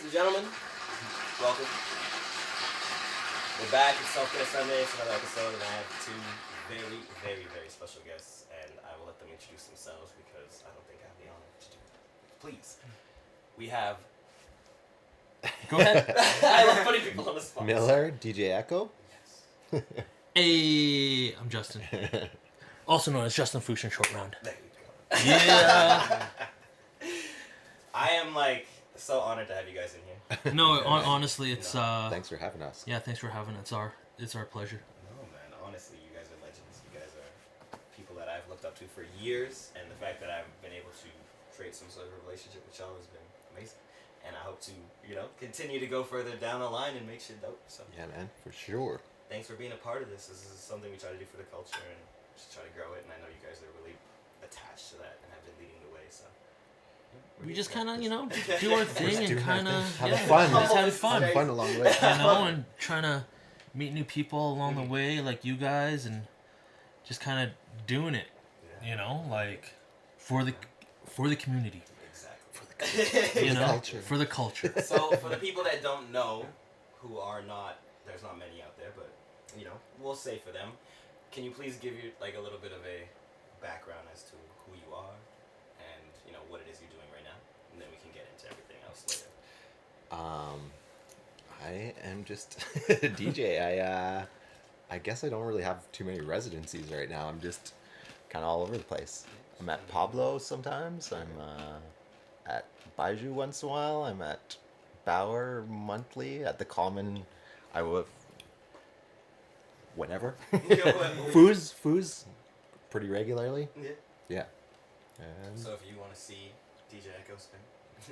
and gentlemen, welcome. We're back. It's Self-Care Sunday. It's another episode, and I have two very, very, very special guests, and I will let them introduce themselves because I don't think I have the honor to do it. Please. We have... Go ahead. I love putting people on the spot. Miller, DJ Echo. Yes. Hey, I'm Justin. Also known as Justin Foosh in short round. There you go. Yeah. I am, so honored to have you guys in here. No, honestly, it's Thanks for having us. Yeah, thanks for having us. It's our pleasure. No, man. Honestly, you guys are legends. You guys are people that I've looked up to for years, and the fact that I've been able to create some sort of relationship with y'all has been amazing. And I hope to, continue to go further down the line and make shit dope. So Yeah, man, for sure. thanks for being a part of this. This is something we try to do for the culture and just try to grow it. And I know you guys are really attached to that and have been leading the way. So We just kind of, do our thing and kind of have fun. Just have fun. Have fun along the way. And trying to meet new people along the way, like you guys, and just kind of doing it, for the community. Exactly. Culture. For the culture. So for the people that don't know, who are not, there's not many out there, but we'll say for them, can you please give you a little bit of a background as to who you are and what it is you're doing right now, and then we can get into everything else later. I am just a DJ. I guess I don't really have too many residencies right now. I'm just kind of all over the place. I'm at Pablo sometimes. I'm at Baiju once in a while. I'm at Bauer monthly. At the Common, I will. Whenever. Foosh, pretty regularly. Yeah. Yeah. And So if you want to see DJ Echo spin,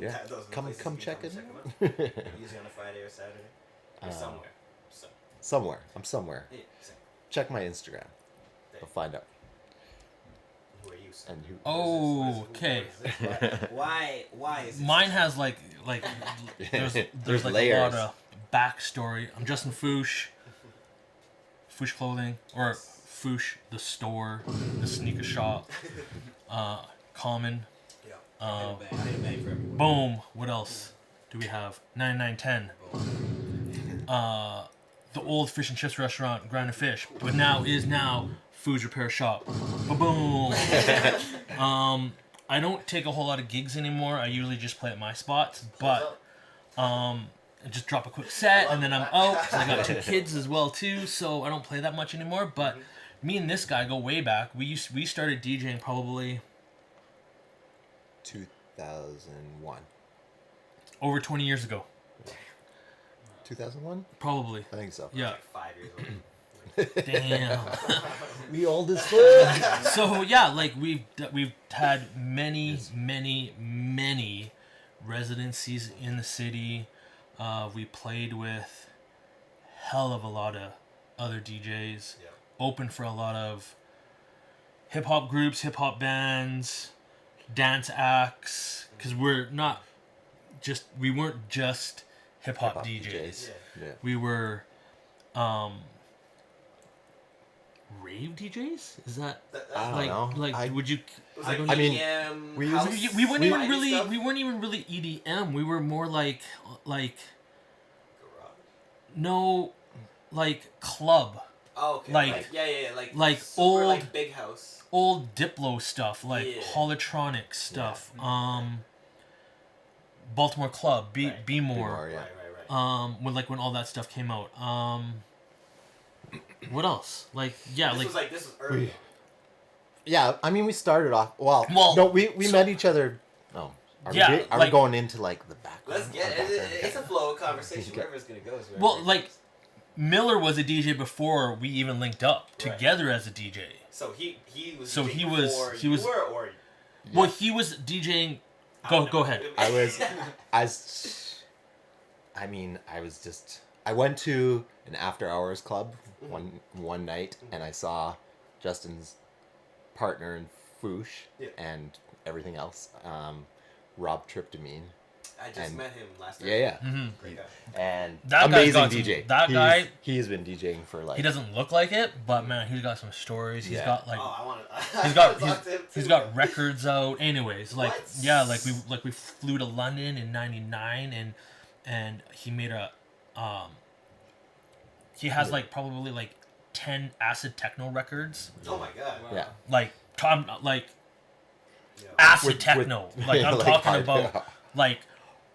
yeah, those are the come places check you it. can come check 'em out. Usually on a Friday or Saturday. Or somewhere. So. Somewhere. I'm somewhere. Yeah. Same. Check my Instagram. You'll find out. Who are you? Sir? And who? Oh, okay. Why is it? Mine has there's layers. a lot of backstory. I'm Justin Foosh. Foosh Clothing, or Foosh the store, the sneaker shop. Common. Yeah. I made a bang for everyone. Boom. What else do we have? 9910. The old fish and chips restaurant, Grind and Fish, but now Food's Repair Shop. Ba-boom. I don't take a whole lot of gigs anymore. I usually just play at my spots, but I just drop a quick set and then I'm out. 'Cause I got 2 kids as well too, so I don't play that much anymore. But me and this guy go way back. We started DJing probably 2001. over 20 years ago. 2001? Probably. I think so. Yeah. 5 years old. Damn. We old as fuck. So yeah, we've had many residencies in the city. We played with hell of a lot of other DJs. Yeah. Opened for a lot of hip hop groups, hip hop bands, dance acts. Because we weren't just hip hop DJs. Yeah. We were rave DJs? Is that I don't know. would you? I mean, EDM, we house, used We weren't even indie really. stuff? We weren't even really EDM. We were more like Garage. no, like club, Oh, okay. Like- like super, old- big house. old Diplo stuff, like Yeah. holotronic stuff. Baltimore Club, Right. Be More. More, yeah. Right. When all that stuff came out. What else? This was early. Yeah, I mean, we started off. Well, Well, no, we met each other. No. Are we going into, the background? Let's get it. It's a flow of conversation. Wherever it's going to go is where Well, it like goes. Miller was a DJ before we even linked up Right. together as a DJ. So he was So DJing he was- before he you was- were, or Well, he was DJing. Go ahead. I went to an after hours club one night, and I saw Justin's partner in Foosh and everything else, Rob Tryptamine. I just met him last night. Yeah. Mm-hmm. Great guy. And That guy's amazing got some- DJ. that guy- He's been DJing for He doesn't look like it, but man, he's got some stories. He's Yeah. got like I want to. he's got records out. Anyways, What? we flew to London in '99, and and he made a he has like probably like 10 acid techno records, Oh my god. Wow. Yeah. like Tom, like Yeah. acid With- techno. with- Like I'm like talking hard- about like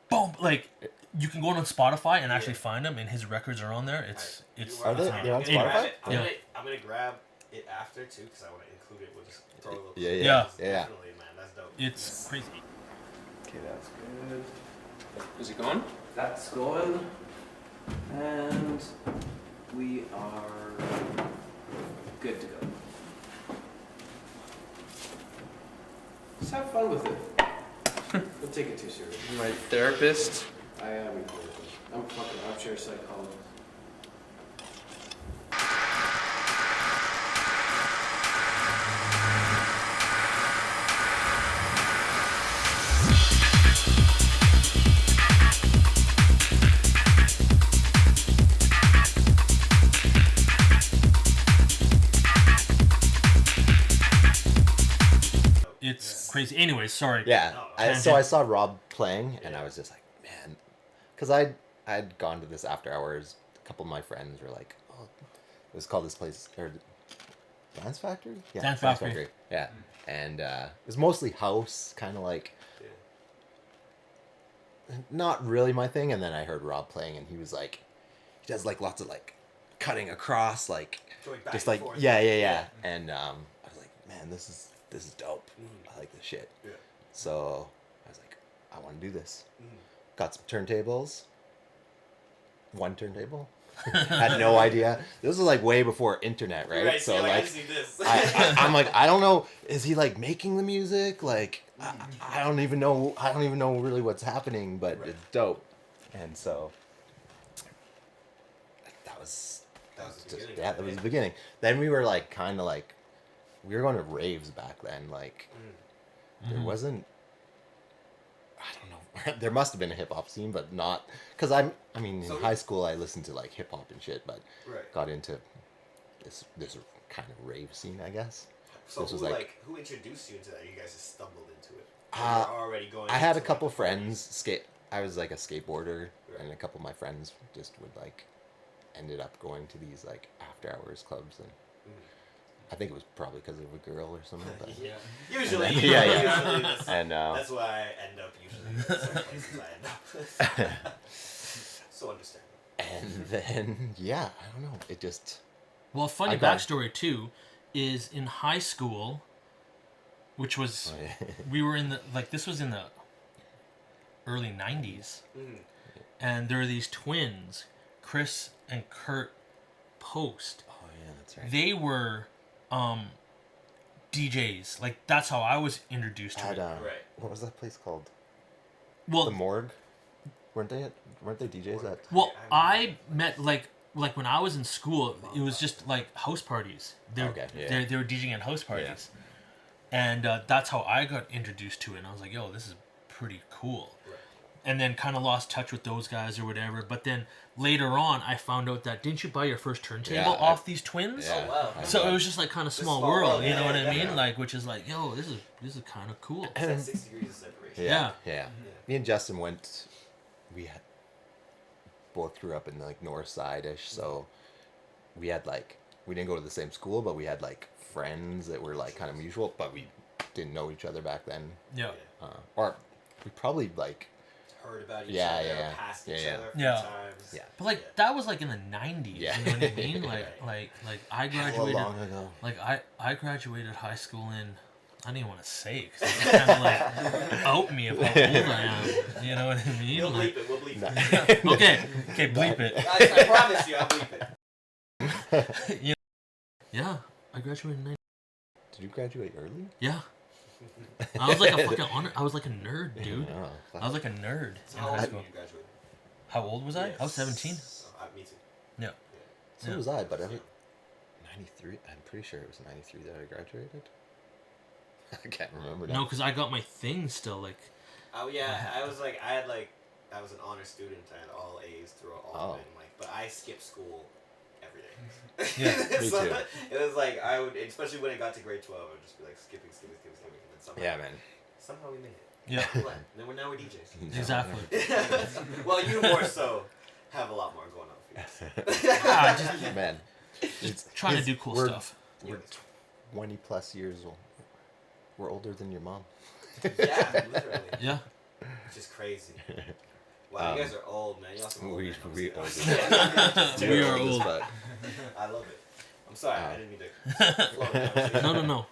boom, like you can go on Spotify and actually Yeah. find him, and his records are on there. It's Are they- it's they're on I'm gonna grab Spotify? it. Yeah. I'm gonna grab it after too because I want to include it. We'll just throw a little. Yeah, yeah. Yeah. Definitely, man. That's dope. it's crazy. Okay, that's good. Is it going? That's going, and we are good to go. Just have fun with it. Don't take it too serious. My therapist. I am a therapist. I'm fucking armchair psychologist. It's crazy. Anyways, sorry. Yeah. Oh, So tangent. I saw Rob playing, and I Yeah. was just like, man, because I'd gone to this after hours. A couple of my friends were like, oh, it was called this place or Dance Factory. Yeah, Dance Factory. Yeah, and it was mostly house, kind of like not really my thing. And then I heard Rob playing, and he was like, he does like lots of like cutting across, like Going back just and like forth. yeah. And I was like, man, this is dope. Mhm. I like this shit. Yeah. So I was like, I want to do this. Mhm. Got some turntables. One turntable. Had no idea. This was like way before internet, right? Right. So So like, I like, see this. I'm like, I don't know. Is he like making the music? Like, I don't even know. I don't even know really what's happening, but Right. it's dope. And so that was That was the just, beginning. yeah, that was the beginning. Then we were like kind of like we were going to raves back then. Like Mm. there wasn't. I don't know. There must have been a hip hop scene, but not because I mean, in So- high school I listened to like hip hop and shit, but Right. got into this kind of rave scene, I guess. So this who was like- who introduced you into that? You guys just stumbled into it. Uh, You were already going. I had a into, couple like, friends I was like a skateboarder, Right. and a couple of my friends just would like ended up going to these like after hours clubs, and Mhm. I think it was probably because of a girl or something. But, Yeah. Usually. Yeah, yeah. Usually that's, and that's why I end up usually in some places I end up. So understandable. and then yeah, I don't know. It just Well, funny I got- backstory too is in high school, which was oh, yeah. we were in the like this was in the early 90s, Mm. and there are these twins, Chris and Kurt Post. Oh yeah, that's right. They were DJs. Like that's how I was introduced to At, it. Right. what was that place called? Well, The Morgue. Weren't they DJs at? well, I met like when I was in school, it was just like house parties. They Okay, yeah. they were DJing at house parties, and that's how I got introduced to it. And I was like, "Yo, this is pretty cool." Right. And then kind of lost touch with those guys or whatever. But then later on, I found out that didn't you buy your first turntable Yeah, off these twins? Yeah, Oh, wow. I So know. it was just like kind of small, small world, world, you know yeah, what I mean? definitely. Like, which is like, yo, this is kind of cool. It's like 6 degrees of separation. Yeah, Yeah. yeah. Me and Justin went. We had both grew up in like North Side-ish, so we had like we didn't go to the same school, but we had like friends that were like kind of mutual, but we didn't know each other back then. Yeah. Or we probably like Heard about each Yeah, other, yeah, passed yeah, each yeah. other a few Yeah. times. Yeah. But like that was like in the 90s, Yeah. you know what I mean? Like Right. like I how graduated long ago. like I graduated high school in I didn't even want to say because it's kind of like out me of how old I am. You know what I mean? We'll Like, bleep it. We'll bleep Nah. it. okay, bleep it. Guys, I promise you, I'll bleep it. You know, yeah, I graduated in 90. Did you graduate early? Yeah, I was like a fucking honor. I was like a nerd, dude. Oh, fuck. I was like a nerd So in how old high were you school. when you graduated? How old was I? I was 17. Me too. Yeah. So Yeah. was I, but 93. I'm pretty sure it was 93 that I graduated. I can't remember now. No, because I got my thing still. Like, Oh yeah, I was like, I was an honor student. I had all A's through all of it. And like, but I skipped school every day. Yeah, me So too. It was like I would, especially when it got to grade 12, I would just be like skipping, and then somehow, Yeah, man. somehow we made it. Yeah. What? Now we're DJs. Exactly. Well, you more so have a lot more going on for you. Just Man, it's trying to do cool we're- stuff. We're 20 plus years old. We're older than your mom. Yeah, literally. Yeah. Which is crazy. Wow, you guys are old, man. Y'all some old men. we I'm old. just kidding. We are as old. fuck. I love it. I'm sorry, I didn't mean to flow the conversation. No.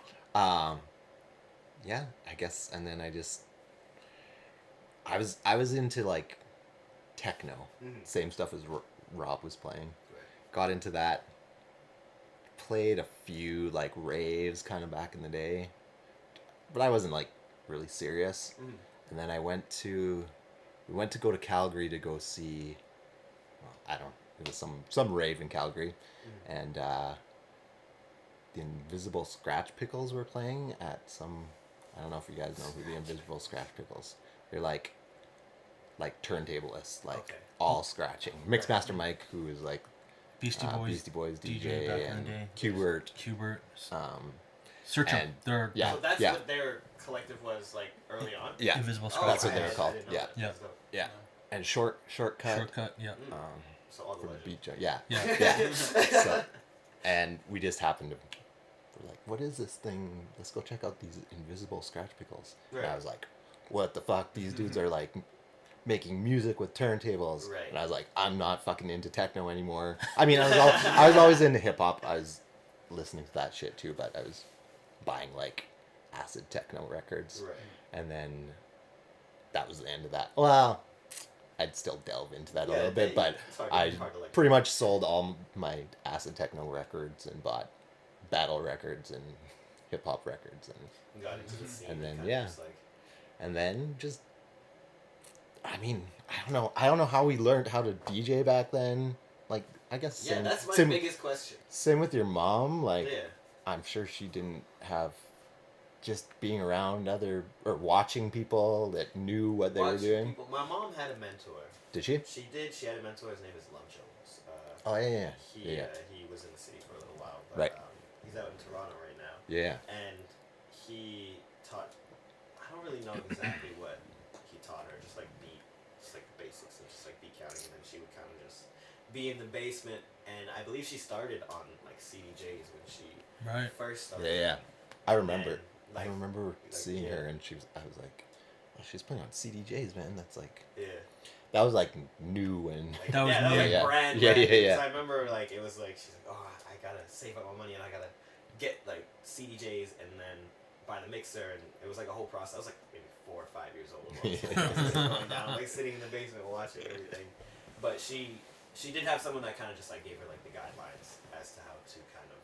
Yeah, I guess, and then I was into like techno, same stuff as Rob was playing. Right. Got into that. Played a few like raves kind of back in the day, but I wasn't like really serious. And then we went to go to Calgary to go see. Well, it was some rave in Calgary, and the Invisible Scratch Pickles were playing at some. I don't know if you guys know who the Invisible Scratch Pickles. They're like turntablists, like all scratching. Mixmaster Mike, who is like Beastie Boys DJ back in and the day. Qbert. Search them. and- They're Yeah. So that's what their collective was like early on? Yeah, Invisible Oh, Scratch. that's what they were I called. didn't know Yeah, that. Yeah. That's dope. yeah. And shortcut. Shortcut. Yeah. So all the For the legends. beat jump. Yeah. Yeah. Yeah. So, and we just happened to. We're like, what is this thing? Let's go check out these Invisible Scratch Pickles. Right. And I was like, what the fuck? These dudes are like making music with turntables. Right. And I was like, I'm not fucking into techno anymore. I mean, I was always into hip hop. I was listening to that shit too, but I was buying like acid techno records. Right. And then that was the end of that. Well, I'd still delve into that a little bit, but I pretty much sold all my acid techno records and bought battle records and hip hop records and got into the scene. And then, kinda yeah. just like, and then just I mean, I don't know how we learned how to DJ back then. Like, I guess yeah, that's my same, biggest question. same with your mom. Like, Yeah. I'm sure she didn't have just being around other or watching people that knew what they were Watching doing. people. My mom had a mentor. Did she? She did. She had a mentor. His name is Love Jones. Oh yeah. He was in the city for a little while, but Right. He's out in Toronto right now. Yeah. And he taught. I don't really know exactly what he taught her. Just like the basics, and just like beat counting, and then she would kind of just be in the basement. And I believe she started on like CDJs when she Right. first started. Yeah. I remember. And, like, I remember seeing yeah. her, and I was like, oh, she's playing on CDJs, man. That's like, Yeah. that was like new and. Like, That was that was new. like Yeah. brand. Yeah, new. yeah, yeah. So I remember like it was like she's like, oh, I gotta save up my money and I gotta get like CDJs and then buy the mixer, and it was like a whole process. I was like maybe 4 or 5 years old. Going down, like sitting in the basement watching everything. But she did have someone that kind of just like gave her like the guidelines as to how to kind of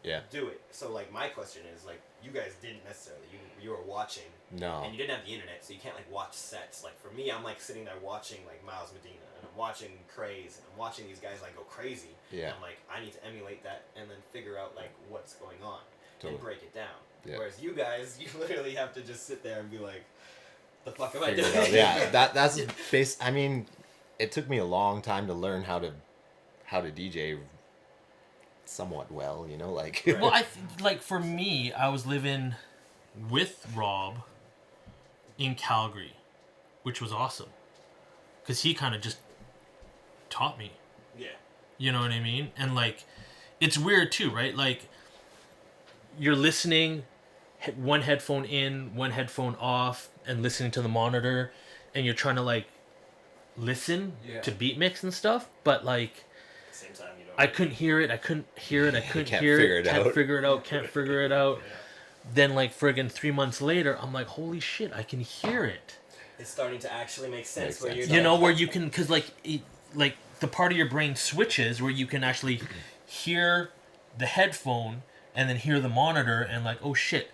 Yeah. do it. So like my question is like you guys didn't necessarily you were watching. No. And you didn't have the internet, so you can't like watch sets. Like for me, I'm like sitting there watching like Miles Medina, and I'm watching Craze, and I'm watching these guys like go crazy. Yeah. And I'm like, I need to emulate that, and then figure out like what's going on Totally. and break it down. Yeah. Whereas you guys, you literally have to just sit there and be like, the fuck am I Figure doing? it out. Yeah. That's base. I mean, it took me a long time to learn how to DJ somewhat well. You know, like. Right. Well, like for me, I was living with Rob in Calgary, which was awesome, because he kind of just taught me. Yeah. You know what I mean? And like, it's weird too, right? Like, you're listening, one headphone in, one headphone off, and listening to the monitor, and you're trying to like listen to beat mix and stuff, but like. Same time, you don't. I couldn't hear it. I couldn't hear it. I couldn't Can't hear figure it. it Can't out. figure it out. Can't figure it out. Yeah. Then, like, friggin' 3 months later, I'm like, holy shit, I can hear it. It's starting to actually make sense. Makes Where sense. you're You know, like, where you can, because, like, the part of your brain switches where you can actually hear the headphone and then hear the monitor and, like, oh shit,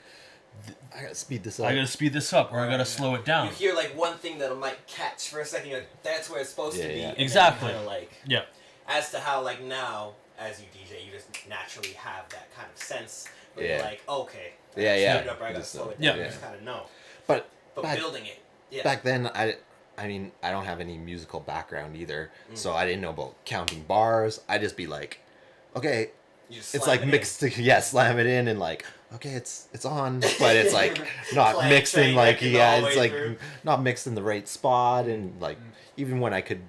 I gotta speed this up. I gotta speed this up or I gotta slow it down. You hear like one thing that might catch for a second. You're like, that's where it's supposed to be. Yeah. and then Exactly. Kind of like Yeah. as to how like now as you DJ, you just naturally have that kind of sense. Where you're Yeah. like, okay, Yeah, speed yeah. it up, or I gotta Just slow know. it down. Yeah. You just kind of know. But But back, building it, yeah. back then, I mean, I don't have any musical background either, so I didn't know about counting bars. I'd just be like, okay, You just it's slam like it in. mixed. Slam it in and like, okay, it's on, but it's like not Playing mixed in train like wrecking the yeah, whole it's way like through. not mixed in the right spot, and like even when I could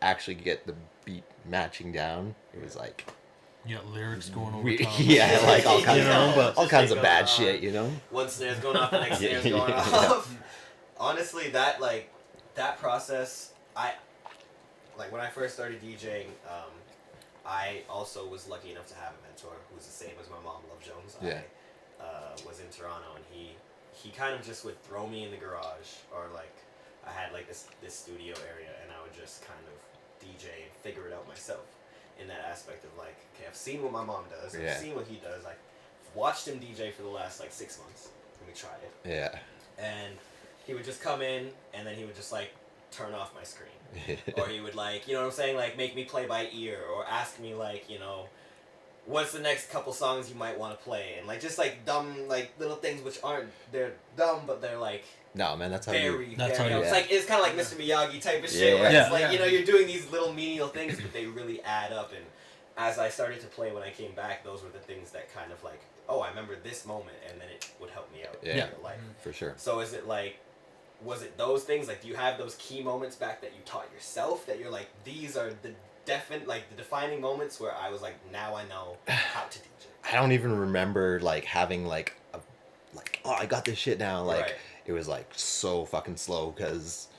actually get the beat matching down, it was like You got lyrics going over we, top. yeah, like all kinds You know, of just of going bad on. shit, you know. One snare's going off, the next snare's Yeah, going yeah. off. Honestly, that process, like when I first started DJing, I also was lucky enough to have a mentor who's the same as my mom, Love Jones. Yeah. I was in Toronto, and he kind of just would throw me in the garage, or like I had like this studio area, and I would just kind of DJ and figure it out myself. In that aspect of like, okay, I've seen what my mom does, Yeah. I've seen what he does, like watched him DJ for the last like 6 months. Let me try it. Yeah. And he would just come in, and then he would just like turn off my screen, or he would like, you know what I'm saying, like make me play by ear, or ask me like, you know, what's the next couple songs you might want to play, and like just like dumb like little things which aren't, they're dumb, but they're like No, man, that's how very, you. That's very, how you- it's like, it's kind of like Mr. Miyagi type of shit, Yeah. where Yeah. it's like, Yeah. you know, you're doing these little menial things, but they really add up. And as I started to play when I came back, those were the things that kind of like, oh, I remember this moment, and then it would help me out Yeah. in real life. For sure. So is it like, was it those things, like do you have those key moments back that you taught yourself, that you're like, these are the the defining moments where I was like, now I know how to DJ? I don't even remember like having like a oh, I got this shit now. Like Right. it was like so fucking slow because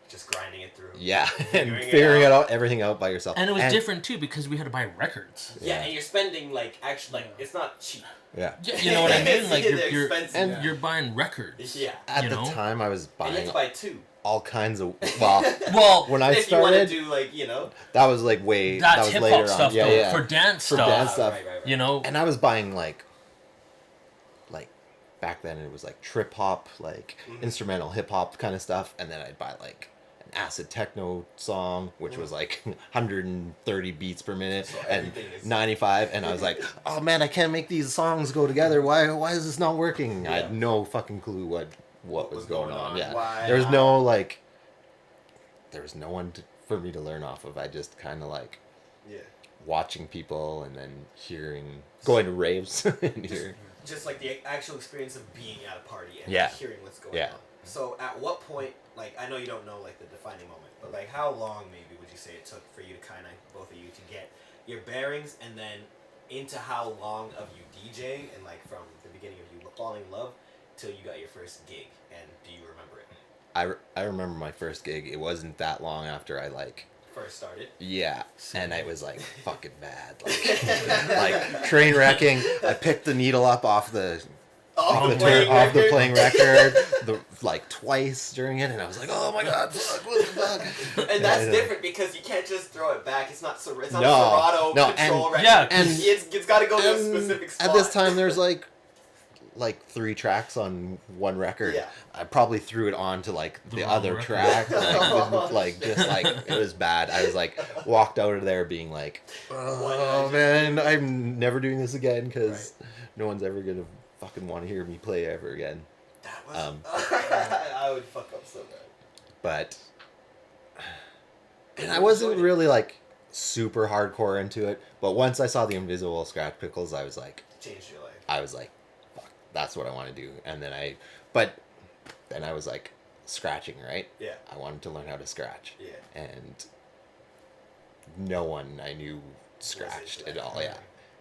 Just grinding it through. yeah, and Figuring it figuring out. it out, everything out by yourself. And it was different too because we had to buy records. Yeah, Yeah. and you're spending like, actually, like, it's not cheap. Yeah. You know what I mean? Like They're you're expensive. and you're buying records. Yeah. At You the know? time, I was And you have buying to buy two. all kinds of well. Well, When I if you want to started, do like, you know. that was like way that that's was hip later hop stuff on. Yeah, though. yeah. For dance For stuff. dance stuff. Right. You know. And I was buying like back then it was like trip hop, like instrumental hip hop kind of stuff, and then I'd buy like an acid techno song, which was like 130 beats per minute So and everything is- 95, and I was like, oh man, I can't make these songs go together. Why is this not working? I Yeah. had no fucking clue what was going on. Yeah, Why, there was how? no like, there was no one for me to learn off of. I just kind of like Yeah. watching people and then going to raves and Just, hearing. just like the actual experience of being at a party and Yeah. hearing what's going Yeah. on. So at what point, like, I know you don't know like the defining moment, but like how long maybe would you say it took for you to kind of, both of you, to get your bearings, and then into how long of you DJing, and like from the beginning of you falling in love till you got your first gig, and do you remember it? I remember my first gig. It wasn't that long after I like First started. yeah, and I was like fucking bad, like train wrecking. I picked the needle up off the playing record like twice during it, and I was like, oh my god, fuck, what the fuck? And that's I- different because you can't just throw it back. It's not it's not No, a Serato no, control and- record. Yeah, and- it's got to go to a And specific spot. at this time, there's like 3 tracks on one record. Yeah. I probably threw it on to like the The wrong other record. track, just like it was bad. I was like walked out of there being like, oh man, I'm never doing this again because no one's ever gonna fucking want to hear me play ever again. That was. Um, I would fuck up so bad. But and I wasn't really like super hardcore into it. But once I saw the Invisible Scratch Pickles, I was like, Changed your life. fuck, that's what I want to do. And then then I was like scratching, right? Yeah. I wanted to learn how to scratch. Yeah. And no one I knew scratched into at that. all, yeah.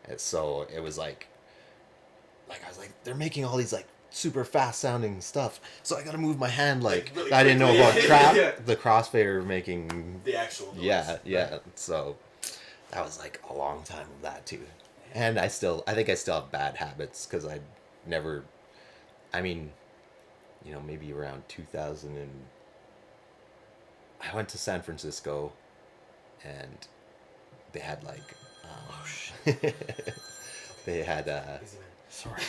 And so it was like I was like, they're making all these like super fast sounding stuff, so I gotta move my hand like really I didn't know quickly. about trap Yeah. the crossfader making The actual noise. yeah. So that was like a long time of that too. And I think I still have bad habits because I never, I mean, you know, maybe around 2000 and I went to San Francisco and they had like, they had, Easy, man. Sorry.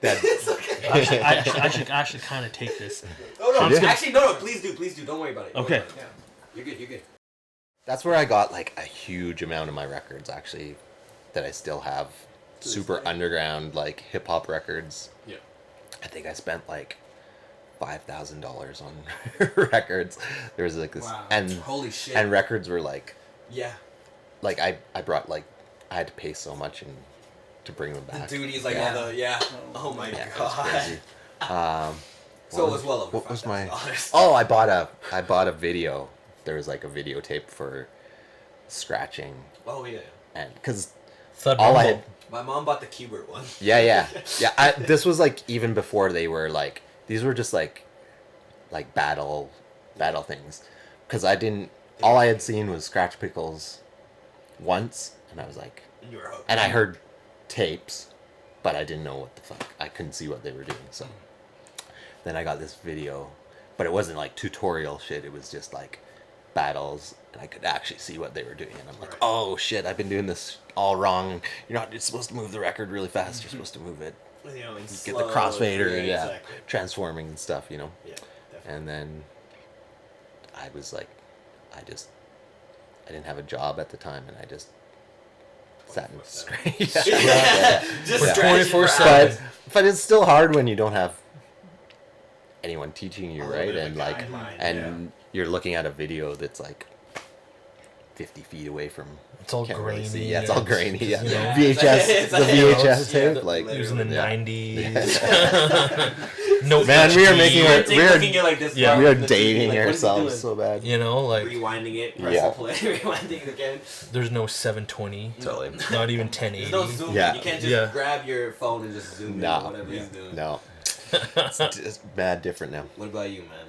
It's okay. I should kind of take this. No, I'm just gonna- actually, no. Please do. Don't worry about it. Don't Okay. worry about it. Yeah. You're good. that's where I got like a huge amount of my records actually that I still have. this Super day. underground like hip hop records. Yeah. I think I spent like $5,000 on records. There was like this, Wow. and Holy shit. and records were like Yeah. I brought like I had to pay so much in to bring them The back. duties, like Yeah. all the Oh my Yeah, it was god. crazy. So it was well over what was my? $5,000. Oh, I bought a video. There was like a videotape for scratching, Oh yeah. and because Thud all I Rumble. had, My mom bought the Cubert one. yeah. This was like even before they were like, these were just like battle things, because I didn't. All I had seen was Scratch Pickles once, and I was like, And you were hooked. and I heard tapes, but I didn't know what the fuck. I couldn't see what they were doing. So then I got this video, but it wasn't like tutorial shit. It was just like battles, and I could actually see what they were doing. And I'm like, Right. oh shit, I've been doing this all wrong. You're supposed to move the record really fast. You're supposed to move it, You know, in get the slow, crossfader, yeah, exactly. transforming and stuff, you know. Yeah, definitely. And then I was like, I didn't have a job at the time, and I just sat and 24/7. scratched. Yeah. Just Yeah. scratching for 24/7. hours. But it's still hard when you don't have anyone teaching you, A little right? bit of a And like, guideline, and you're looking at a video that's like 50 feet away from. It's all Can't really grainy. see. Yeah, it's all grainy. Yeah, you know, VHS, It's the like- VHS yeah, tape, like It was in the yeah. 90s. No Man, we are making our- You're we're- looking at like this. yeah. far We are from the TV, dating like, what is he ourselves doing? so bad. You know, like Rewinding it, press Yeah. play, rewinding it again. there's no 720, Totally. not even 1080. There's no zoom. Yeah. You can't just Yeah. grab your phone and just zoom in or No, whatever he's doing. no, it's just bad different now. What about you, man?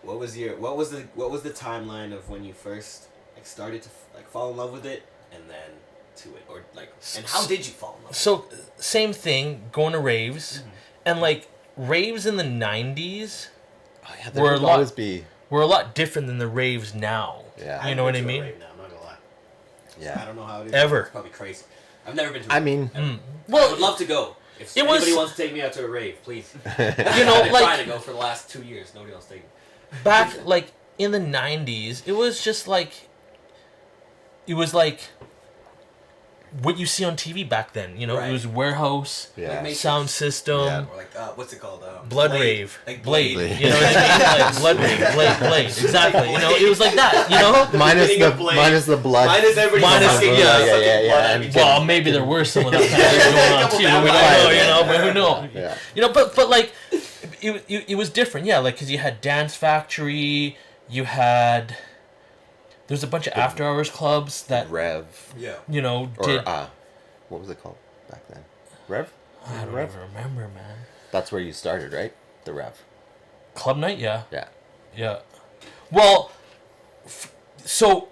What was the timeline of when you first like started to like fall in love with it, and then to it, or like, and how did you fall in love? So same thing, going to raves, and like raves in the 90s Oh, yeah, there We're a would lot- always be. were a lot different than the raves now. Yeah. You know what I I've been mean? to a rave now, I'm not gonna lie. I Yeah. don't know how it is. Ever. It's probably crazy. I've never been to. I mean, I would Well, love to go. If It was- anybody wants to take me out to a rave, please. you I've know, been like trying to go for the last 2 years. Nobody else taking me. back like in the 90s, it was just like what you see on TV back then. You know, Right. it was warehouse, yeah. Like Matrix. sound system. Yeah. Or like, what's it called? Blood Blade. rave, Like blade. Blade. You know what I mean? Like blood rave, blade. Exactly. You know, it was like that. You know. minus beginning the of Blade. minus the blood. Minus everybody Minus- sucking, yeah, sucking yeah, blood yeah, out of each Well, other. maybe there were some of that kind of thing going on Couple too. We don't know. vampires. You know, but who knows? Yeah. You know, but like, it was different. Yeah, like because you had Dance Factory, you had. There's a bunch of after hours clubs that Rev Yeah. you know or did. what was it called back then? Rev. I don't Rev. even remember, man. That's where you started, right? The Rev. Club night, yeah. Yeah. Yeah. Well, so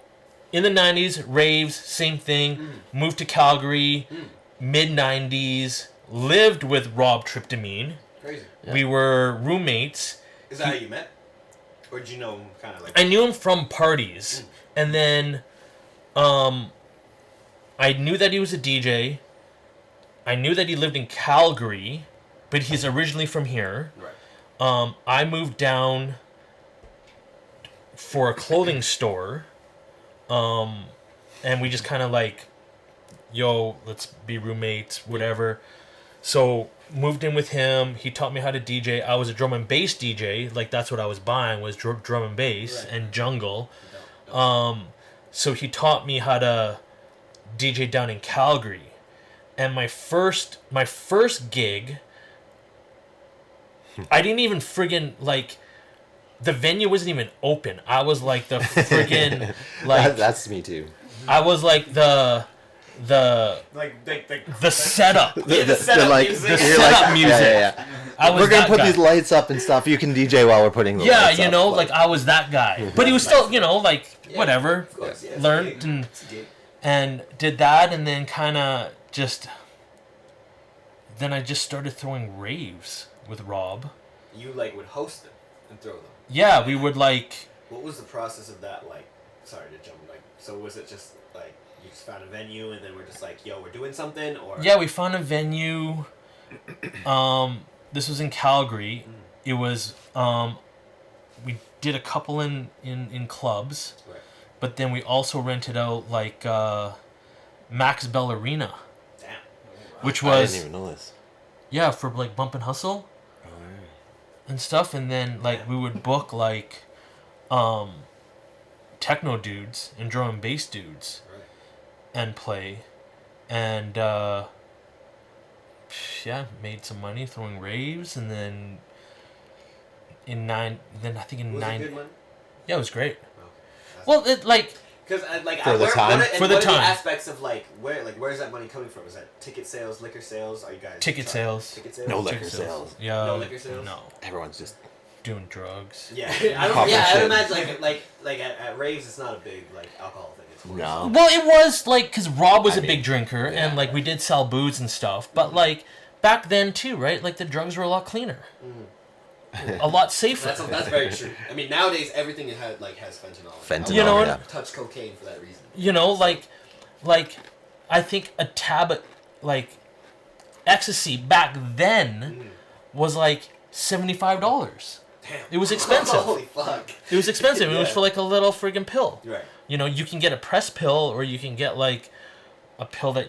in the 90s, raves, same thing. Moved to Calgary, mid 90s, lived with Rob Tryptamine. Crazy. Yeah. We were roommates. Is that how you met? Or did you know him kind of like? I knew him from parties. And then I knew that he was a DJ. I knew that he lived in Calgary, but he's originally from here. Right. I moved down for a clothing store, and we just kind of like, yo, let's be roommates, whatever. So moved in with him. He taught me how to DJ. I was a drum and bass DJ. Like that's what I was buying was drum and bass Right. and jungle. No. So he taught me how to DJ down in Calgary. And my first gig, I didn't even friggin' like the venue wasn't even open. I was like the friggin' like That's me too. I was like the Like setup. Yeah, the setup like, music. you're Setup like, music. Yeah. I was We're gonna that put guy. these lights up and stuff. You can DJ while we're putting the Yeah, lights you up. know, like I was that guy. But he was still, you know, like Yeah, whatever. Of course, yeah. Learned and It's a gig. and did that, and then kind of just then I just started throwing raves with Rob. You like would host them and throw them. Yeah, we would like. What was the process of that like? Sorry to jump. Like, so was it just like you just found a venue and then we're just like, yo, we're doing something, or Yeah, we found a venue. This was in Calgary. It was we did a couple in clubs, Right. but then we also rented out like Max Bell Arena, Damn. which I was didn't even know this. yeah for like bump and hustle and stuff, and then like we would book like techno dudes and drum and bass dudes Right. and play, and yeah, made some money throwing raves, and then Was it good money? yeah, it was great. Oh, Well, it like because For the time? For the what are time. the aspects of where's that money coming from? Is that ticket sales, liquor sales? Are you guys ticket sales. Ticket sales. No liquor Ticket sales. Yeah. No liquor sales? No. Everyone's just Doing drugs. Yeah, Popping I shit. imagine like at raves, it's not a big alcohol thing. It's more no. Well, it was because Rob was I a big mean, drinker, yeah. and we did sell booze and stuff. But back then too, right? The drugs were a lot cleaner, a lot safer. That's very true. I mean, nowadays everything has fentanyl. Fentanyl, You know, yeah. Touch cocaine for that reason. I think a tab ecstasy back then was $75. Damn. It was expensive. Holy fuck. It was expensive. It was Yeah. for a little friggin' pill. Right. You can get a press pill, or you can get a pill that.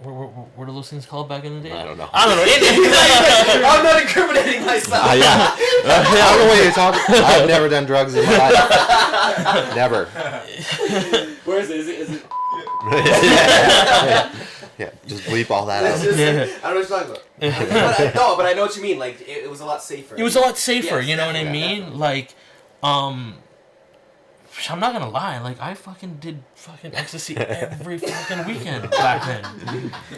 What are those things called back in the day? I don't know. I don't know. I'm not incriminating myself. Yeah. I don't know what you're talking. I've never done drugs in my life. Never. Where is it? Is it? Yeah. Just bleep all that It's out. just, Yeah. I don't know what you're talking about. But I know what you mean. It was a lot safer. It was a lot safer. Yes, You know what I definitely, mean? I'm not gonna lie. I fucking did fucking ecstasy every fucking weekend back then.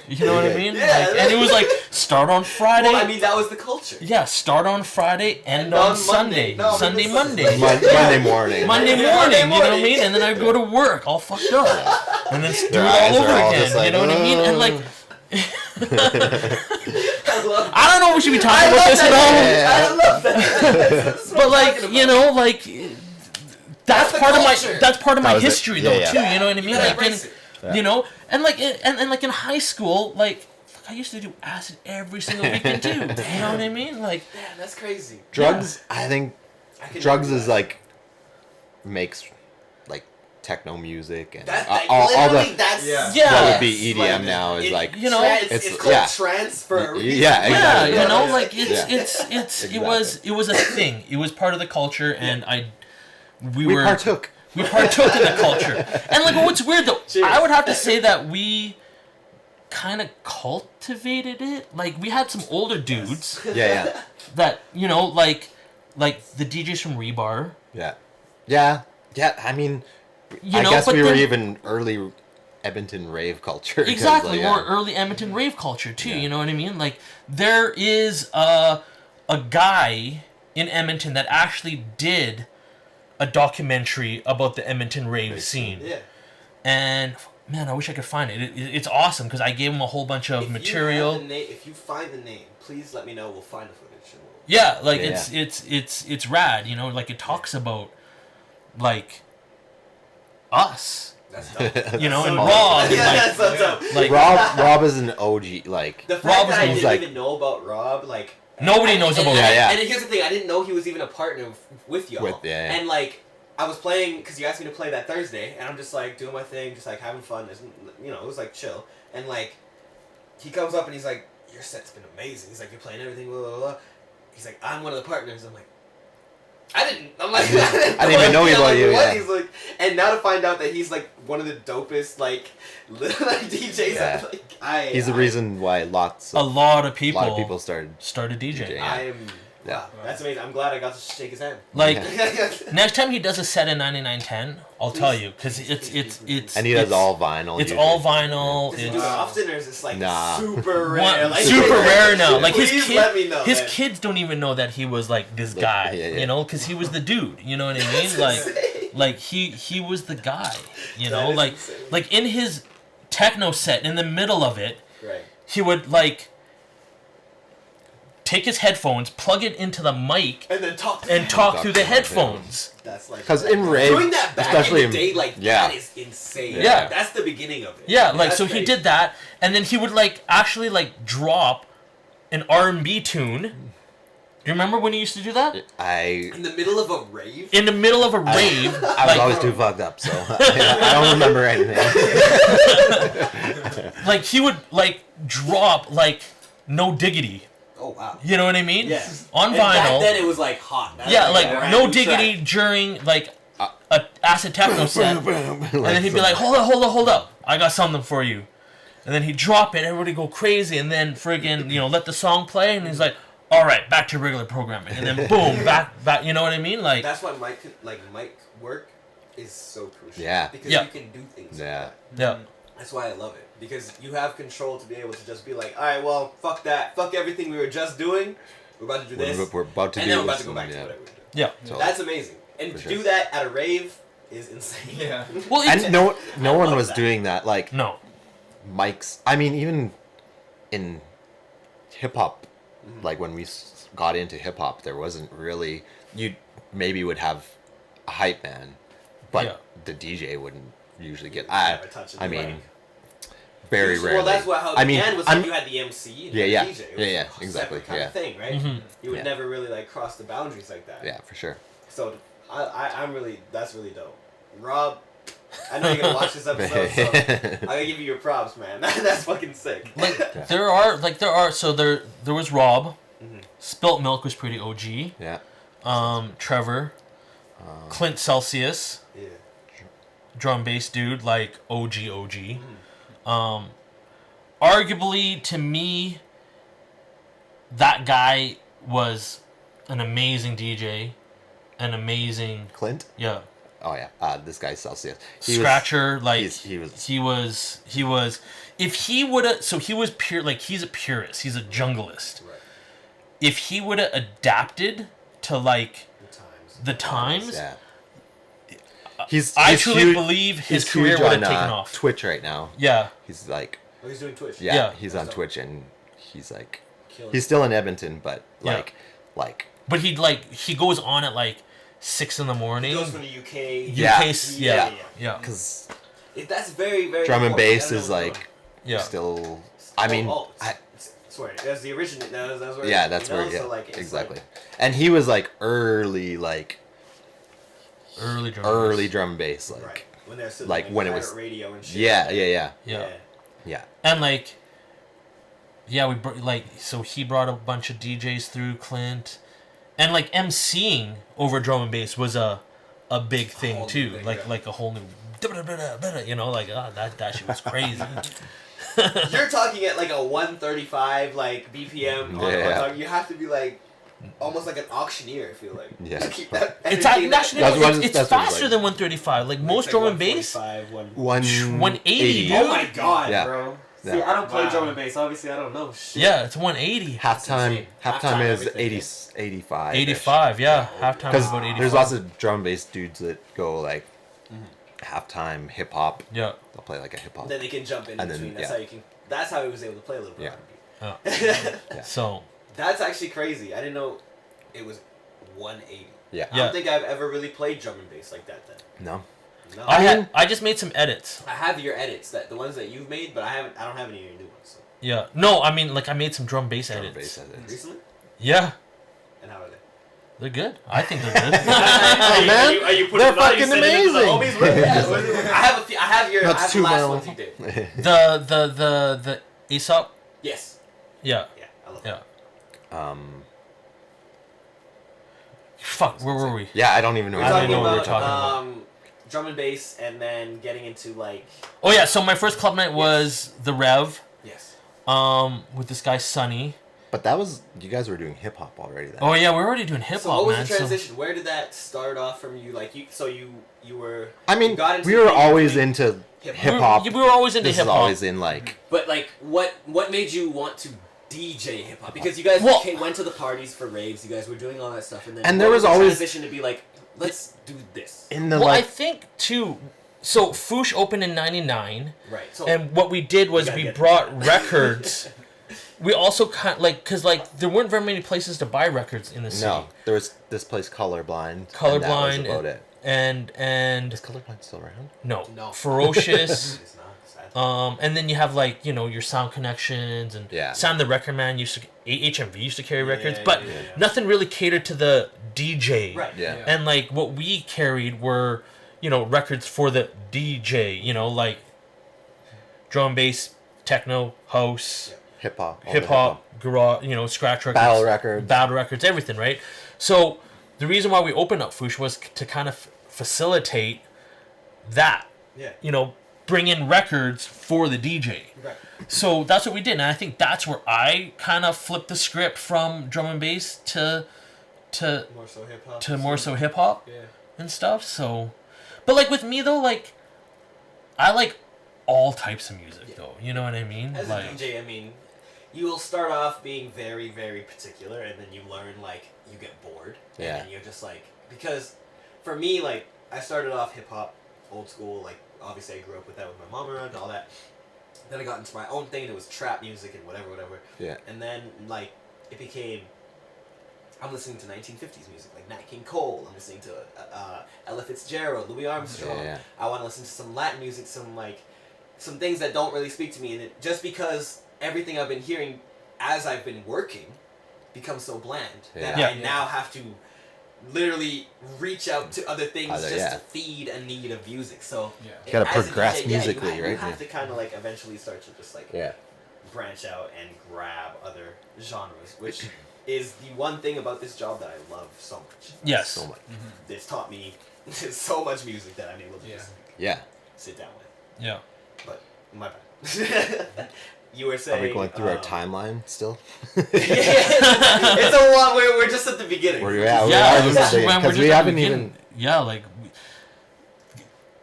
You know what I mean? Yeah. And it was start on Friday. Well, I mean, that was the culture. Yeah, start on Friday, end And on on Sunday. Monday. No, Sunday, but Monday. this is- Monday morning. Monday Yeah, morning, Monday you know what I morning. mean? And then I go to work all fucked up. And then do Their it eyes all over are all again. just You know what I mean? And I love I don't know if we should be talking about this at all. Yeah. I love that. That's what I'm talking about. That's the part of culture. my That was it. history Yeah, though yeah. too. You know what I mean? You gotta embrace it. Yeah. You know, and and in high school, I used to do acid every single weekend too. You know what I mean? Damn, that's crazy. Drugs. I think I can drugs do is that. makes techno music and That, all literally, the that's Yeah. that would Yes. be EDM now is you know, it's called yeah. trance for a reason. Yeah, yeah, exactly. you know, Yeah. it was a thing. It was part of the culture, and we We were partook. we partook in the culture. And what's weird though, Cheers. I would have to say that we kind of cultivated it. We had some older dudes Yeah, that the DJs from Rebar. yeah. I mean, You know, I guess but we were then- even early Edmonton rave culture. 'cause, Exactly, yeah. more early Edmonton rave culture too. Yeah. You know what I mean? There is a guy in Edmonton that actually did a documentary about the Edmonton rave scene, Yeah. and man, I wish I could find it. It's awesome because I gave him a whole bunch of material. If you find the name, please let me know. We'll find the footage. And Yeah, Yeah. it's rad. You know, it talks about us. That's dope. You know, and so Rob. dope. Yeah, that's so dope. Rob is an OG. The fact Rob that I was didn't like- even know about Rob, Nobody knows about Yeah, yeah. And here's the thing, I didn't know he was even a partner with y'all. Yeah. And I was playing, because you asked me to play that Thursday, and I'm just doing my thing, just having fun, it was chill. And he comes up and he's like, your set's been amazing. He's like, you're playing everything, blah, blah, blah. He's like, I'm one of the partners. I'm like, I didn't even know about you, What? yeah. He's like, and now to find out that he's one of the dopest DJs. Yeah. He's the reason why a lot of a people, lot of people started. DJing. DJing. I am. Yeah. Wow, that's amazing. I'm glad I got to shake his hand. Next time he does a set in 9910, I'll tell you because it's And he does all vinyl. It's usually. all vinyl. Does he It's do it often, or is this Nah. super rare? super rare now. Please let me know. his man. kids don't even know that he was this guy. yeah, yeah. You know, because he was the dude. You know what I mean? He was the guy. You know, That is insane. in his techno set in the middle of it, Right. he would take his headphones, plug it into the mic, And then talk. and talk through the to him, yeah. headphones. That's Because in rave, doing that back especially in the day, yeah. that is insane. Yeah. That's the beginning of it. Yeah, That's so he crazy. did that, and then he would actually drop an R&B tune. Do you remember when he used to do that? in the middle of a rave. In the middle of a rave. I was always too fucked up, so I don't remember anything. He would drop No Diggity. Oh wow. You know what I mean? Yeah. On And vinyl. back then it was hot. That Yeah, was, a brand No new Diggity track. during a acid techno set. And then he'd be like, hold up. I got something for you. and then he'd drop it, everybody go crazy, and then friggin', let the song play, and he's like, all right, back to regular programming, and then boom, back, you know what I mean? Like, that's why mic work is so crucial. Yeah. Because Yeah. you can do things. Yeah. Like that. yeah, That's why I love it. Because you have control to be able to just be like, all right, well, fuck that, fuck everything we were just doing. We're about to do this, We're about to and do then we're about this, to go back and, to yeah. whatever we're doing. yeah. So- That's amazing. And For to sure. do that at a rave is insane. Yeah. Well, it's, And no I one love was that. doing that. Like no, mics. I mean, even in hip hop, like when we got into hip hop, there wasn't really. You maybe would have a hype man, but Yeah. the DJ wouldn't usually get. Never touching I the mean, mic. very rarely. Well, that's how it I mean, began. Was I'm- like you had the MC and Yeah, you yeah. had the DJ. It Yeah, was yeah, a separate exactly, kind yeah. of thing, right? Mhm. You would Yeah. never really like cross the boundaries like that. yeah, for sure. So I'm really that's really dope. Rob, I know you're gonna watch this episode, so I'm gonna give you your props, man. That's fucking sick. like there are. So there was Rob, Spilt Milk was pretty OG. Yeah. Trevor, Clint Celsius, Yeah. drum bass dude, like OG. Arguably to me, that guy was an amazing DJ, an amazing Clint. yeah. Oh yeah. This guy's Celsius. He was- Scratcher, like he was- he was if he would have, so he was pure, like he's a purist, he's a junglist. Right. If he would have adapted to like The times. the times, Yeah. I he's truly huge- believe his he's career huge would have on, taken off. Twitch right now. Yeah, He's like, Oh, he's doing Twitch. yeah, Yeah. he's That's on dope. Twitch and he's like, Killing he's it. still in Edmonton, but Yeah. like, but he goes on at like 6 in the morning. He goes from the UK. Yeah. UK's, yeah, yeah, because That's very, very. drum and important. bass I don't is know like yeah. still. I mean, Sorry, that's the original. That's where. yeah, that's where. Yeah, So like, it's exactly. Like, And he was like early, like Early drum. early bass. drum bass, like right. When they're sitting like on when it pirate was- radio and shit. yeah, yeah, yeah, Yeah. yeah. And like, yeah, so he brought a bunch of DJs through, Clint, and like MCing over drum and bass was a big thing whole too, new thing, like yeah. like a whole new, that shit was crazy. You're talking at like a 135 like BPM. Yeah. You have to be like almost like an auctioneer. I feel like. Yeah. To keep that It's energy actually That's what- it's that's what it's faster like. than 135. Like most It's drum like and bass, 145, 180, dude. Oh my god, Yeah. bro. Yeah. See, I don't play Wow. drum and bass. Obviously, I don't know shit. Yeah, it's 180. Halftime insane. halftime Halftime, is everything. 85. 85, yeah. Halftime is Because about 85. there's lots of drum and bass dudes that go like halftime hip hop. yeah. They'll play like a hip hop. Then they can jump in And then, between. That's yeah. how you can. That's how he was able to play a little bit. Yeah. R&B. Yeah. So That's actually crazy. I didn't know it was 180. Yeah. I Yeah. don't think I've ever really played drum and bass like that. Then. No. No. I just made some edits. I have your edits, the ones that you've made, but I don't have any of your new ones. So. Yeah. No, I mean like I made some drum bass Drum and edits. bass edits. Recently? Yeah. And how are they? They're good. I think they're good. Are you- man. Are you, are you putting They're them out? Are you fucking sending them to the amazing. homies? I have a few, I have your. I That's have the 2 last mile. ones you did. the Aesop. Yes. Yeah. Yeah. I love Yeah. that. Fuck. Where were we? Yeah, I don't even know. We're I don't talking know what we're about, talking about. drum and bass, and then getting into like. Oh yeah. So my first club night was the Rev. Yes. With this guy Sonny. But that was you guys were doing hip hop already then. Oh yeah, we're already doing hip So hop, what was man. the transition? Where did that start off from you? Like you were. I mean, you got into we were the thing always doing into hip-hop. hip hop. We were always into This hip is hop. always in like But like, what made you want to DJ hip hop? Because you guys Well- went to the parties for raves. You guys were doing all that stuff, and then And what there was the always- transition to be like, let's do this. in the Well, I like. think too. So Foosh opened in '99, Right. So and what we did was gotta we get brought this. records. We also cause there weren't very many places to buy records in the city. No, there was this place Colorblind. And that Colorblind was about it. And Is Colorblind still around? no, No. Ferocious. it's not. Sad. And then you have like your Sound Connections and Yeah. Sound the Record Man used to HMV used to carry records, Yeah, but yeah. nothing really catered to the DJ. Right. Yeah. And like what we carried were records for the DJ. Like drum, bass, techno, house, Hip hop. hip hop, garage, scratch records, battle records, everything, right? So the reason why we opened up Foosh was to kind of facilitate that. Yeah. bring in records for the DJ. Right. So that's what we did, and I think that's where I kind of flipped the script from drum and bass to More so hip hop. more so hip hop Yeah. and stuff. So, but like with me though, like I like all types of music though. You know what I mean? As like a DJ, I mean, you will start off being very, very particular, and then you learn, like, you get bored. Yeah. And then you're just like, because for me, like, I started off hip hop, old school, like, obviously I grew up with that with my mom around and all that. Then I got into my own thing, it was trap music and whatever. Yeah. And then, like, it became, I'm listening to 1950s music, like Nat King Cole, I'm listening to Ella Fitzgerald, Louis Armstrong. Yeah. I want to listen to some Latin music, some things that don't really speak to me, and just because everything I've been hearing as I've been working becomes so bland that Yeah. I now have to literally reach out to other things just yeah. to feed a need of music. So Yeah. You gotta as a progress DJ, musically, you right? have to kind of like eventually start to just like Yeah. branch out and grab other genres, which is the one thing about this job that I love so much. yes, So much. It's taught me so much music that I'm able to Yeah. just Yeah. sit down with. yeah. But my bad. You were saying. Are we going through our timeline still? Yeah, it's a lot. We're just at the beginning. Yeah, because when we're just we at the haven't beginning. even. Yeah, like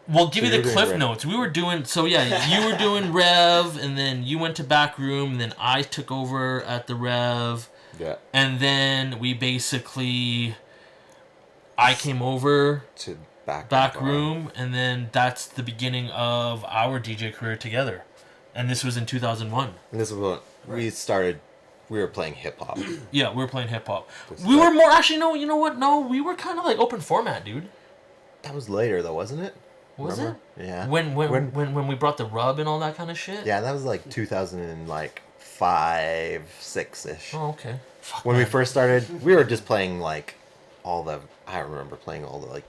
we'll give So you you the were doing cliff Rev. notes. We were doing you were doing Rev, and then you went to back room, and then I took over at the Rev, Yeah. and then we basically I came over To back back room, and then that's the beginning of our DJ career together, and this was in 2001. And this is what we started. We were playing hip hop. Yeah, we were playing hip hop. This We is were like- more actually no, you know what? No, we were kind of like open format, dude. That was later though, wasn't it? Was Remember? Yeah. it? When we brought the rub and all that kind of shit? Yeah, that was like 2005, 6-ish. Oh, okay. Fuck, When we man. first started, we were just playing like all the. I remember playing all the like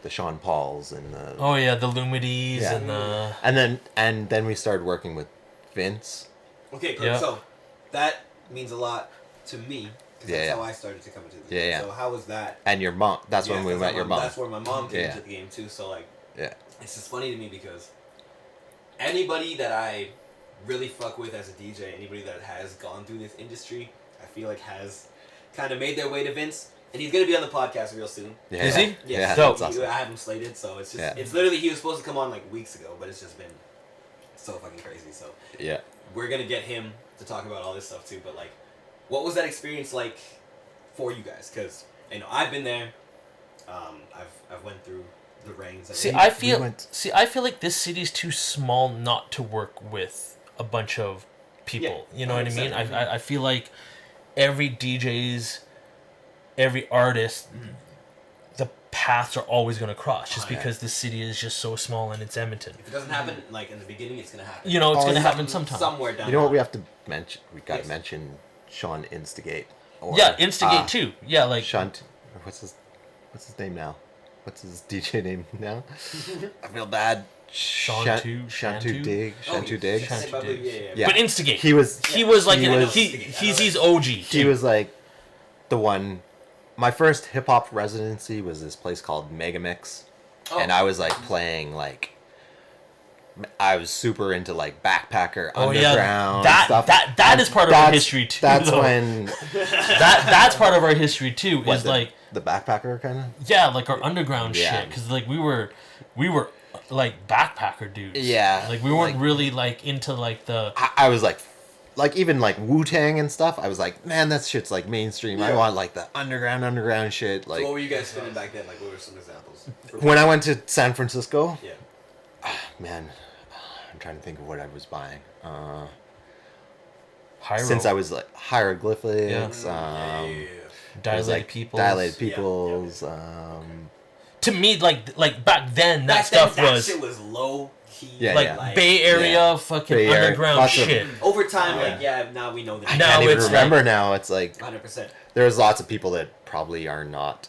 the Sean Pauls and the. Oh yeah, the Lumides Yeah. and the. And then we started working with Vince. Okay, cool. Yeah. So that means a lot to me. 'Cause Yeah, that's yeah. how I started to come into the Yeah, game. yeah. So how was that? And your mom. That's Yeah, when we 'cause met your mom. That's where my mom came Yeah. into the game too. So like, Yeah. it's just funny to me because anybody that I really fuck with as a DJ, anybody that has gone through this industry, I feel like has kind of made their way to Vince, and he's gonna be on the podcast real soon. Yeah. Is he? Yes. Yeah, Dope. that's awesome. I have him slated, so it's just Yeah. it's literally he was supposed to come on like weeks ago, but it's just been so fucking crazy. So Yeah. we're gonna get him to talk about all this stuff too. But like, what was that experience like for you guys? Because you know I've been there. I've went through the ranks. See, We- I we feel. went- See, I feel like this city's too small not to work with a bunch of people. Yeah, You know what I mean? 100%. I feel like every every artist, the paths are always going to cross just Oh, yeah. because the city is just so small and it's Edmonton. If it doesn't happen like in the beginning, it's gonna happen. You know, it's Oh, going to yeah. happen sometime. Somewhere down. You know what the we line. have to mention? We got to Yes. mention Sean Instigate. Or, Yeah, Instigate too. Yeah, like Sean. What's his name now? What's his DJ name now? I feel bad. Shantu- Shantu Shantu? Dig. Oh, Shantu Dig. yeah, Shantu probably, Dig. Yeah. but Instigate. He was. He was like he an- was- he's OG. He too. was like the one. My first hip hop residency was this place called Megamix, Oh. and I was like playing like. I was super into like backpacker Oh yeah, underground that stuff. that is part of our That's- history too. That's though. when that's part of our history too. what, Is the, like the backpacker kind of. yeah, like our underground Yeah. shit. Because like we were like backpacker dudes. Yeah, like we weren't like- really like into like the. I was like even like Wu-Tang and stuff. I was like, man, that shit's like mainstream. I Yeah. want like the underground shit. So Like what were you guys spinning back then? Like, what were some examples? when I went to San Francisco, Yeah. man, I'm trying to think of what I was buying. Hyro, Since I was like hieroglyphics, Yeah. it was, dilated like peoples. dilated Yeah, peoples. To me, like back then, that Back stuff then, that was shit was low key. Yeah, like yeah. Bay Area Yeah. fucking Bay Area, underground lots of- shit. Over time, Yeah. like yeah, now we know that. I Now can't even it's remember like- now. It's like 100%. there's lots of people that probably are not.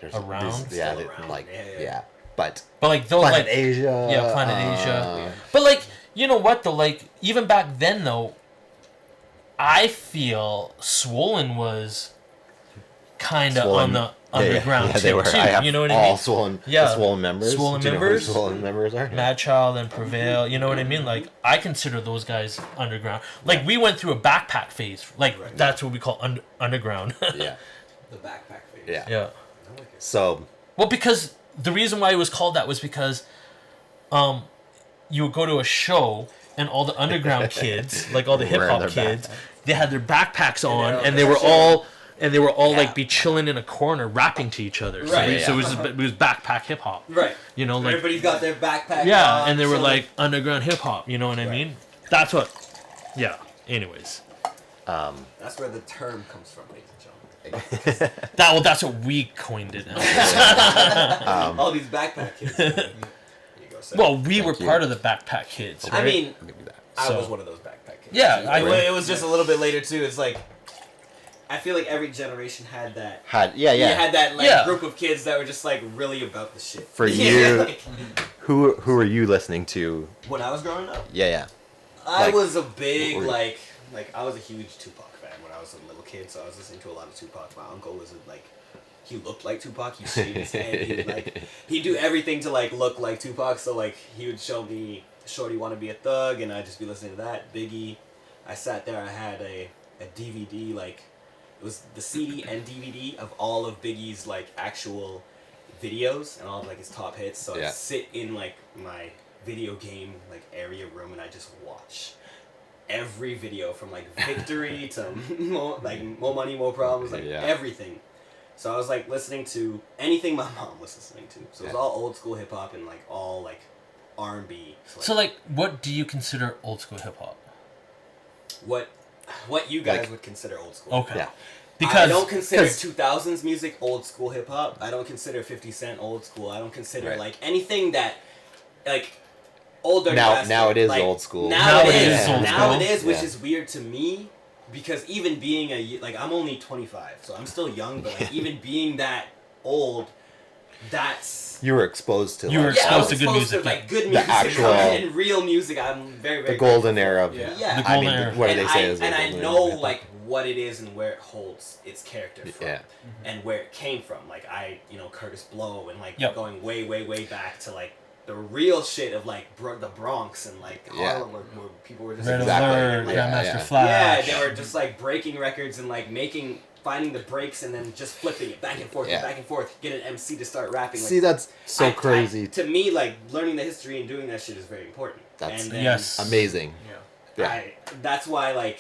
There's Around? yeah, Still they- around. like Yeah, yeah, yeah. but But like those Planet like Asia. Yeah, Planet Asia. Yeah. But like, you know what though? Like even back then though, I feel Swollen was kind of Swollen. on underground they were. too. I have You know what all I mean? swollen, Yeah. swollen members. Swollen Do you know who members? swollen members are? Mad Child and Prevail, you know what I mean? Like, I consider those guys underground. Like, we went through a backpack phase. Like, Right. that's what we call underground. Yeah. The backpack phase. Yeah. Yeah. I like it. So Well, because the reason why it was called that was because you would go to a show and all the underground kids, like all the hip Wearing hop their kids, they had their backpacks on they're and they were all- all Yeah. like be chilling in a corner rapping to each other. So, Right, so it was backpack hip hop. Right. You know, like Everybody's got their backpack. yeah, on, and they were chilling. like underground hip hop. You know what I Right. mean? That's what. Yeah. Anyways, That's where the term comes from, ladies and gentlemen. that's what we coined it. All these backpack kids. Here you go, sir. Well, we were you. part of the backpack kids. I Right? mean, maybe that. I So- was one of those backpack kids. Yeah, it was just a little bit later too. It's like, I feel like every generation had that. Yeah. You had that like Yeah. group of kids that were just like really about the shit. For Yeah, you- like, Who are you listening to? when I was growing up, Yeah. I Like, was a big what were you- like I was a huge Tupac fan when I was a little kid, so I was listening to a lot of Tupac. My uncle was like, he looked like Tupac. He shaved his head. He'd do everything to like look like Tupac. So like he would show me "Shorty Wanna Be a Thug," and I'd just be listening to that. Biggie. I sat there. I had a DVD, like it was the CD and DVD of all of Biggie's like actual videos and all of like his top hits. So Yeah. I'd sit in like my video game like area room and I just watch every video from like Victory to More Money, More Problems, like Yeah. everything. So I was like listening to anything my mom was listening to. So it was Yeah. all old school hip hop and like all like R&B. So, like, what do you consider old school hip hop? what you guys Like- would consider old school. Okay. Yeah. I Because don't consider 'cause- 2000s music old school hip hop. I don't consider 50 Cent old school. I don't consider Right. like anything that like older. Now it is like, old school. Now it Yeah. is. old Now school. it is, which Yeah. is weird to me because even being like I'm only 25, so I'm still young, but like even being that old, that's You were exposed to You were like, yeah, I was exposed to good exposed music, to like yeah. good The music actual- and real music. I'm very the very golden grateful era for. of Yeah. The I golden mean, era. what do And they say is and the I golden know era of like hip-hop. what it is and where it holds its character from, Yeah. and where it came from. Like Curtis Blow and like Yep. going way back to like the real shit of like the Bronx and like Yeah. Harlem, where people were just Red Exactly. Alert, like, Grandmaster yeah. Flash. yeah, they were just like breaking records and like finding the breaks and then just flipping it back and forth, Yeah. back and forth. Get an MC to start rapping. Like, See, that's so crazy. to me, like learning the history and doing that shit is very important. That's- and then, Yes. Amazing. Yeah. that's why like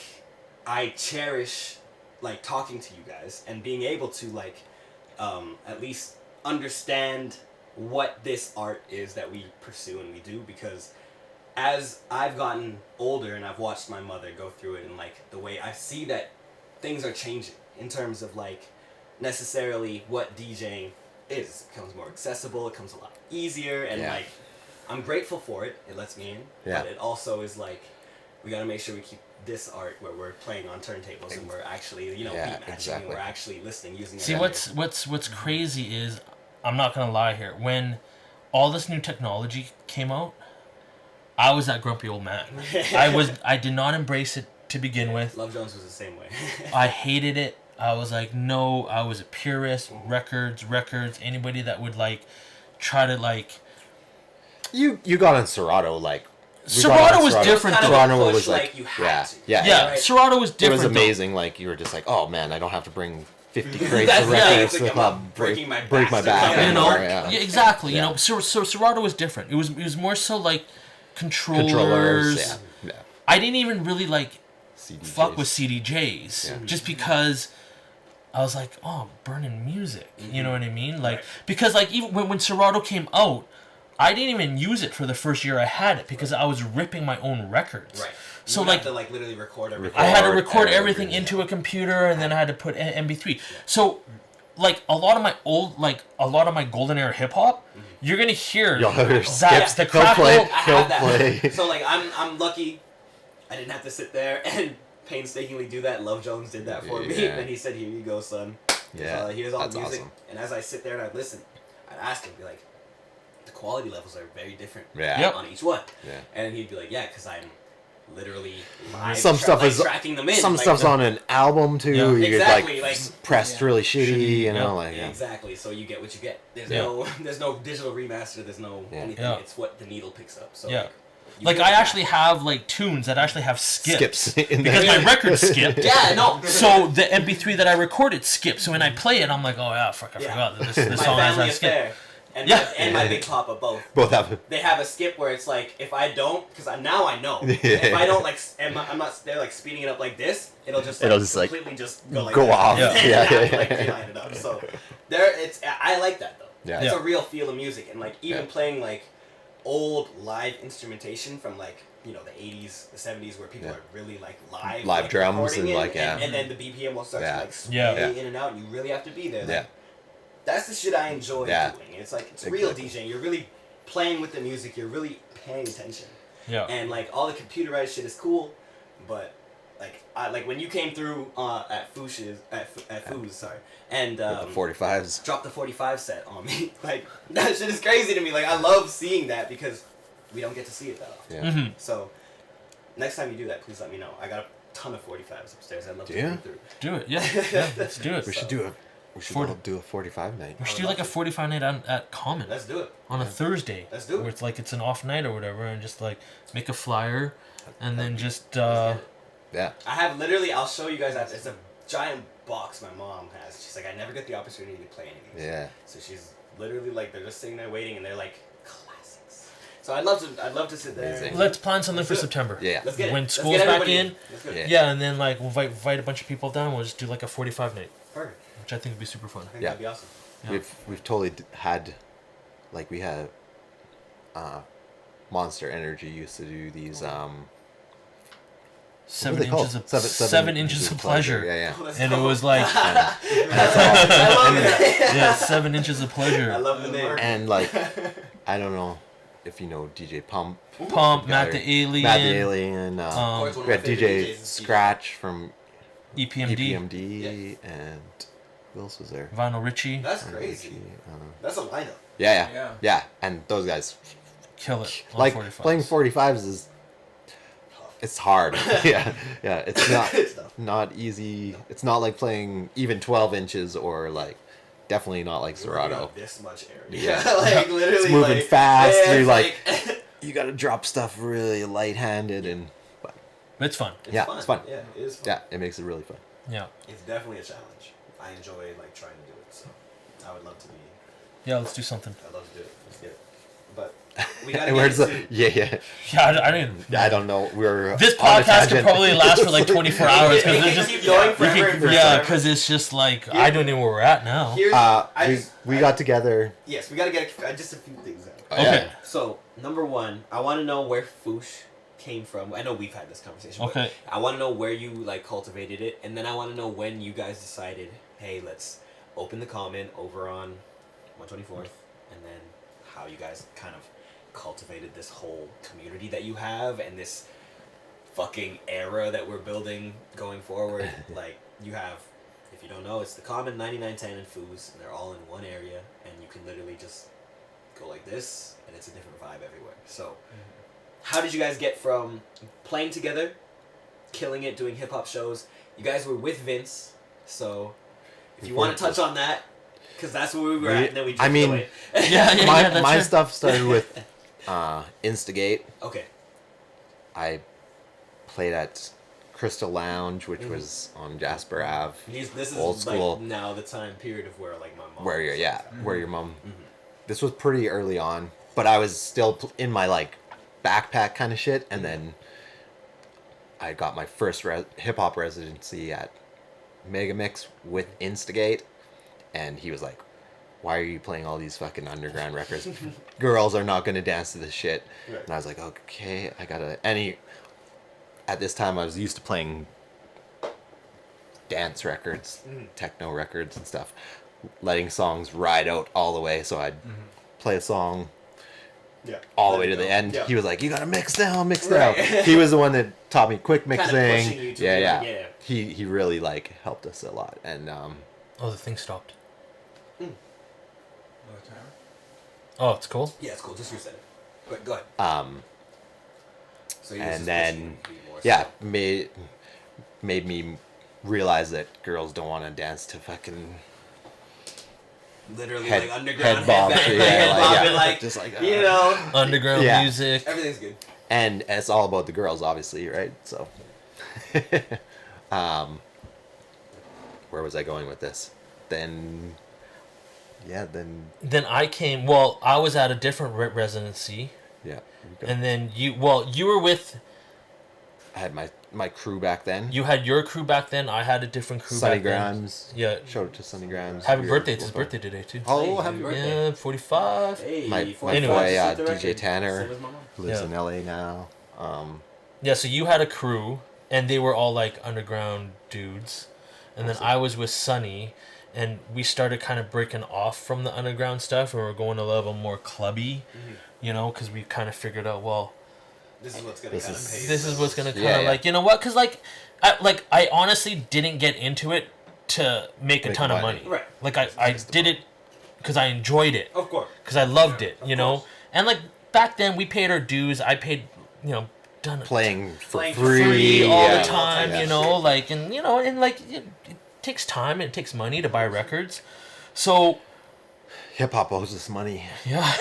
I cherish like talking to you guys and being able to like at least understand what this art is that we pursue and we do, because as I've gotten older and I've watched my mother go through it and like the way I see that things are changing in terms of like necessarily what DJing is. It becomes more accessible, it becomes a lot easier, and Yeah. like I'm grateful for it. It lets me in. Yeah. But it also is like we gotta make sure we keep this art where we're playing on turntables and we're actually, Yeah, beat matching exactly. and we're actually listening using See, our what's crazy is, I'm not gonna lie here. When all this new technology came out, I was that grumpy old man. I did not embrace it to begin with. Love Jones was the same way. I hated it. I was like, no. I was a purist. Records. Anybody that would like try to like. You got on Serato like. we got Serato on was different Kind of though. a Serato push, was like, like, you had yeah, to. yeah, Yeah, right. Serato was It different. was amazing. Like you were just like, oh man, I don't have to bring 50 crates That's of yeah, records it's to like the I'm club. not breaking my break my back. back. Though. You know, anymore, yeah. exactly. Yeah. You know, so Serato was different. It was more so like controllers. Yeah. I didn't even really like CDJs. fuck with CDJs Yeah. just because I was like, oh, I'm burning music. You know what I mean? Like Right. because like even when Serato came out, I didn't even use it for the first year I had it because I was ripping my own records. Right. So you like have to like literally record everything. I had to Record record everything, everything into a computer and then I had to put MP3. So like a lot of my golden era hip hop, you're gonna hear You'll hear zaps, skips, the he'll play. crackle. I He'll have that. play. So like I'm lucky I didn't have to sit there and painstakingly do that. Love Jones did that for me. Yeah. And he said, here you go, son. Yeah, Here's all that's the music. awesome. And as I sit there and I listen, I'd ask him, be like, the quality levels are very different Yeah. Yep. on each one. Yeah. And he'd be like, yeah, because I'm literally live Some stuff is tracking them in. some like, stuff's on an album too. Yeah. You Exactly, get like- pressed really shitty, you know, like Yeah, exactly. So you get what you get. There's Yeah. there's no digital remaster. There's no Yeah. anything. Yeah. It's what the needle picks up. So Yeah. you Like get I that. actually have like tunes that actually have skips. in Because there. my record skipped. Yeah, no. So the MP3 that I recorded skips. So when I play it, I'm like, oh yeah, fuck, I Yeah. forgot that this My song has family that skip. affair and Yeah. my, and my big papa both. Both have it. They have a skip where it's like if I don't, because now I know. Yeah. If I don't like, I'm not. They're like speeding it up like this. It'll just like, completely just go like go that. off. Yeah. And Yeah, have to, yeah, like, yeah. line it up. So there, I like that though. Yeah. It's Yeah. a real feel of music, and like even Yeah. playing like old live instrumentation from like the 80s, the 70s, where people Yeah. are really like live Live drums recording and, it, like, yeah. and then the BPM will start Yeah. to like sway Yeah. in and out, and you really have to be there. Like, Yeah. that's the shit I enjoy Yeah. doing. It's like it's real Exactly. DJing. You're really playing with the music. You're really paying attention. Yeah. And like all the computerized shit is cool, but like when you came through at Foosh's at Foosh, sorry, and With the 45s. dropped the 45 set on me. Like that shit is crazy to me. Like I love seeing that because we don't get to see it that often. Yeah. Mm-hmm. So next time you do that, please let me know. I got a ton of 45s upstairs. I'd love to Do you? read through. Do it. Yeah. Let's do it. We should do a we should 40. all do a 45 night. We should do like a 45 night at Common Let's do it. on a Thursday. Let's do it. Where it's like it's an off night or whatever, and just like make a flyer, and then just Yeah. I have literally. I'll show you guys. It's a giant box my mom has. She's like, I never get the opportunity to play any of these. Yeah. So she's literally like, they're just sitting there waiting, and they're like classics. So I'd love to sit there. Amazing. let's plan something for Let's do it. September. Yeah. Let's get it. When Let's school's get back everybody in. Let's do it. Yeah. Yeah, and then like we'll invite a bunch of people down. We'll just do like a 45 night, Perfect. which I think would be super fun. I think Yeah. that'd be awesome. Yeah. We've totally had, like we had, Monster Energy used to do these what are they called? Seven inches of pleasure. Yeah, Oh, that's And it dope. was like yeah. I love it. yeah, 7 inches of pleasure. I love the name. And like, I don't know if you know DJ Pump. Pump, Got Matt her. the Alien, Matt the Alien. Of course, one of We my had favorite DJ DJs is Scratch from EPMD, EPMD, and who else was there? Vinyl Richie, That's crazy. That's a lineup. Yeah. And those guys, kill it. On like 45s. playing 45s is, it's hard. yeah, it's not It's tough. not easy. It's not like playing even 12 inches or like, definitely not like We're working Serato. on this much area. Yeah. like literally. It's moving like, fast. yeah, You're it's like, you gotta drop stuff really light-handed, and But it's fun. yeah, it's fun. Yeah, it is fun. Yeah, it makes it really fun. Yeah. It's definitely a challenge. I enjoy like trying to do it, so I would love to be. Yeah, let's do something. I'd love to do it. Let's get it. But we gotta And get where's the? into. Yeah. Yeah, I didn't. I don't know. We're This on a podcast could tangent. probably last for like 24 hours We because can it's just keep going forever and yeah, forever. because it's just like I don't know where we're at now. Here's, We got together. Yes, we gotta get just a few things out. Oh, Okay. yeah. So number one, I want to know where Foosh came from. I know we've had this conversation. but Okay. I want to know where you like cultivated it, and then I want to know when you guys decided, hey, let's open the Common over on 124th, and then how you guys kind of cultivated this whole community that you have and this fucking era that we're building going forward. Like you have, if you don't know, it's the Common, 9910, and Foosh, and they're all in one area, and you can literally just go like this, and it's a different vibe everywhere. So, how did you guys get from playing together, killing it, doing hip hop shows? You guys were with Vince, so if you want to touch on that, because that's where we were at, and then we jumped away. Yeah, my that's true. stuff started with Instigate. Okay. I played at Crystal Lounge, which was on Jasper Ave. This is Old school. like now the time period of where like my mom. Where your was. where your mom. This was pretty early on, but I was still in my like backpack kind of shit, and then I got my first hip hop residency at Megamix with Instigate, and he was like, "Why are you playing all these fucking underground records? Girls are not gonna dance to this shit." Right. And I was like, "Okay, I gotta." At this time, I was used to playing dance records, techno records, and stuff, letting songs ride out all the way. So I'd play a song Yeah. all the Let way it to the go. end. Yeah. He was like, "You gotta mix now." Right. He was the one that taught me quick Kinda mixing. pushing you to Yeah, do it, yeah. He really like helped us a lot, and Oh, the thing stopped. Another timer? Oh, it's cool. Yeah, it's cool. Just reset it. But go ahead. So he was and just then pushing you to be more yeah, so. made me realize that girls don't want to dance to fucking Literally head- like underground head bobs, headbang, yeah, head like, bobbing, yeah, like just like, you know, Underground Yeah. music. everything's good. and it's all about the girls, obviously, right? So, where was I going with this? Then, Then I came. Well, I was at a different residency, yeah. and then you were with. I had my crew back then. You had your crew back then. I had a different crew Sunny back then. Grimes. Yeah. Showed it to Sunny Grimes. Happy We were- birthday! It's his birthday today too. Oh, Hey, happy happy birthday. Yeah, 45. Hey, My 45 boy, to set the DJ record. Tanner. Same as my mom. Lives Yeah. in LA now. Yeah, so you had a crew, and they were all like underground dudes, and then I was with Sunny, and we started kind of breaking off from the underground stuff, and we're going a little more clubby, you know, because we kind of figured out, well, This is what's gonna This kind of is- pay. this is what's gonna kind of Yeah, yeah. like, you know what? Because I honestly didn't get into it to make a Make ton of money. money. Right. Like I did it because I enjoyed it, Of course. because I loved it, Of you know. course. And like back then, we paid our dues. I paid, you know, done playing for Playing for free, free all yeah. the time, Yeah. you know, like, and you know, and like it takes time and it takes money to buy records. So Hip hop owes us money. yeah.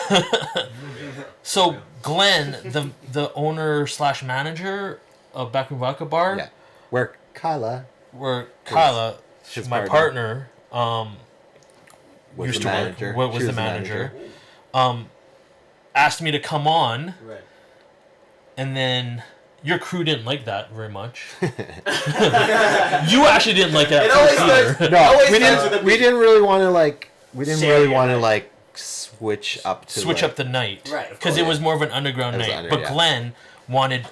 So Glenn, the owner slash manager of Backroom Vodka Bar, Yeah. Where Kyla where Kyla, his my partner, was used the to manager. work, was She the manager, asked me to come on, Right. and then your crew didn't like that very much. You actually didn't like that It at always first either. starts- No, always we starts with didn't. a We beat. didn't really want to like. We didn't Share really your want to night. like switch up to Switch like, up the night, Right, of Because it course. was more of an underground It was night. under- But yeah. Glenn wanted,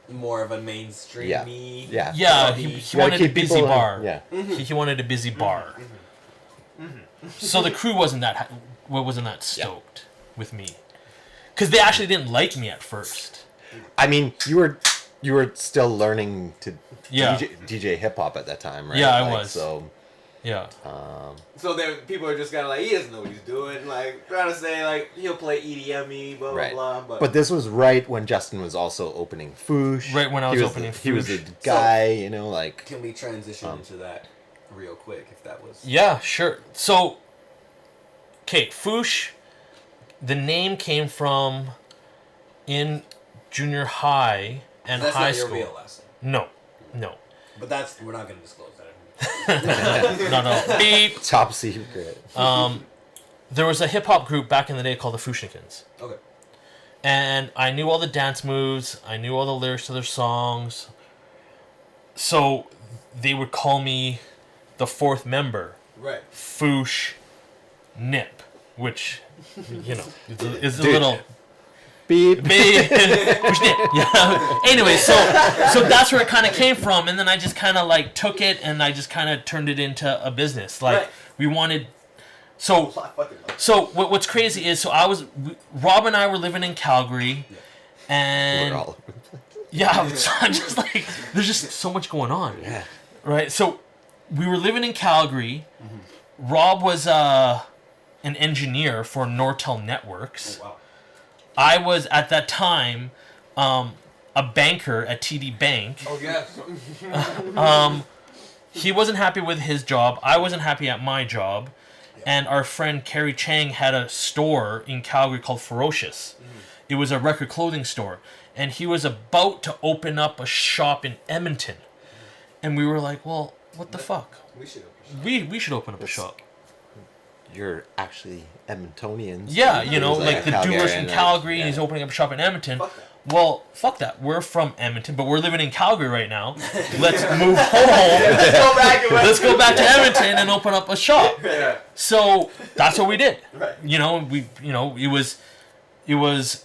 More of a mainstreamy. Yeah. yeah, Clubby. he You gotta wanted a keep busy people in- bar. Yeah. He wanted a busy bar. So the crew wasn't that stoked with me, because they actually didn't like me at first. I mean, you were still learning to Yeah. DJ hip hop at that time, right? Yeah, I Like, was. So, Yeah. So there, people are just kind of like, he doesn't know what he's doing. Like trying to say like he'll play EDM-y, blah blah Right. blah. but this was right when Justin was also opening Foosh. Right when I He was opening He was the Foosh. guy, you know, like. can we transition into that real quick if that was? Yeah, sure. So, okay, Foosh, the name came from in junior high and That's high not your school. real last name. No. But that's we're not gonna disclose that. No. Beep. Top secret. There was a hip hop group back in the day called the Fooshnikins. Okay. And I knew all the dance moves. I knew all the lyrics to their songs. So they would call me the fourth member, Right. Foosh Nip, which, you know, is a Dude. little... Beep. Foosh Nip. Yeah. Anyway, so that's where it kind of came from. And then I just kind of like took it and I just kind of turned it into a business. Like, Right. we wanted... So... So what's crazy is, Rob and I were living in Calgary, and We're all. yeah, so I'm just like, there's just so much going on, Yeah. right? So we were living in Calgary. Rob was an engineer for Nortel Networks. Oh, wow. I was at that time a banker at TD Bank. Oh yes. He wasn't happy with his job. I wasn't happy at my job. And our friend Carrie Chang had a store in Calgary called Ferocious. It was a record clothing store. And he was about to open up a shop in Edmonton. And we were like, well, what the fuck? We should. We should open up a shop. You're actually Edmontonians. Yeah, He you know, was like the Calgarian, doers from like, Calgary, yeah. and he's opening up a shop in Edmonton. Fuck that. Well, fuck that. We're from Edmonton, but we're living in Calgary right now. Let's move home. Let's go back. And Let's go back to Edmonton and open up a shop. Yeah. So that's what we did. Right. You know, it was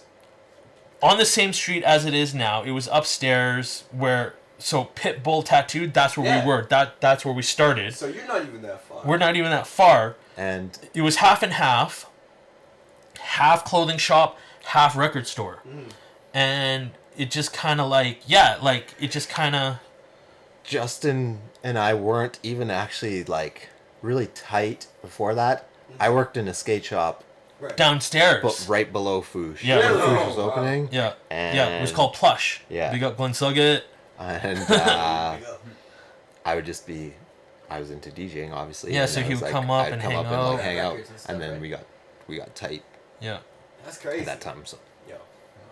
on the same street as it is now. It was upstairs where Pitbull Tattooed, that's where Yeah. we were. That's where we started. So you're not even that far. We're not even that far. And It was half and half. Half clothing shop, half record store. And it just kind of it just kind of... Justin and I weren't even actually like really tight before that. I worked in a skate shop Right. downstairs. But right below Foosh. Yeah. When Really? Foosh was Oh, wow. opening. Yeah. And Yeah, it was called Plush. Yeah. Big up Glenn Suggett. And There you go. I would just be, I was into DJing obviously. Yeah, and so I he was would like, come up I'd and come hang up out. and like hang out, Records and stuff, and then right? we got tight Yeah. That's crazy. at that time. So Yo,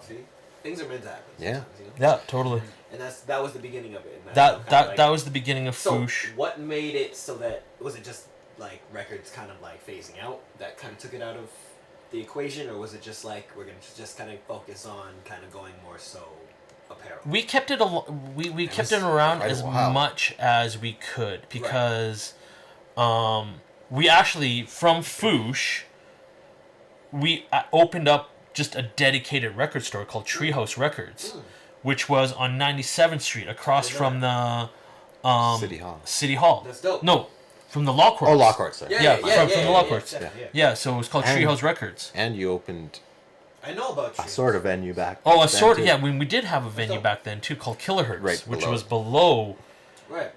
see, things are meant to happen. Yeah. sometimes, you know? Yeah, totally. And that was the beginning of it. And That was the beginning of So Foosh. what made it so that was it just like records kind of like phasing out that kind of took it out of the equation, or was it just like we're gonna just kind of focus on kind of going more so apparel? We kept it we kept was it around quite a as while. much as we could because we actually from Foosh we opened up just a dedicated record store called Treehouse Records, which was on 97th Street across from the City Hall. City Hall. That's dope. No, from the law courts. Oh, law courts. Sorry. Yeah, from the law courts. definitely, Yeah, so it was called And- Treehouse Records. And you opened I know about a you. sort of venue back. Oh, a then, sort too. of, yeah. We did have a venue dope. back then too called Kilohertz, Right which below. was below Right.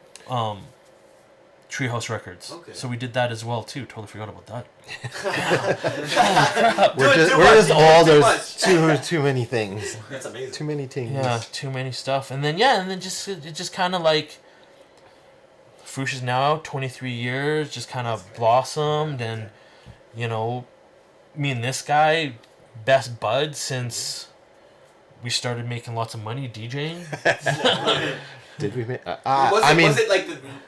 Treehouse Records. Okay. So we did that as well too. Totally forgot about that. We're Doing just, too we're much, just you're all doing there's too too many things. That's amazing. Too many things. Yeah, too many stuff. And then just it just kind of like Foosh is now 23 years, just kind of blossomed, and you know, me and this guy, best buds since we started making lots of money DJing. Did we make?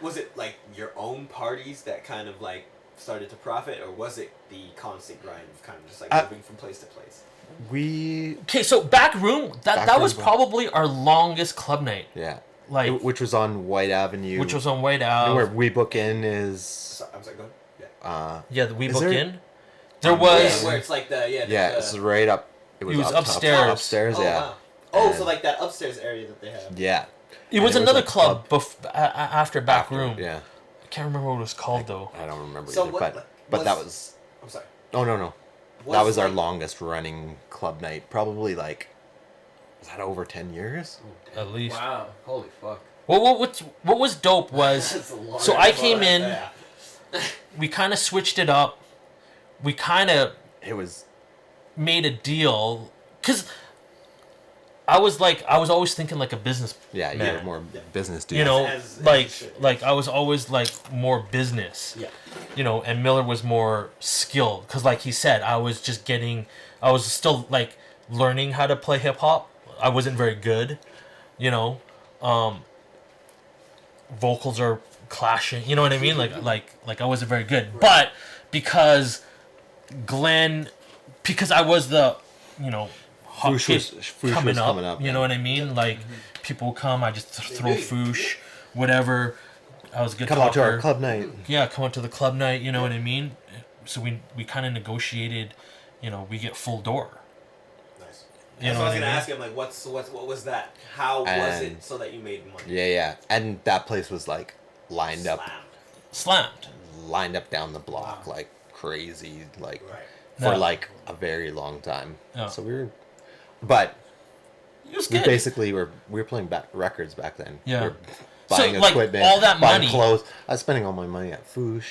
Was it like your own parties that kind of like started to profit, or was it the constant grind of kind of just like moving from place to place? we Okay, so Backroom, that Backroom, was bro. probably our longest club night. yeah, Like which was on White Avenue. which was on White You know Ave. where We Book In is. So, I'm sorry, go ahead. Yeah. Yeah, the We Is Booked there- In. There Yeah, was Where it's like the Yeah, it's right up. It was, was up top- upstairs. Upstairs, oh, yeah. wow. Oh, And- so like that upstairs area that they have. Yeah. it was and another like club after Backroom. Yeah, I can't remember what it was called though. I don't remember So either, what- but that was- was. I'm sorry. Oh no. That was our like- longest running club night. Probably like. Was that over 10 years? At least. Wow. Holy fuck. What was dope was That's a long so I time. came in. Yeah. We kind of switched it up. We kind of It was. made a deal because I was always thinking like a business. Yeah, you man. had more business dudes. You know, As like you should. like I was always like more business. Yeah. You know, and Miller was more skilled because, like he said, I was still like learning how to play hip hop. I wasn't very good. You know, vocals are clashing. You know what I mean? Like I wasn't very good, but because I was the, you know, hot Foosh kid was coming coming up. up, You yeah. know what I mean? Like people would come, I just throw knew you. Foosh, whatever. I was a good Come out to our talker. club night. Yeah, come out to the club night. You know what I mean? So we kind of negotiated. You know, we get full door. Nice. You So know I what was I gonna mean? ask him like, what was that? How was And- it so that you made money? Yeah. And that place was like lined up Slammed. Slammed. down the block like crazy, like Right. for Yeah. like a very long time. Yeah. So but It was we good. basically we were playing records back then. Yeah. We were So, buying like, equipment, all that buying money- clothes. I was spending all my money at Foosh.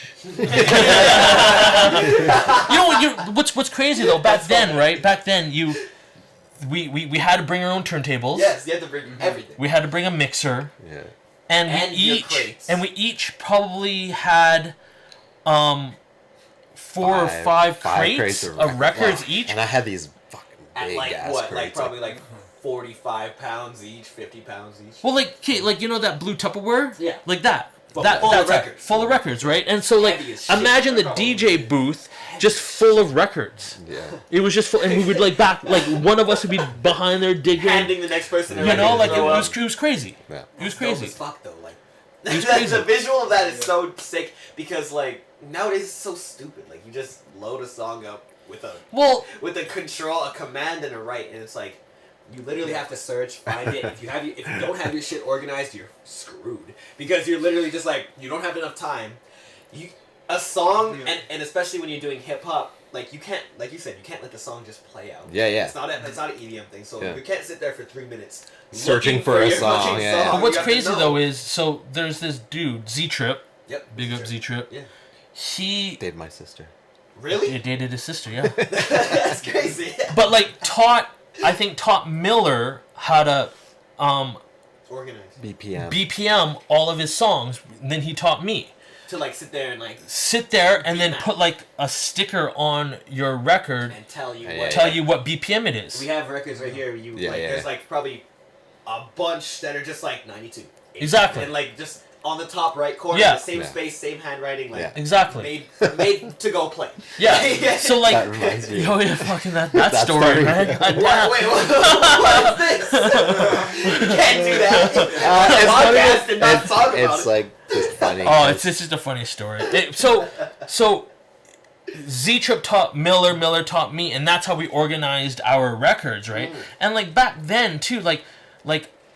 You know what's crazy though? Back then, right? Back then, we had to bring our own turntables. Yes, you had to bring everything. We had to bring a mixer, Yeah. and And we your each crates. we probably had 4 or 5 crates of records Wow. each. And I had these fucking At big like ass what? crates. Like probably like 45 pounds each, 50 pounds each. Well, like, okay, like you know that blue Tupperware, Yeah. like that. But That full of that's it. records. Full of records, right? And so, like, Heavy as shit. imagine the DJ booth just full of records. Yeah. It was just full, and we would like one of us would be behind there digging. Handing the next person. a You record know, to like throw up. it was crazy. Yeah. It was Dope crazy. as fuck though. Like was that's crazy. the visual of that is so sick because like nowadays it's so stupid. Like you just load a song up with a control, a command, and a write, and it's like you literally have to search, find it. If you don't have your shit organized, you're screwed because you're literally just like you don't have enough time. A song, and especially when you're doing hip hop, like you can't, like you said, you can't let the song just play out. Yeah, yeah. It's not an EDM thing, so Yeah. you can't sit there for 3 minutes Searching looking for a your song, fucking yeah. song. But what's You have to crazy know. though is so there's this dude Z Trip. Yep. Big up Z Trip. Yeah. He Dave, my sister. Really? He dated his sister, yeah. That's crazy. But like taught Miller how to Organized. BPM. all of his songs. And then he taught me. To like sit there and like And then put like a sticker on your record and tell you Yeah, what tell you what BPM it is. we have records right here. There's like probably a bunch that are just like 92. Exactly. And like just on the top right corner, Yeah. the same space, same handwriting, like Exactly. made to go play. Yeah. So like, That reminds me. oh yeah, fucking that That story, story. man. God Wait, damn. what is this? You can't do that. It's Podcast and not it's, talk about it's it. like just funny. Oh, it's just a funny story. So Z-Trip taught Miller, Miller taught me, and that's how we organized our records, right? And like back then too, like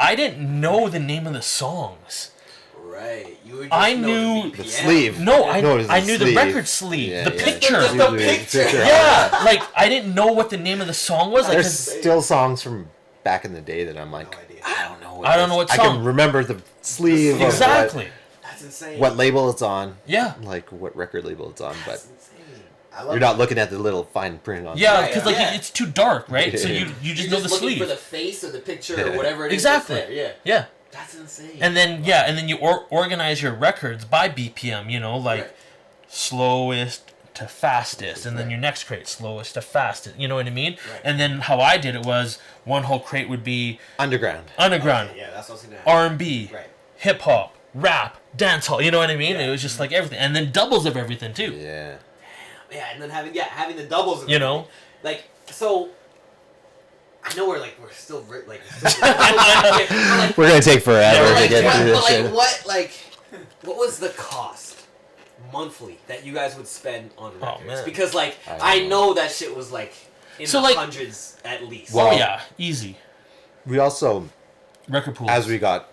I didn't know the name of the songs. Right. You were just I know knew the the BPM. sleeve. No, it was I knew the sleeve. record sleeve, Yeah, the yeah. picture. Just the picture. Yeah, like I didn't know what the name of the song was. Like, There's 'cause still songs from back in the day that I'm like, No idea. I don't know. I don't know what I song. can remember the sleeve exactly. That's insane. of what label it's on, Yeah. like what record label it's on, but That's insane. I love you're not looking at the little fine print on. Yeah, Right, because like yeah. it's too dark, right? So Yeah. you just You're know the looking sleeve. for the face or the picture or whatever it is. Exactly. That's there. Yeah. Yeah. That's insane. And then you organize your records by BPM, you know, like Right. slowest to fastest, and then your next crate slowest to fastest. You know what I mean? Right. And then how I did it was one whole crate would be Underground. underground, Okay, yeah, that's what I was gonna R&B, Right. hip hop, rap, dancehall. You know what I mean? Yeah. It was just like everything, and then doubles of everything too. Yeah. Yeah, and then having the doubles. Of You know? like so. I know we're still like. Like, We're gonna take forever Yeah, to like, get what, through this but shit. what was the cost monthly that you guys would spend on records? man. Because like I I know that shit was like in So, the like- hundreds at least. Well, Oh yeah, easy We also, record pools. as we got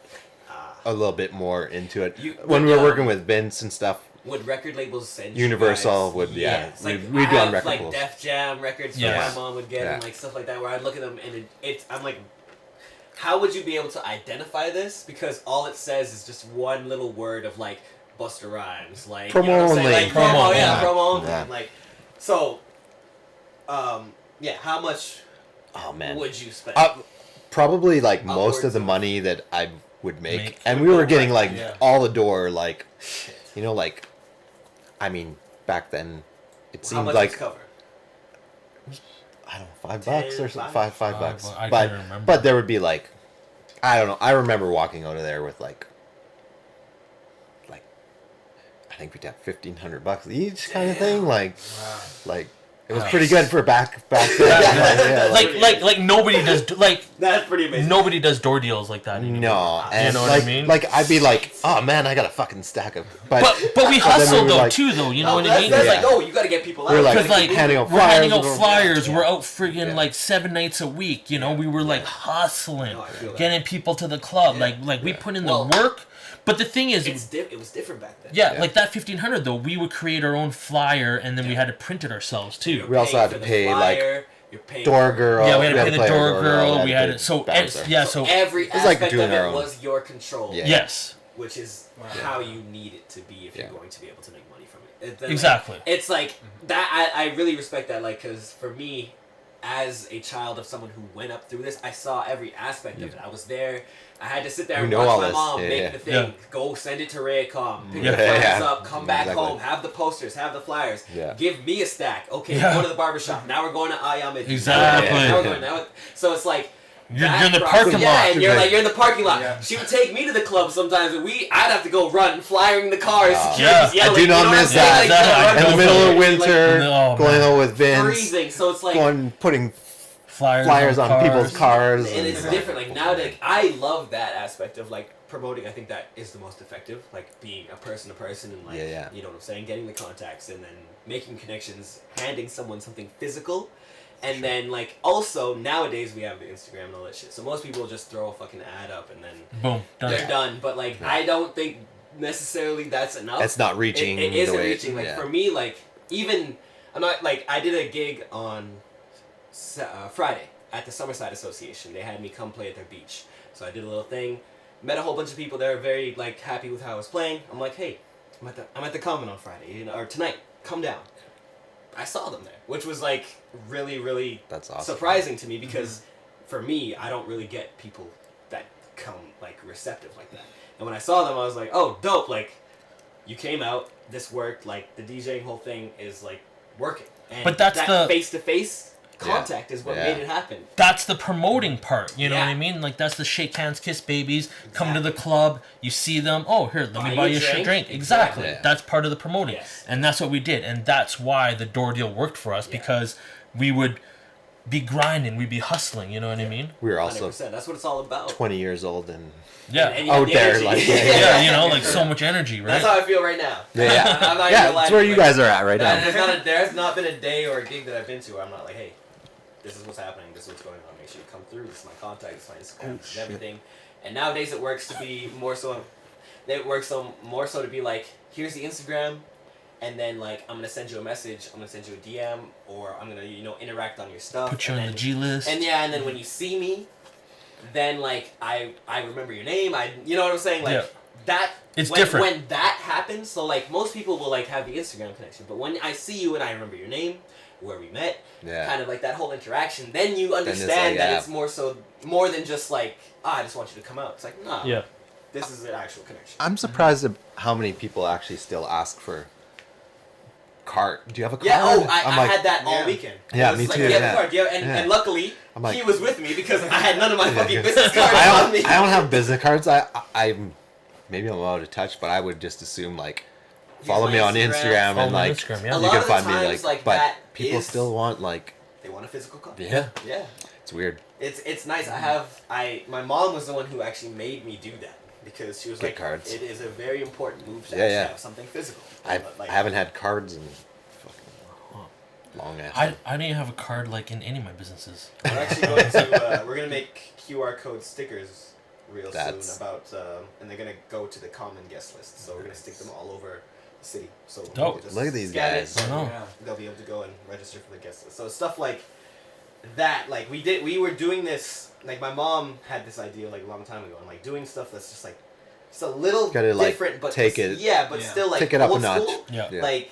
Ah. a little bit more into it, You- when we were yeah. working with Vince and stuff, would record labels send Universal you guys, would, yeah, Yes, like we'd I be on have, record like pools. Def Jam records Yes. that my mom would get and Yeah. like stuff like that where I'd look at them and I'm like, how would you be able to identify this? Because all it says is just one little word of like Busta Rhymes, like you know what I'm saying? Promo Like only. promo, Promo, yeah, yeah. promo only. Yeah. Like so, yeah. How much Oh man. would you spend? Probably like most Upwards of the of- money that I would make, Make. and we were getting like Yeah. all the door, like Shit. you know, like I mean, back then it How seemed much like does cover? I don't know, $5 10, or something, five? five bucks. I But can't remember. but there would be like, I don't know. I remember walking out of there with like I think we'd have $1,500 each kind of thing. Like it was pretty good for back then. Yeah, like nobody does That's pretty amazing. nobody does door deals like that anymore. no, and know what like I mean? like I'd be like, oh man, I got a fucking stack of. But we then hustle were though like- too though. You know No, what I that's, mean? that's Yeah. like, oh, you got to get people out. We're like Because like handing out we're handing out flyers, flyers. Yeah. We're out friggin' Yeah. like 7 nights a week. You know, we were like hustling, No, I feel that. getting people to the club. Yeah. Like we put in Well, the work. But the thing is, it was different back then. yeah, Yeah. like that 1,500 though, we would create our own flyer and then we had to print it ourselves too. We also had to pay, like, you're paying door for- girl. Yeah, we had to pay the play our door girl. We had to to so bouncer. so every was like aspect doing of our it own. was your control. Yeah. yes, Which is how you need it to be if you're Yeah. going to be able to make money from it. Like, exactly. it's like that. I really respect that. Like, because for me, as a child of someone who went up through this, I saw every aspect of it. I was there. I had to sit there You and know watch all my this. mom Yeah, make yeah. the thing, Yeah. go send it to Raycom, pick Yeah. the flyers Yeah. up, come back Exactly. home, have the posters, have the flyers, Yeah. give me a stack. Okay, Yeah. go to the barbershop. Now we're going to Ayamid. Exactly. Now we're going, so it's like, You're that in the process- parking yeah, lot. and you're in the parking lot. Yeah. She would take me to the club sometimes, and I'd have to go run, flyering the cars, security's Yeah. yelling. I do not you know what miss I'm saying? that. Like, Exactly. running In the middle of security, winter, No, going man. out with like, Vince, freezing. So it's like, going putting Flyers on people's cars, and it's different. Like now, that I love that aspect of like promoting. I think that is the most effective. Like being a person to person, and like Yeah. you know what I'm saying, getting the contacts, and then making connections, handing someone something physical. And then, like, also, nowadays we have the Instagram and all that shit. So most people just throw a fucking ad up and then Boom, they're done. done. But, like, I don't think necessarily that's enough. It's not reaching. It the isn't way reaching. Like, yeah. for me, like, even, I'm not, like, I did a gig on Friday at the Summerside Association. They had me come play at their beach. So I did a little thing. Met a whole bunch of people there, very, like, happy with how I was playing. I'm like, hey, I'm at the Common on Friday, you know, or tonight. Come down. I saw them there, which was like really, really That's awesome. surprising to me because for me, I don't really get people that come like receptive like that. And when I saw them, I was like, oh, dope! Like, you came out, this worked. Like the DJing whole thing is like working. And But that's that the face-to-face contact is what made it happen. That's the promoting part, you know Yeah. what I mean? Like that's the shake hands, kiss babies, come to the club, you see them, oh here, let me buy you a drink. Exactly. Yeah. That's part of the promoting. Yes. And that's what we did. And that's why the door deal worked for us because we would be grinding, we'd be hustling, you know what I mean? We were 100%. also That's what it's all about. 20 years old and Yeah. And you have out the there, energy. like, Yeah, you know, like so much energy, right? That's how I feel right now. yeah, I'm not yeah. gonna lie That's to where you like, guys are at right now. There has not been a day or a gig that I've been to where I'm not like, hey, this is what's happening, this is what's going on, make sure you come through, this is my contact, this is my Instagram, this is everything. And nowadays it works to be more so, to be like, here's the Instagram, and then like, I'm gonna send you a message, I'm gonna send you a DM, or I'm gonna, interact on your stuff. Put you and on then, the G list. And yeah, and then when you see me, then like, I remember your name, you know what I'm saying? Like, that... It's when, different. When that happens, so like most people will like have the Instagram connection, but when I see you and I remember your name, where we met, kind of like that whole interaction, then you understand that it's more than just like, I just want you to come out. It's like, nah, this is an actual connection. I'm surprised at how many people actually still ask for card. Do you have a card? Yeah, I had that all weekend. Yeah, it was me like, too. Do you have a card? Do you have, and luckily, I'm like, he was with me because I had none of my fucking business cards on me. I don't have business cards. I'm maybe I'm allowed to touch, but I would just assume like follow me on Instagram and like Instagram, A yeah. lot you can of the find me times, like. But that people is- still want like. They want a physical card. Yeah, Yeah. it's weird. It's nice. My mom was the one who actually made me do that because she was Get like, cards. it is a very important move to Yeah, actually yeah. have something physical. I Like, haven't had cards in fucking long ass. I didn't even have a card like in any of my businesses. We're actually going to we're gonna make QR code stickers real That's- soon about and they're gonna go to the common guest list. So we're gonna stick them all over the city. So Dope. people just Look at these scan it, guys. I know. Yeah. they'll be able to go and register for the guest list. So stuff like that, like we were doing this, like my mom had this idea like a long time ago, and like doing stuff that's just like it's a little Gotta, like, different, but take just- it- yeah, but still like Take it up a old notch. school. Yeah. Yeah. Like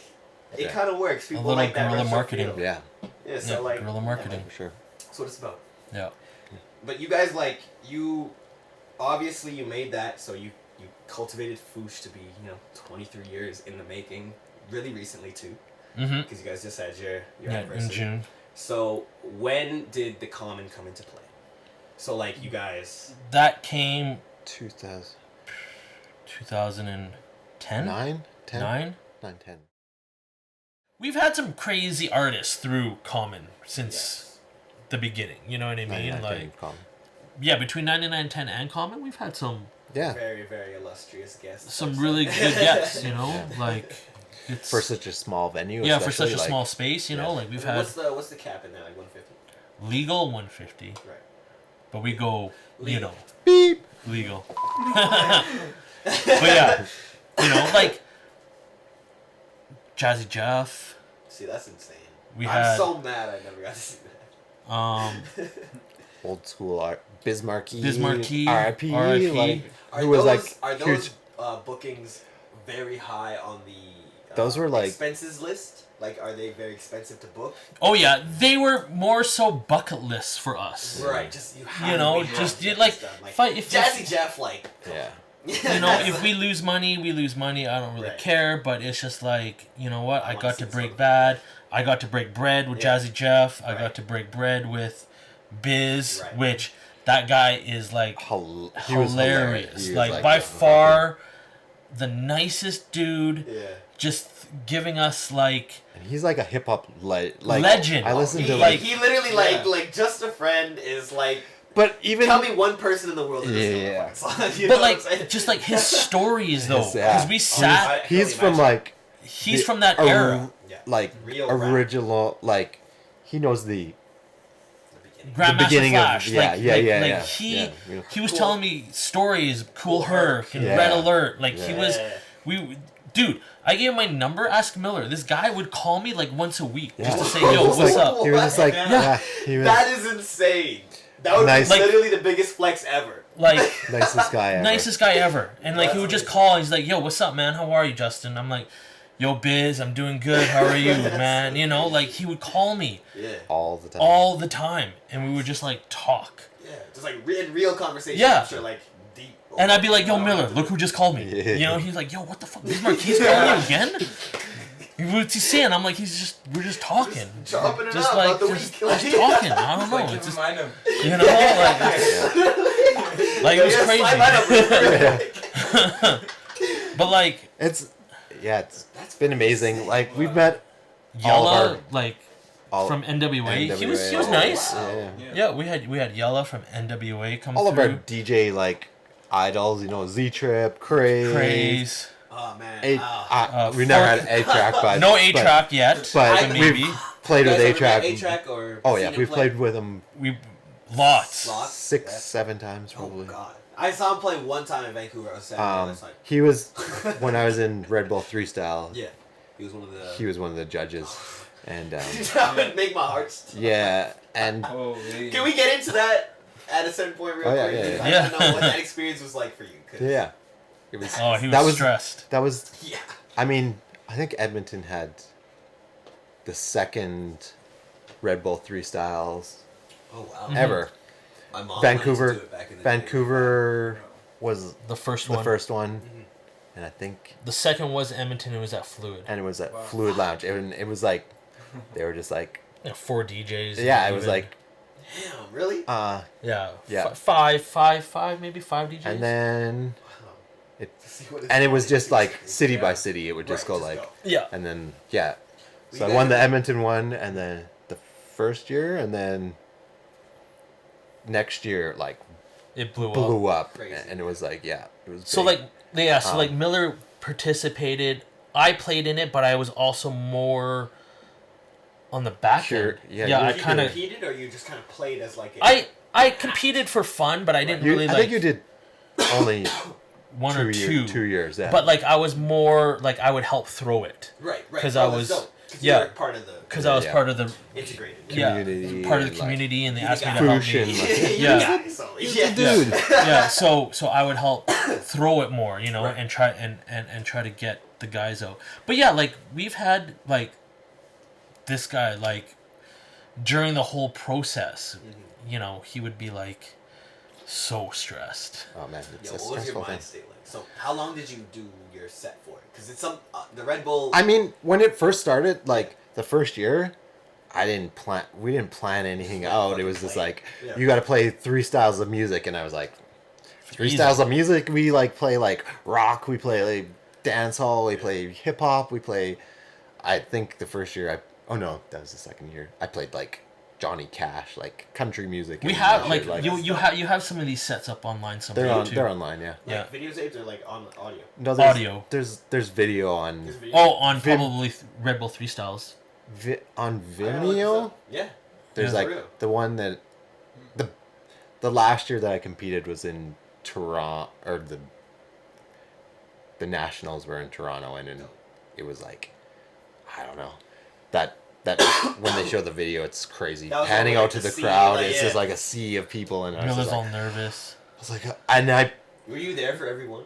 it Yeah. kind of works. People little like that guerrilla retro marketing. feel. Yeah, Yeah, so Yeah, like guerrilla marketing. for sure. that's what it's about. Yeah. But you guys you obviously you made that, so you cultivated Foosh to be 23 years in the making, really recently too, Mm-hmm. because you guys just had your Yeah, anniversary. in June. So when did the common come into play? So like you guys, That came 2009, 2010? 10, 9? 9, 10. We've had some crazy artists through Common since yes. the beginning. You know what I mean? 99 Like, came from. yeah, between 9910 and Common, we've had some Yeah, very very illustrious guests. some really good guests. You know, like it's for such a small venue. yeah, for such a especially, like, small space. You know, like we've had What's the cap in there? Like 150. legal 150, Right. but we go you Legal. know beep. legal. But yeah, you know, like Jazzy Jeff. See, that's insane. We I'm had so mad I never got to see that. Old school art. Bismarcky. Bismarcky, R.I.P. R.I.P.. Like, Are who was those, like are those huge. bookings very high on the Those were, like- expenses list? Like, are they very expensive to book? Oh yeah, they were more so bucket lists for us. Right, just you have You know, we have just to get like this done. fight if Jazzy Jeff, like Yeah. you know, if we lose money, we lose money. I don't really Right. care, but it's just like, you know what? I wanna got see to break something. bad. I got to break bread with Yeah. Jazzy Jeff. I Right. got to break bread with Biz, Right. which that guy is like He was hilarious. He was, Like by the far the nicest dude. yeah. Just giving us like And he's like a hip hop like Legend. I listened he, to like- he literally Yeah. like just a friend is like. but even Tell me one person in the world that Yeah. doesn't know what fucking song, you know but what I'm like saying? just like his stories though, His- yeah. because we sat. I can he's only from imagine. like He's the from that era. Yeah. like Real rap. original like he knows the The beginning. Grandmaster beginning of- Flash. yeah, like, yeah, like, yeah, like yeah, he yeah, yeah. he was Cool. telling me stories, Cool Cool Herc, Herc and yeah. Red Alert. Like he Yeah. was Yeah. dude, I gave him my number, ask Miller. This guy would call me like once a week Yeah. just to say, He was yo, just what's like- up? He was just like Yeah. he was That is insane. That would Nice. be Like- literally the biggest flex ever. Like nicest guy ever. nicest guy ever. And like he That's would just amazing. call and he's like, yo, what's up, man? How are you, Justin? I'm like, yo, Biz, I'm doing good. How are you, man? You know, like he would call me Yeah. All the time. all the time, and we would just like talk. Yeah. Just like in real conversation. Yeah. I'm sure, like deep. And I'd be like, yo, Miller, look who just called me. Yeah. You know, he's like, yo, what the fuck? This Marquis calling you again? What's he saying? I'm like, we're just talking. Chopping it Just up like, about the just week. talking. I don't know. Like, It's just, remind him. you know, like it was crazy. But like, It's been amazing. Like we've met all of Yella, our- like all from NWA, he was NWA. nice. Yeah. Yeah, we had Yella from NWA come All of through. our DJ like idols, you know, Z Trip, Craze. Oh man. We never had an A track, but No A track yet, but maybe. we've played with A track. A-Track or Oh seen yeah, him we've play? played with him We lots. 6-7 times Oh probably. god. I saw him play one time in Vancouver. I was sad. I was like, He was when I was in Red Bull 3 style. yeah. He was one of the. He was one of the judges, and That would make my heart stop. yeah, and Holy. Can we get into that at a certain point real Oh, yeah, quick? yeah, Because yeah. I want to know what that experience was like for you. 'cause- yeah, it was. Oh, he was, That was- stressed. That was. Yeah. I mean, I think Edmonton had the second Red Bull 3 styles Oh wow. ever. My mom Vancouver- wanted to do it back in the day. Vancouver was The first the one. first one, and I think, The second was Edmonton. It was at Fluid. and it was at Wow. Fluid Lounge, and it was like, they were just like, 4 DJs. yeah, it was even. like, Damn, really? Yeah. Yeah. Five, maybe 5 DJs. and then, See what and it was it's just like. like city by city, it would just Right, go like, Yeah. and then yeah, We so I guys won the are- Edmonton one, and then the first year, and then next year like It blew up. blew up, Crazy. and it was like, yeah, it was. So big. like like Miller participated. I played in it, but I was also more on the back Sure, end. yeah, yeah. you I were kind of competed, or you just kind of played as like a. I competed for fun, but I didn't You- really I like think you did only one or two. 2 years, yeah. But like I was more like I would help throw it Right. 'Cause Oh, I that's was- dope. 'Cause yeah. you were part of the because I was Yeah. part of the integrated. Community part of the and, like, community, and they You asked me got to help Foosh me. and, Yeah. Yeah. So, yeah. dude. Yeah, so I would help throw it more, you know, Right. and try and try to get the guys out. But yeah, like we've had like this guy like during the whole process, you know, he would be like so stressed. Oh man, it's Yo, a what was your stressful mind thing. state like? So, how long did you do your set for? Because it's some the Red Bull. I mean, when it first started, like the first year, we didn't plan anything out. It was just like, Yeah. you got to play 3 styles of music, and I was like, 3 Easy. styles of music. We like play like rock, we play like dance hall, we play hip hop, we play. I think the first year oh no, that was the second year. I played like Johnny Cash, like country music. We and have shit like you have some of these sets up online somewhere too. they're online, yeah. like yeah. videotapes or like on audio. No, Audio. There's video on There's video. Oh, on Vim- probably Red Bull 3 styles. on I don't know what Vimeo. this is. Yeah. There's Yeah. like For real. the one that the last year that I competed was in Toronto, or the nationals were in Toronto, and it was like, I don't know, that when they show the video, it's crazy. That was Panning like out to the the sea, crowd, like, it's yeah. just like a sea of people, and I was, Miller's just all like, nervous. and I Were you there for everyone?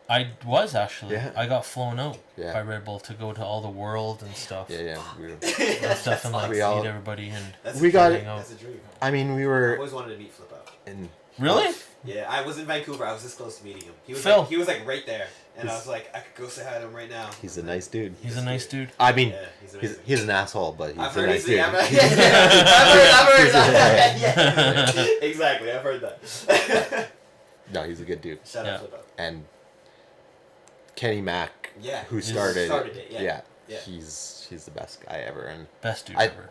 I was actually. Yeah. I got flown out Yeah. by Red Bull to go to all the world and stuff. yeah we were, And stuff and like We meet all- everybody and That's We a got dream. it. That's a dream. I mean we I were always wanted to meet Flip Out. in really. Yeah, I was in Vancouver. I was this close to meeting him. He was Phil. like right there, and I was like, I could go say hi to him right now. he's a nice dude. He's a nice dude. I mean Yeah, he's amazing. he's an asshole, but he's I've a heard nice he's dude. I've heard that. Yeah. Exactly, I've heard that. No, he's a good dude. Shout Yeah. out Flip Out. And Kenny Mack, Yeah, who he started it. Yeah. Yeah. he's the best guy ever, and Best dude I- ever.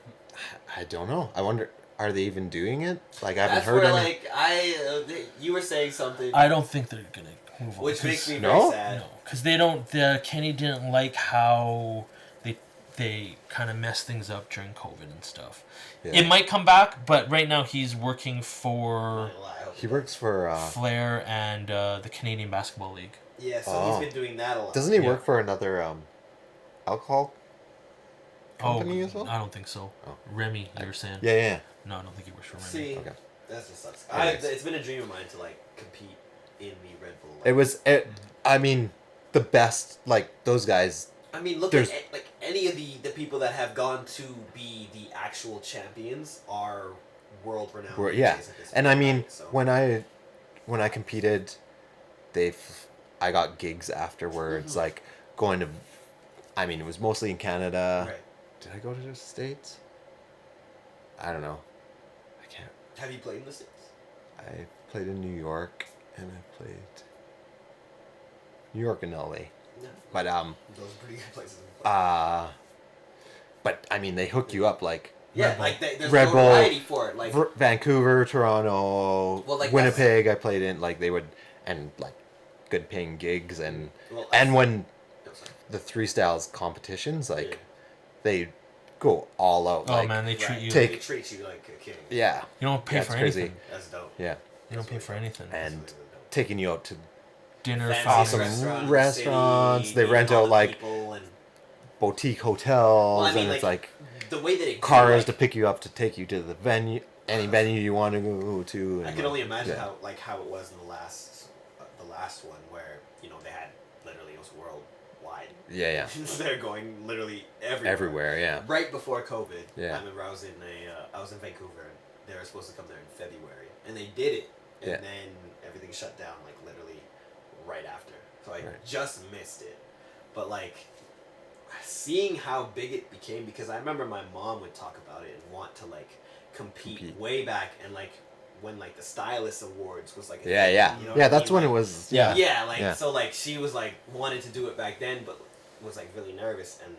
I don't know. I wonder, are they even doing it? Like I haven't That's heard where any. like you were saying something, I don't think they're gonna move on. which makes me No? very sad. No, because they don't. Kenny didn't like how they kind of messed things up during COVID and stuff. Yeah. It might come back, but right now he's working for He works for. Flair and the Canadian Basketball League. Yeah, so Oh. he's been doing that a lot. Doesn't he Yeah. work for another alcohol company as well? I don't think so. Oh. Remy, you were saying? Yeah, yeah. No, I don't think he works for Remy. See, Okay. that just sucks. Anyways. It's been a dream of mine to like compete in the Red Bull. It was. I mean, the best, like those guys. I mean, look There's- at like any of the people that have gone to be the actual champions are world renowned. Yeah, DJs at this and I point, mean right? So- when I competed, I got gigs afterwards, Mhm. like going to. I mean, it was mostly in Canada. right. Did I go to the States? I don't know. I can't. Have you played in the States? I played in New York, and I played New York and LA. No. But Those are pretty good places. but I mean, they hook you up like Yeah, Red Bull. like there's Red no Bull, variety for it. Like Vancouver, Toronto, Well, like, Winnipeg. I played in like they would and like good paying gigs and well, and when no, sorry. the three styles competitions like Yeah. they go all out. Oh like, man, they treat Right. you. Take- They treat you like a king. yeah, You don't pay That's for crazy. anything. That's dope. yeah, You don't pay for anything. and That's really dope. taking you out to Dinner, Fancy awesome restaurant in the restaurants. city, They meeting rent all out the like people and boutique hotels, Well, I mean, and it's like the way that it grew, cars like, to pick you up to take you to the venue, any venue you want to go to. I and, can only like, imagine yeah. how it was in the last one where they had literally it was worldwide. Yeah, They're going literally everywhere. everywhere. Yeah, Right before COVID, Yeah. I remember I was in Vancouver and they were supposed to come there in February, and they did it, and Yeah. then everything shut down like literally right after. So I Right. just missed it, but like seeing how big it became, because I remember my mom would talk about it and want to like compete. Way back, and like when like the Stylist Awards was like a yeah, thing, yeah, you know yeah. what I That's mean? when Like, it was. Yeah, yeah, like Yeah. so like she was like wanted to do it back then, but was like really nervous, and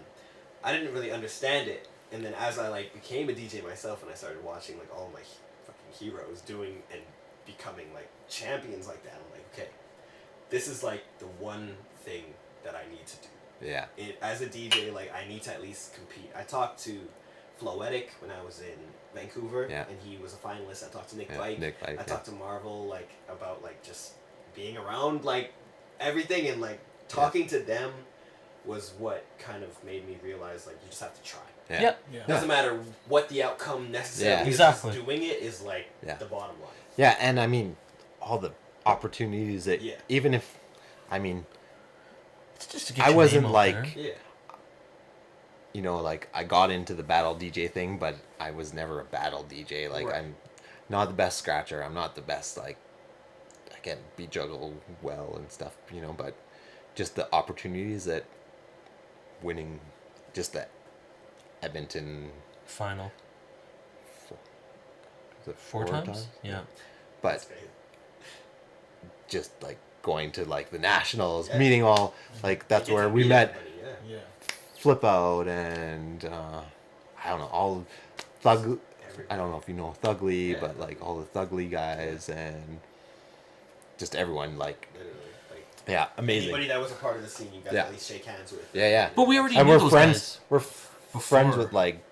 I didn't really understand it. And then as I like became a DJ myself, and I started watching like all my fucking heroes doing and becoming like champions like that, I'm like, okay, this is like the one thing that I need to do. yeah, As a DJ, like I need to at least compete. I talked to Floetic when I was in Vancouver, Yeah. and he was a finalist. I talked to Nick yeah. Bike. Nick Bike. I yeah. talked to Marvel like about like just being around like everything, and like talking to them was what kind of made me realize like you just have to try. Yeah. Yep. Yeah. Doesn't matter what the outcome necessarily Yeah. is. Exactly. Just doing it is like Yeah. the bottom line. Yeah, and I mean, all the opportunities that Yeah. even if, I mean, It's just to get I your wasn't name out like- there. Yeah. like I got into the battle DJ thing, but I was never a battle DJ. Like Right. I'm not the best scratcher. I'm not the best like I can be juggle well and stuff, but just the opportunities that winning, just that Edmonton Final. is it Four times? Yeah. But That's great. just like going to like the nationals, Yeah. meeting all like that's You get where to we meet met everybody, yeah. Yeah. Flip Out and I don't know, all Thug. Everybody. I don't know if you know Thugly, Yeah. but like all the Thugly guys and just everyone like Literally, like yeah, amazing. anybody that was a part of the scene, you got Yeah. to at least shake hands with. Yeah, yeah. But we already And knew we're those friends. guys. We're friends before. with like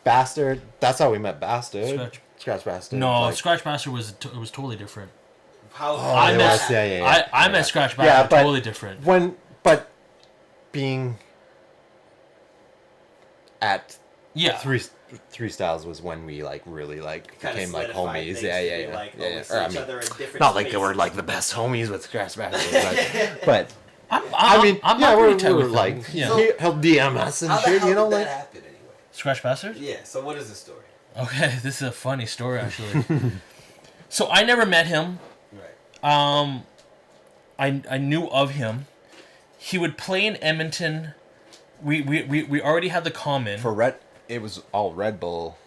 Bastard. That's how we met Bastard. Scratch. Bastard. No, like, Scratch Master it was totally different. How? Oh, I it met- was, yeah. I met Scratch Master Yeah, but- totally different. but being at Yeah. three styles was when we like really like Kinda became like solidified homies. things Yeah, to yeah, be yeah. like, yeah, oh, yeah. we see Or, I each mean, other in different not like they were spaces. like the best homies with Scratch Master, but I'm yeah, pretty we're tight with them. like yeah. So- he'll DM us and How the shit, hell you know, did like that happen anyway? Scratch Bastard? Yeah. So what is the story? Okay, this is a funny story actually. So I never met him. Right. I knew of him. He would play in Edmonton. We already had the common for Red. It was all Red Bull,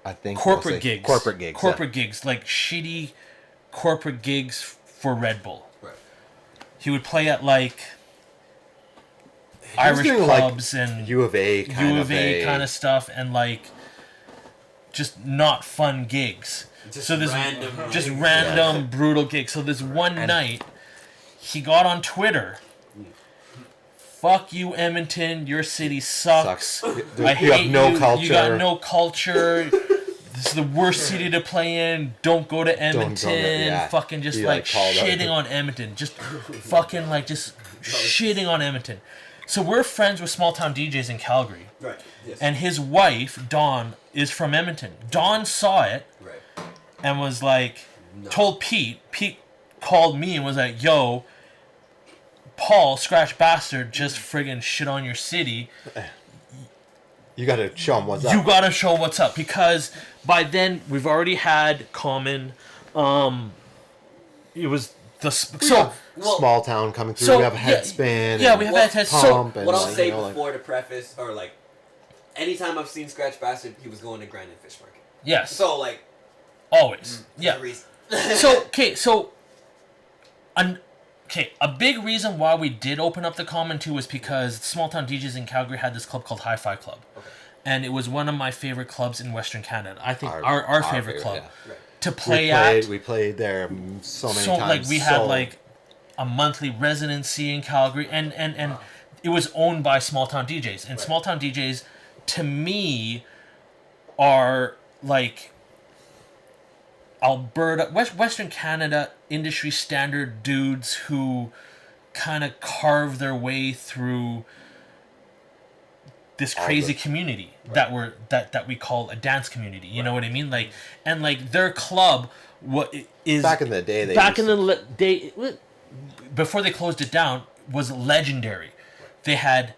I think. corporate mostly. gigs. Corporate gigs. Corporate gigs, like shitty corporate gigs for Red Bull. Right. He would play at like He was Irish doing, like, pubs and U of A kind U of A kind of stuff, and like just not fun gigs. Just so this random just gigs. random brutal gigs. So this one night, he got on Twitter. Fuck you, Edmonton. Your city sucks. I You hate have no you. culture. You got no culture. This is the worst city to play in. Don't go to Edmonton. yeah. Fucking just He, like called out. shitting on Edmonton. Just fucking like just shitting on Edmonton. So we're friends with small town DJs in Calgary. Right. Yes. And his wife, Dawn, is from Edmonton. Dawn saw it right. and was like, told Pete. Pete called me and was like, yo, Paul, Scratch Bastard, just friggin' shit on your city, You gotta show them what's you up. gotta show what's up, because by then we've already had Common. It was the Well, Small town coming through. so, we have a yeah, head spin. yeah, and we have Well, that. So pump and what I'll like, say you know, like- before to preface, or like, anytime I've seen Scratch Bastard, he was going to Grand and Fish Market. yes, So like, always, yeah. the reason. A big reason why we did open up the Common too was because small town DJs in Calgary had this club called Hi-Fi Club, and it was one of my favorite clubs in Western Canada. I think our favorite club yeah. Right. to play at. We played there so many So times. like we had like a monthly residency in Calgary, and it was owned by small town DJs, and small town DJs to me are like Alberta, Western Canada industry standard dudes who kind of carve their way through this crazy community that we call a dance community. You know what I mean? Like, and like their club, what is back in the day. day before they closed it down, was legendary. They had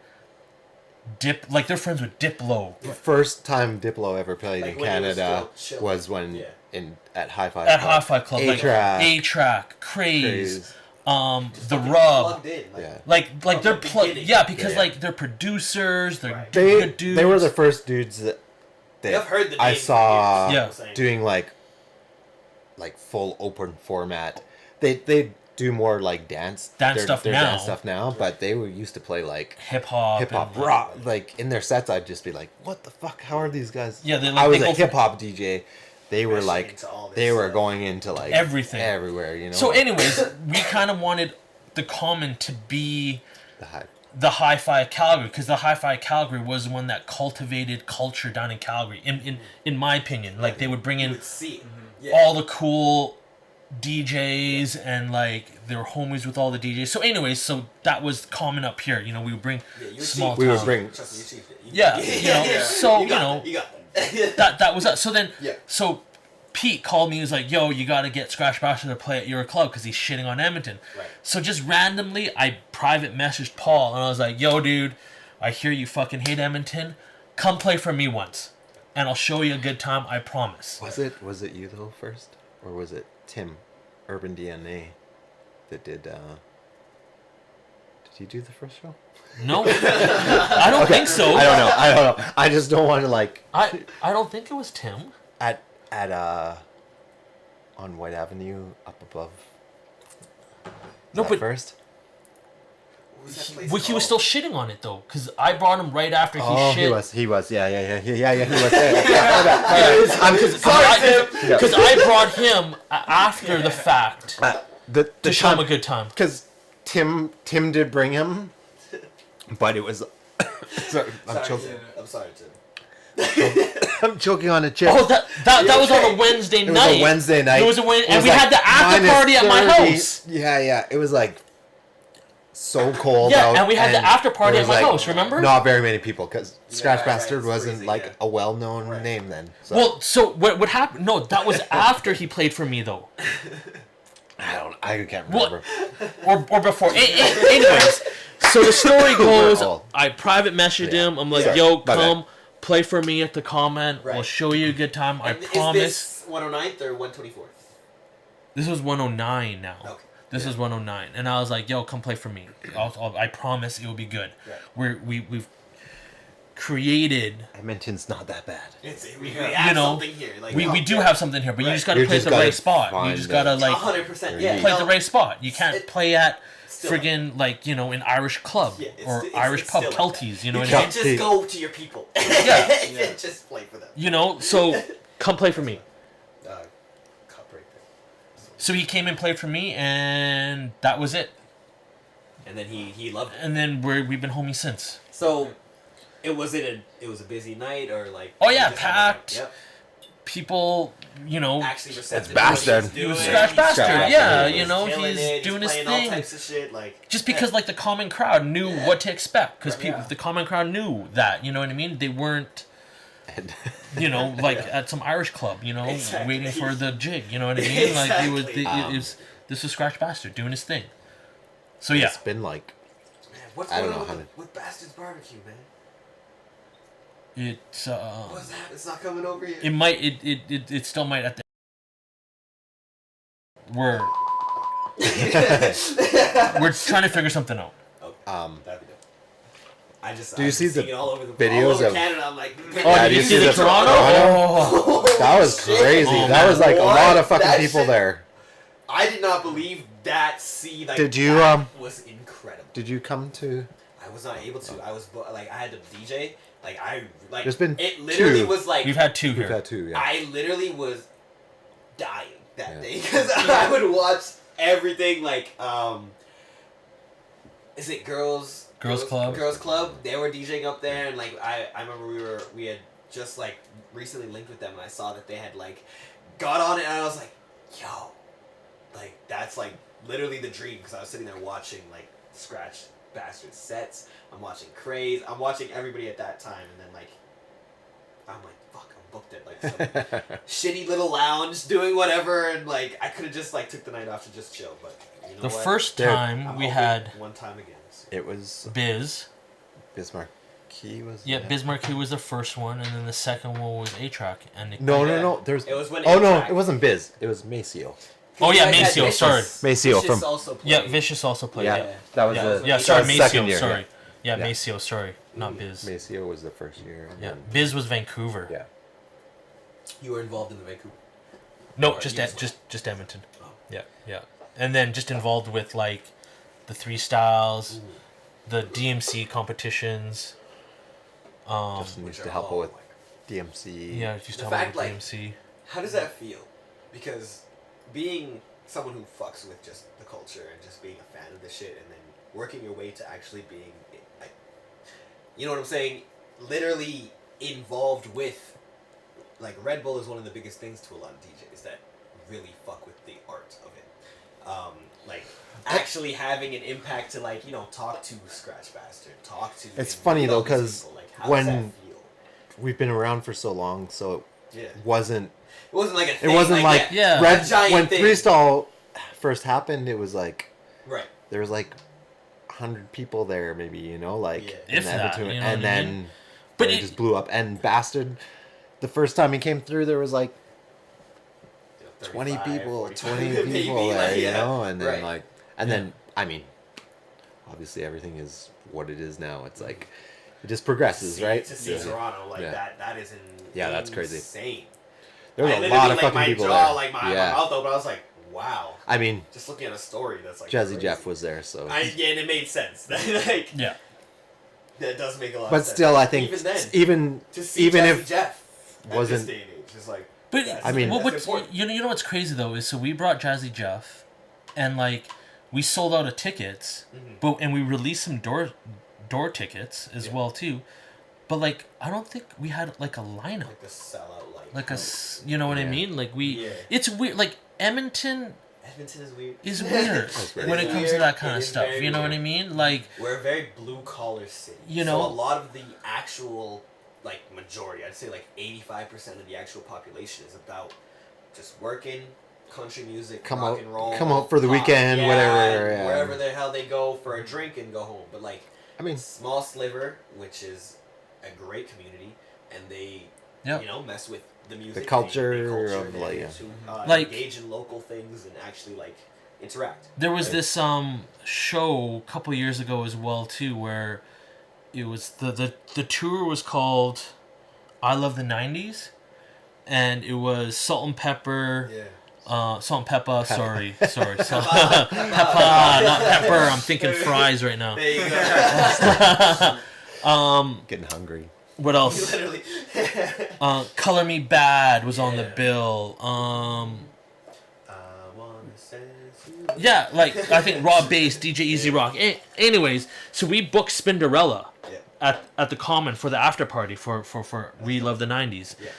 like they're friends with Diplo. The first time Diplo ever played Like in when he was Canada still was when Yeah. at Hi-Fi At Hi-Fi Club, like A-Track, A-Track, Craze, Craze. The Fucking Rub. plugged in, like, Yeah. Like they're the plugged, beginning. yeah, because Yeah. like they're producers, they're Right. good dudes. They were the first dudes that I've heard the I name for saw years, Yeah. I'm saying. doing like full open format. They do more like dance stuff their now. dance stuff now, but they used to play like hip hop, and- rock. Like in their sets, I'd just be like, "What the fuck? How are these guys?" Yeah, they, like, I was they a go for- hip hop DJ. They were Meshing like, into all this they were stuff. going into like Everything. everywhere. You know. So, anyways, we kind of wanted the Common to be the hype. the Hi-Fi Calgary, because the Hi-Fi Calgary was the one that cultivated culture down in Calgary. In my opinion, like they would bring You in would see it. Yeah. all the cool DJs, and like they were homies with all the DJs. So anyways, so that was common up here. You know, we would bring Yeah, you small achieved We would town. bring Trust me, you achieved it. Yeah, you know, so, you got you know, that, you got that. that was us. So then, Yeah. so Pete called me. He was like, "Yo, you got to get Scratch Bastard to play at your club because he's shitting on Edmonton." Right. So just randomly, I private messaged Paul, and I was like, "Yo, dude, I hear you fucking hate Edmonton. Come play for me once, and I'll show you a good time. I promise." Was it you though first, or was it Tim, Urban DNA, that did? Did he do the first show? No, I don't think so. I don't know. I just don't want to like I don't think it was Tim. at on White Avenue up above. No, that but first. What was that place well, he was called? still shitting on it though, because I brought him right after he Oh, shit. he was. Yeah. He was. I'm just Because I brought him after the fact the to show him a good time. because Tim did bring him, but it was. Sorry, I'm Sorry, choking. Tim. I'm sorry, Tim. I'm choking on a chip. Oh, that was on a Wednesday it was night. a Wednesday night. It was a Wednesday, It and was we like had the after party at my -30. house. Yeah. It was like so cold Yeah, out. and we had the after party there at was, my like, house. Remember? Not very many people because Scratch right, Bastard it's wasn't freezing, like yeah. a well-known Right. name then. So Well, so what happened? No, that was after he played for me though, I can't Well, remember. or before. Anyways, so the story goes. old. I private messaged Yeah. him. I'm like, Sorry, "Yo, my bad. come play for me at the Comment. We'll Right. show you a good time. I And promise." Is this 109th or 124th? This was 109 now. Okay. This is 109, and I was like, "Yo, come play for me. I promise it will be good." Right. We've created. Edmonton's not that bad. We have know, something here. Like, We do have something here, but you Right. just gotta You play at just the gotta right spot. You find just the- gotta like 100%. Yeah. play no, the right spot. You can't it- play at still like friggin' like, you know, an Irish club Yeah, it's or sti- it's- Irish it's pub, still like Kelties. that. You know You what I mean? can't just go to your people. Yeah. You can't just play for them. You know, so come play for me. Cup right there. So he came and played for me, and that was it. And then he loved it. And then we've been homies since. So, it was a busy night or like? Oh, yeah, you just had packed. Yep. People, you know, Actually receptive. Bastard. to what He doing. was Scratch He's Bastard, scratching yeah, it, you know, killing he's it, doing his playing thing. all types of shit, like just because like the common crowd knew what to expect, because people, Yeah. the common crowd knew that, you know what I mean? They weren't, you know, like at some Irish club, you know, Exactly. waiting for the jig, you know what I mean? Like it was, Exactly. it was this was Scratch Bastard doing his thing. So yeah, It's been like Man, what's I don't going know on how with Bastard's Barbecue, man? it's What's that? It's not coming over here. it might it still might at the we're trying to figure something out. That'd be dope. I just Do you I've see been the seeing it all over videos all over of- Canada? I'm like, Yeah, Did you see the Toronto? Oh, that was shit. crazy. Oh, That was like What? a lot of fucking That people shit- there. I did not believe that. See, like, Did you, that was incredible. Did you come to? I was not able to. I was like, I had to DJ. Like, I like. There's been it. Literally two. was like We've had two We've here. had two. Yeah. I literally was dying that Yeah. day because I would watch everything. Like, is it Girls Club? Girls Club. They were DJing up there, and like I remember we had just like recently linked with them, and I saw that they had like got on it, and I was like, yo, like that's like literally the dream, because I was sitting there watching like Scratch Bastard sets. I'm watching Craze. I'm watching everybody at that time, and then like I'm like, fuck, I'm booked at like some shitty little lounge doing whatever, and like I could have just like took the night off to just chill, but you know The what? first Dude, time I'm we hoping had one time again. So. It was Biz. Bismarck. Key was. Yeah, Bismarck was the first one, and then the second one was A-Track. And it, No, Yeah. no, no. There's. It was when Oh no, A-Track- it wasn't Biz. It was Maceo. Oh, yeah, You guys had Maceo, Vicious. sorry. Maceo Vicious from- also played. Yeah, Vicious also played. Yeah, Yeah, that was Yeah. the. yeah that sorry, was Maceo. second year, Sorry. Yeah, Yeah. Maceo. Sorry, not Biz. Maceo was the first year. And Yeah, then- Biz was Vancouver. Yeah. You were involved in the Vancouver. No, Or just you as well? just Edmonton. Oh. Yeah, yeah, and then just involved with like the Three Styles, the DMC competitions. Justin Which used are to help all, with like, DMC. Yeah, if you The talk fact, about like- DMC. How does that feel? Because being someone who fucks with just the culture and just being a fan of the shit, and then working your way to actually being, like, you know what I'm saying? Literally involved with, like, Red Bull is one of the biggest things to a lot of DJs that really fuck with the art of it. Like, actually having an impact to, like, you know, talk to Scratch Bastard, talk to. It's and funny, meet all though, these 'cause people. Like, how when- does that feel? We've been around for so long, so Yeah. it wasn't. It wasn't like a thing. It wasn't like that. Yeah. Red. A giant When thing. Freestyle first happened, it was like Right. there was like 100 people there, maybe, you know, like Yeah. If in that, Edmonton, you know and what I then mean? But it it- just blew up. And Bastard, the first time he came through, there was like 20 35, people, 45 20 maybe, people there, like, you yeah. know, and then Right. like, and Yeah. then I mean, obviously everything is what it is now. It's like it just progresses, right? To see Yeah. Toronto like Yeah. that is Yeah, that's crazy. insane. There's I a literally, lot of like, fucking my people jaw, there. Like my yeah, mouth open, I was like, wow. I mean, Just looking at a story that's like Jazzy crazy. Jeff was there, so. Yeah, and it made sense. Like, Yeah. that does make a lot But of sense. still, I think even then, even to see even Jazzy if Jeff at wasn't- this day and age, is like. But that's- I mean- what, that's what's, important. you know what's crazy though is so we brought Jazzy Jeff, and like we sold out of tickets, but and we released some door tickets as Yeah. well too, but like I don't think we had like a lineup, Like the sellout, like you know what I Yeah. mean? Like we, Yeah. it's weird. Like Edmonton Edmonton is weird. is weird weird. when it It's comes to weird. that kind It of is stuff. very You know what I weird. mean? Like We're a very blue collar city. You so know? a lot of the actual, like, majority, I'd say like 85% of the actual population is about just working, country music, Come rock out- and roll, come out for the pop, weekend, yeah, whatever, and yeah. wherever the hell they go for a drink and go home. But like, I mean, small sliver, which is a great community, and they, Yep. you know, mess with the music, The they culture culture of, they like, yeah. to, Like- engage in local things and actually like interact. there was Right? this show a couple years ago as well too, where it was the tour was called I Love the 90s, and it was Salt and Pepper. Yeah. Salt and pepper. Sorry. Pepper, not pepper. I'm thinking fries right now. There you go. getting hungry. What else? Literally. Color Me Bad was on the Yeah. bill. I wanna say you- Yeah, like I think Raw Bass, DJ Easy Rock. Anyways, so we booked Spinderella Yeah. at the Common for the after party for We Love the 90s. Yeah.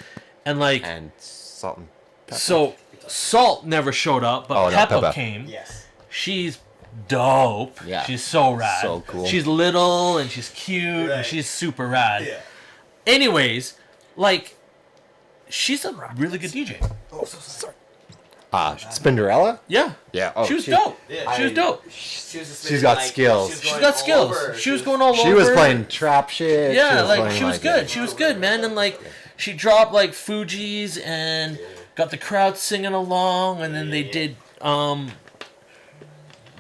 And like And salt and pepper. so Salt never showed up, but Oh, no, Peppa Peppa. came. Yes. She's dope. Yeah. She's so rad. So cool. She's little and she's cute Right. and she's super rad. Yeah. Anyways, like she's a really good DJ. Oh, so sorry. Spinderella? Yeah. Yeah. Oh, she was dope. Yeah. She was dope. She was just She's got skills. She's She's got skills. She was going all over. She was playing trap shit. Yeah, playing, she was good. She was good, man. And like, she dropped like Fuji's and got the crowd singing along, and then they did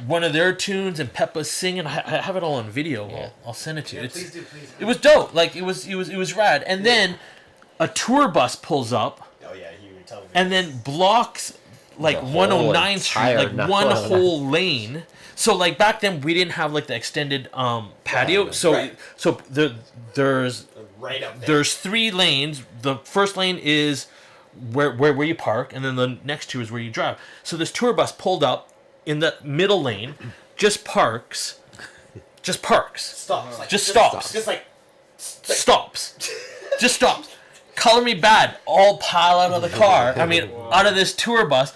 one of their tunes and Peppa's singing. I have it all on video. I'll send it to you. Yeah, please do. It was dope. Like it was rad. And then a tour bus pulls up. Oh yeah, you were telling me. And then blocks like The whole 109th Street, like entire one 109th. whole lane. So like back then we didn't have like the extended patio. Right. So Right. so there's Right up there. there's 3 lanes. The first lane is where you park, and then the next 2 is where you drive. So this tour bus pulled up in the middle lane, just parks. Stops. Like, Just stops. Just like Stops. Just stops. Color Me Bad all pile out of the car. I mean, out of this tour bus,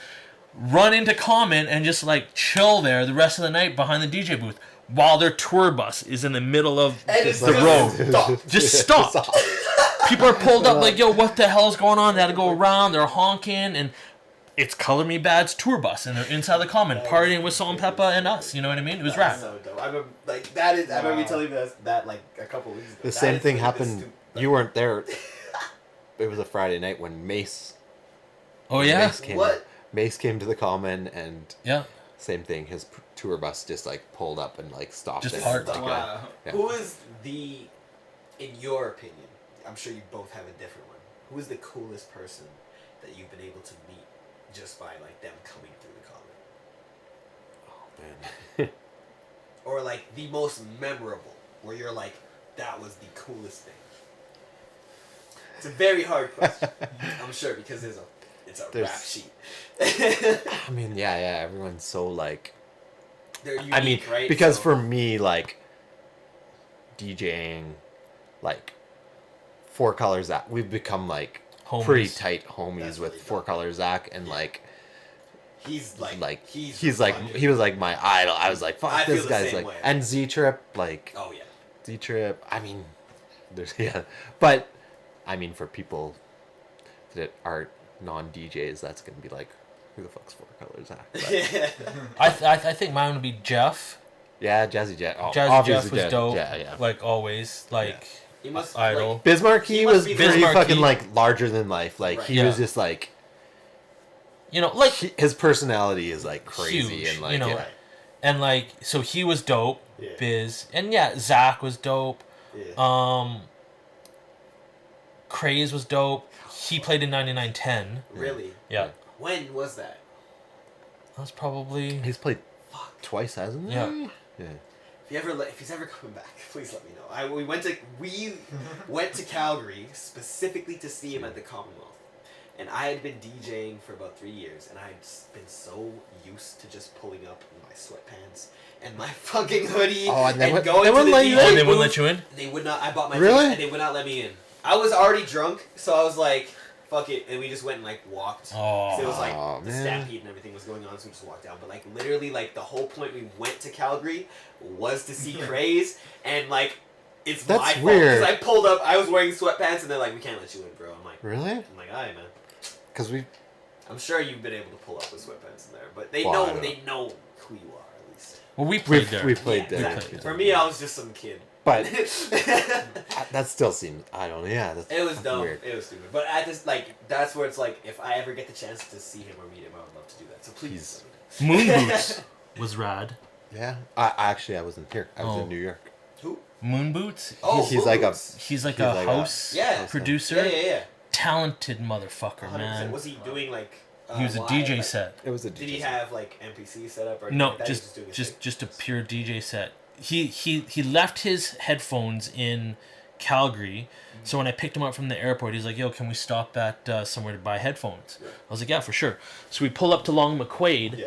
run into Common and just like chill there the rest of the night behind the DJ booth while their tour bus is in the middle of and it's the just road. Stop. Just stop. People are pulled up like, yo, what the hell's going on? They had to go around. They're honking, and it's Color Me Bad's tour bus, and they're inside the Common partying with Salt and Peppa and us. You know what I mean? It was rad. So dope. I remember like that is. I remember you telling me that like a couple weeks ago. The That same is thing like, happened. You weren't there. It was a Friday night when Mace. Oh yeah, Mace came, What? Mace came to the Common, and yeah. same thing. His tour bus just like pulled up and like stopped. Just and, parked. like, Wow. Yeah. Who is in your opinion? I'm sure you both have a different one. Who is the coolest person that you've been able to meet just by like them coming through the Common? Man. Or like the most memorable, where you're like, that was the coolest thing. It's a very hard question. I'm sure because it's a rap There's- sheet. I mean, yeah. Everyone's so like. They're unique, I mean, right? because So- for me, like DJing, like Four Color Zach, we've become like Homies. pretty tight homies That's with really Four dope. Color Zach, and like he's he's like he was like my idol. I was like, fuck, I feel this the guy's same like, way. and Z Trip, like Oh yeah. Z Trip. I mean, there's but I mean for people that are non DJs, that's gonna be like, who the fuck's Four Color Zach? But, I think mine would be Jeff. yeah, Jazzy Jet. Oh, Jazzy obviously Jeff was Jet. dope. Yeah. Like always. Like He must idol. Like, Bismarck, He he must was be pretty Bismarck, fucking he- like larger than life. Like Right. he Yeah. was just like You know, like his personality is like crazy Huge, and like you know. yeah. and like so he was dope. Yeah. Biz and yeah, Zach was dope. yeah. Craze was dope. He played in 9910. Really? Yeah. When was that? That was probably He's played twice, hasn't he? Yeah. Yeah. If he's ever coming back, please let me know. We went to Calgary specifically to see him at the Commonwealth, and I had been DJing for about 3 years, and I'd been so used to just pulling up in my sweatpants and my fucking hoodie Oh, and they and wouldn't- going they to wouldn't the let you DJ in? they wouldn't booth. let you in. They would not. I bought my Really? ticket and they would not let me in. I was already drunk, so I was like, fuck it, and we just went and like walked. Oh. So it was like Oh, the man. stampede and everything was going on, so we just walked down. But like literally, like the whole point we went to Calgary was to see Craze, and like it's That's my fault weird. because I pulled up, I was wearing sweatpants, and they're like, we can't let you in, bro. Really? I'm like, alright, man. Because we I'm sure you've been able to pull up with sweatpants in there, but they Well, I know don't know who you are at least. Well, we played there. we played Yeah, there. exactly. Yeah. For me, I was just some kid. But it that still seems I don't know. Yeah, that's was dumb. weird. It was stupid. But at this, like, that's where it's like, if I ever get the chance to see him or meet him, I would love to do that. So please. Moon Boots was rad. Yeah. I wasn't here. I was Oh. in New York. Who? Moon Boots. Oh, he's like a Boots. He's like He's a like a- house Yeah. producer. Yeah. Talented motherfucker, 100%. man. Was he doing like? He was a live, DJ like- set. it was a Did he DJ. have like MPC set up or anything No, like that? He was just doing his thing? just a pure DJ set. He left his headphones in Calgary, so when I picked him up from the airport, he's like, "Yo, can we stop at somewhere to buy headphones?" Yeah. I was like, "Yeah, for sure." So we pull up to Long McQuaid, Yeah.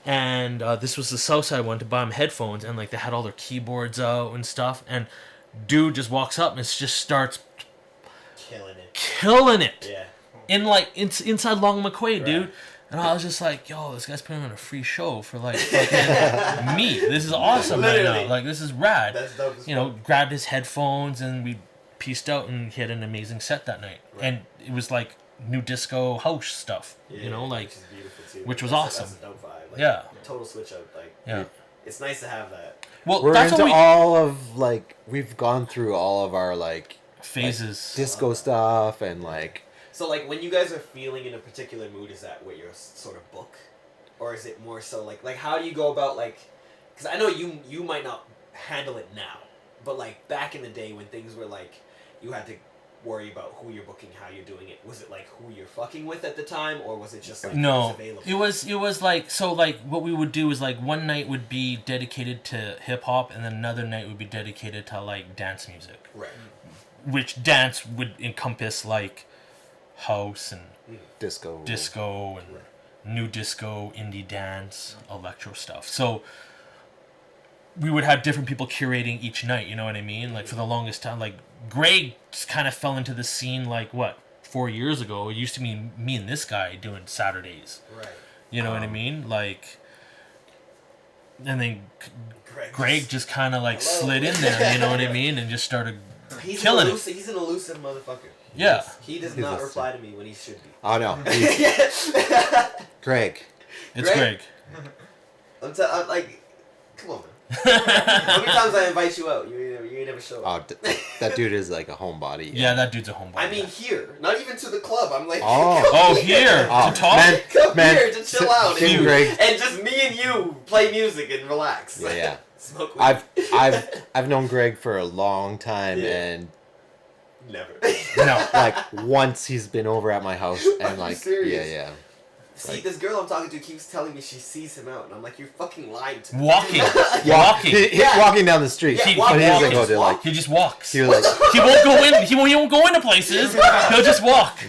and this was the Southside one to buy him headphones, and like they had all their keyboards out and stuff, and dude just walks up and just starts Killing it. Yeah. in like inside Long McQuaid, dude. Right. And I was just like, yo, this guy's putting on a free show for like fucking me. This is awesome right Literally. now. Like this is rad. That's dope as You know, grabbed his headphones and we pieced out and he had an amazing set that night. Right. And it was like new disco house stuff. Yeah, You know, like which is beautiful too. which was That's awesome. a dope vibe. Like, Yeah. Total switch up. Like, yeah. it's nice to have that. Well, We're that's into what we all of like we've gone through all of our like phases. disco stuff and like So like when you guys are feeling in a particular mood, is that what your sort of book, or is it more so like how do you go about like? Because I know you might not handle it now, but like back in the day when things were like you had to worry about who you're booking, how you're doing it. Was it like who you're fucking with at the time, or was it just like No, who's available? it was like so like what we would do is like one night would be dedicated to hip hop and then another night would be dedicated to like dance music, Right. which dance would encompass like house and disco. and new disco, indie dance, electro stuff. So we would have different people curating each night, you know what I mean? Like for the longest time, like Greg just kind of fell into the scene like what 4 years ago. It used to be me and this guy doing Saturdays. Right. You know what I mean? Like, and then Greg Greg just kind of like Hello. slid in there, you know what I mean, and just started He's killing an it. elusive, He's an elusive motherfucker. Yeah. He does He's not a- reply to me when he should be. Oh no, Greg. It's Greg. I'm like, come on, man. How many times I invite you out? You never show up. Oh, that dude is like a homebody. Yeah, that dude's a homeboy. I mean, here, not even to the club. I'm like, Oh. come Oh, here Oh, to talk. man, Come man, here to chill out King and, Greg. and just me and you play music and relax. Yeah, yeah. Smoke weed. I've known Greg for a long time, Yeah. and Never. No. like once he's been over at my house, Are and you like serious? yeah. See, Like- this girl I'm talking to keeps telling me she sees him out, and I'm like, you're fucking lying to me. Walking. Yeah, Walking. he walking down the street. Yeah, He- walk, but he walk, doesn't go just to walk. like He just walks. he was like He won't go in. He won't go into places. He'll just walk.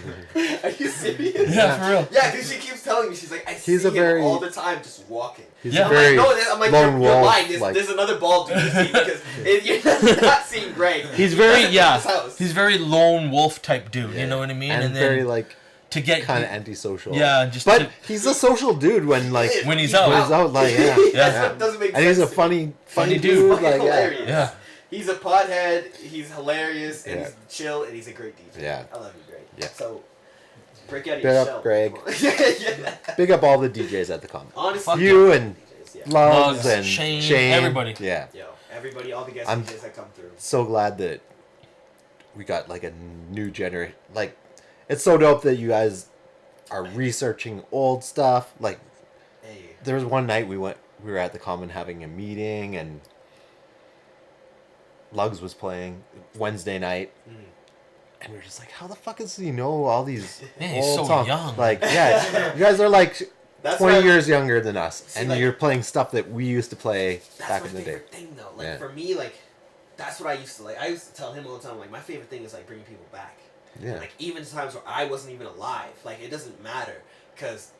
Are you serious? Yeah, for real. Yeah, because she keeps telling me, she's like, I see He's a him very- all the time just walking. he's Yeah. a very I'm like, no, I'm like, lone you're wolf. lying. There's, Like there's another bald dude you see because you're not seeing Greg. He's He very doesn't leave his house. He's very lone wolf type dude. yeah. You know what I mean? and then very like to get kind of antisocial. Yeah, just but to- he's a social dude when like He is. when he's He's out. when he's out. Like yeah, That's Yeah. what doesn't make and sense. he's a to me. funny Funny dude. dude. Fucking Like hilarious. Yeah. He's a pothead. He's hilarious and Yeah. he's chill and he's a great DJ. Yeah. I love you, Greg. Yeah. So break out of Big your up, shell. Greg. Come on. yeah. Big up all the DJs at the con. Honestly, Fuck You and DJs, yeah. Loves Lugs, and Shane, everybody. Yeah. Yo, everybody, all the guest I'm- DJs that come through. So glad that we got like a new generation. Like, it's so dope that you guys are researching old stuff. Like, Hey. there was one night we were at the Common having a meeting, and Lugs was playing Wednesday night, and we were just like, how the fuck does he know all these Man, he's old so songs? young. Like, yeah, you guys are like That's 20 what- years younger than us, See, and like- you're playing stuff that we used to play That's back my in the day. favorite thing, though. Like Yeah. for me, like that's what I used to like. I used to tell him all the time, like my favorite thing is like bringing people back. Yeah. Like even times where I wasn't even alive, like it doesn't matter because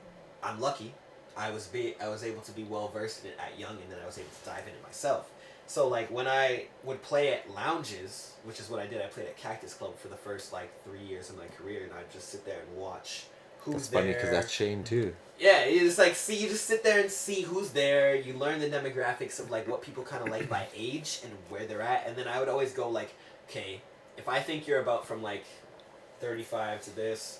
I'm lucky. I was able to be well versed in it at young, and then I was able to dive in it myself. So like when I would play at lounges, which is what I did, I played at Cactus Club for the first like 3 years of my career, and I'd just sit there and watch who's That's there. funny because that's Shane too. Yeah, it's like you just sit there and see who's there. You learn the demographics of like what people kind of like by age and where they're at, and then I would always go like, okay, if I think you're about from like 35 to this,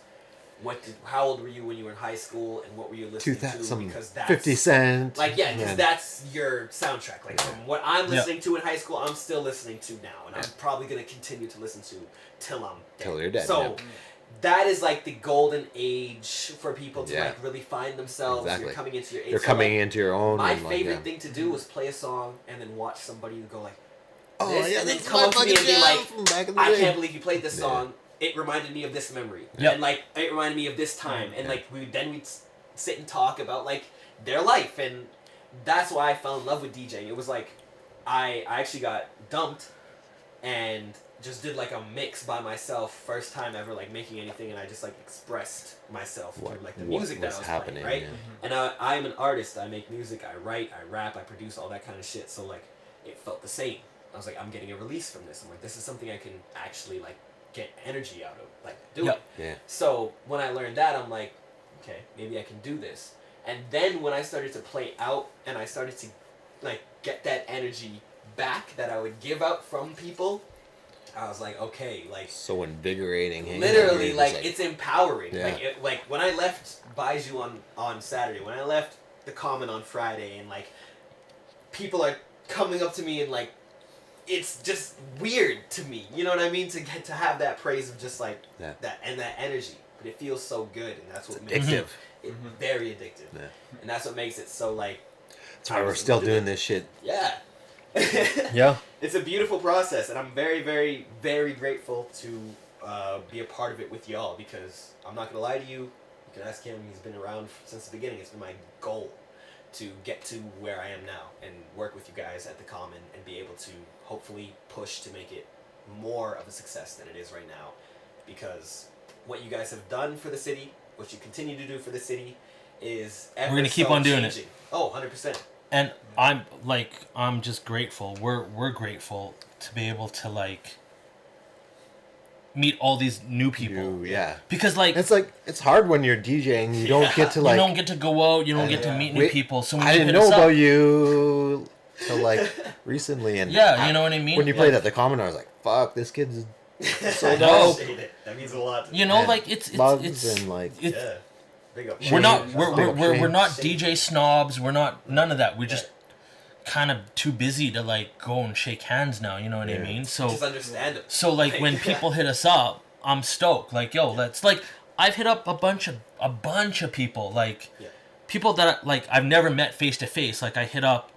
how old were you when you were in high school, and what were you listening to? Some Because that's 50 Cent. like yeah, because Yeah. that's your soundtrack. Like from what I'm listening to in high school, I'm still listening to now, and I'm probably gonna continue to listen to till I'm dead. Till you're dead, So. yeah. That is like the golden age for people to Yeah. like really find themselves. Exactly. You're coming into your age. You're So, coming like, into your own. my and, like, favorite yeah. thing to do was play a song and then watch somebody go like, Oh this, yeah, and then that's come my up to me fucking and be jam like, from back in the I day. can't believe you played this Yeah. song. It reminded me of this memory, Yep. and like it reminded me of this time, and Yeah. like we'd sit and talk about like their life, and that's why I fell in love with DJing. It was like I actually got dumped, and just did like a mix by myself, first time ever like making anything, and I just like expressed myself through like the music that I was was happening, playing, right? yeah. And I'm an artist. I make music. I write. I rap. I produce all that kind of shit. So like, it felt the same. I was like, I'm getting a release from this. I'm like, this is something I can actually like get energy out of, like do Yep. it. Yeah. So when I learned that, I'm like, okay, maybe I can do this. And then when I started to play out, and I started to like get that energy back that I would give out from people, I was like, okay, like So invigorating. Hey? literally, You're like, just it's empowering. Yeah. Like when I left Baiju on Saturday, when I left the Common on Friday, and like people are coming up to me and like it's just weird to me. You know what I mean? To get to have that praise of just like Yeah. that and that energy, but it feels so good, and that's what It's makes addictive. it very addictive. Yeah. And that's what makes it so like. That's why we're still doing this shit. Yeah. Yeah. It's a beautiful process, and I'm very, very, very grateful to be a part of it with y'all, because I'm not gonna lie to you. You can ask him; he's been around since the beginning. It's been my goal to get to where I am now and work with you guys at the Common and be able to hopefully push to make it more of a success than it is right now, because what you guys have done for the city, what you continue to do for the city, is ever We're gonna keep so on doing it. changing. Oh, 100%. And I'm just grateful. We're grateful to be able to like meet all these new people. Yeah. Because like It's hard when you're DJing. You don't get to you like. don't get to go out. You don't get to Yeah. meet new Wait, people. So when I you didn't hit us know up- about you till like recently, and Yeah, you know what I mean? when you played Like- at the Common, I was like, "Fuck, this kid's I dope. appreciate it. That means a lot to me. You know, and like it's loves and like it's Yeah. Big up. we're not Shane. we're, That's we're, my- we're, we're not Shane. DJ snobs. We're not none of that. We're just Yeah. kind of too busy to like go and shake hands now. You know what I Yeah. mean? Just So understand it. like when people hit us up, I'm stoked. Like yo, let's like I've hit up a bunch of people like Yeah. people that like I've never met face to face. Like I hit up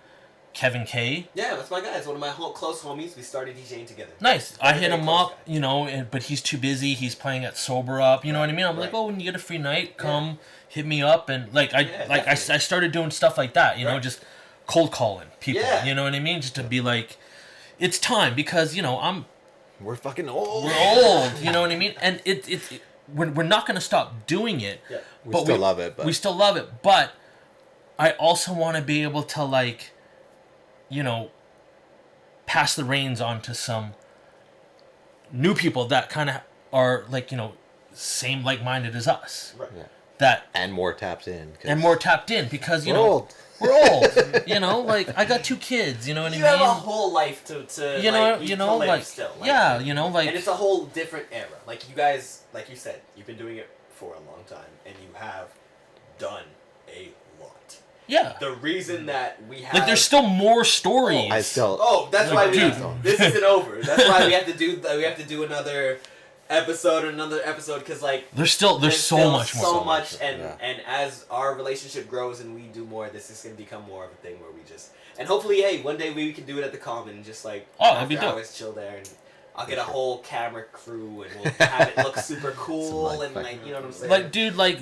Kevin K. Yeah, that's my guy. It's one of my close homies. We started DJing together. Nice. I hit Very him close up, guy. you know, but he's too busy. He's playing at Sober Up. You know what I mean? I'm like, Right. oh, when you get a free night, come hit me up, and like I definitely. started doing stuff like that. You know, Right. just cold calling people. Yeah. You know what I mean? Just to be like, it's time because you know we're fucking old." we're old. You know what I mean? And we're not gonna stop doing it. Yeah. We still love it, but We still love it, but I also want to be able to like, you know, pass the reins on to some new people that kind of are like, you know, same like-minded as us. Right. yeah. That And more tapped in. 'cause and more tapped in because you we're know old. we're old. You know, like I got 2 kids. You know what I You mean? have a whole life to you know, like, you to know, live like still. Like, yeah, you know, like and it's a whole different era. Like you guys, like you said, you've been doing it for a long time, and you have done a lot. yeah. The reason that we have Like there's still more stories. I still. Oh, that's Like, why we. dude. This isn't over. That's why we have to do another episode because like there's so still much more. so So much, much, and yeah. and as our relationship grows and we do more, this is gonna become more of a thing where we just and hopefully, hey, one day we can do it at the Common and just like Oh, that'd be after dope. hours chill there, and I'll get a whole camera crew and we'll have it look super cool Some, like, and like you know what I'm saying. Like, dude, like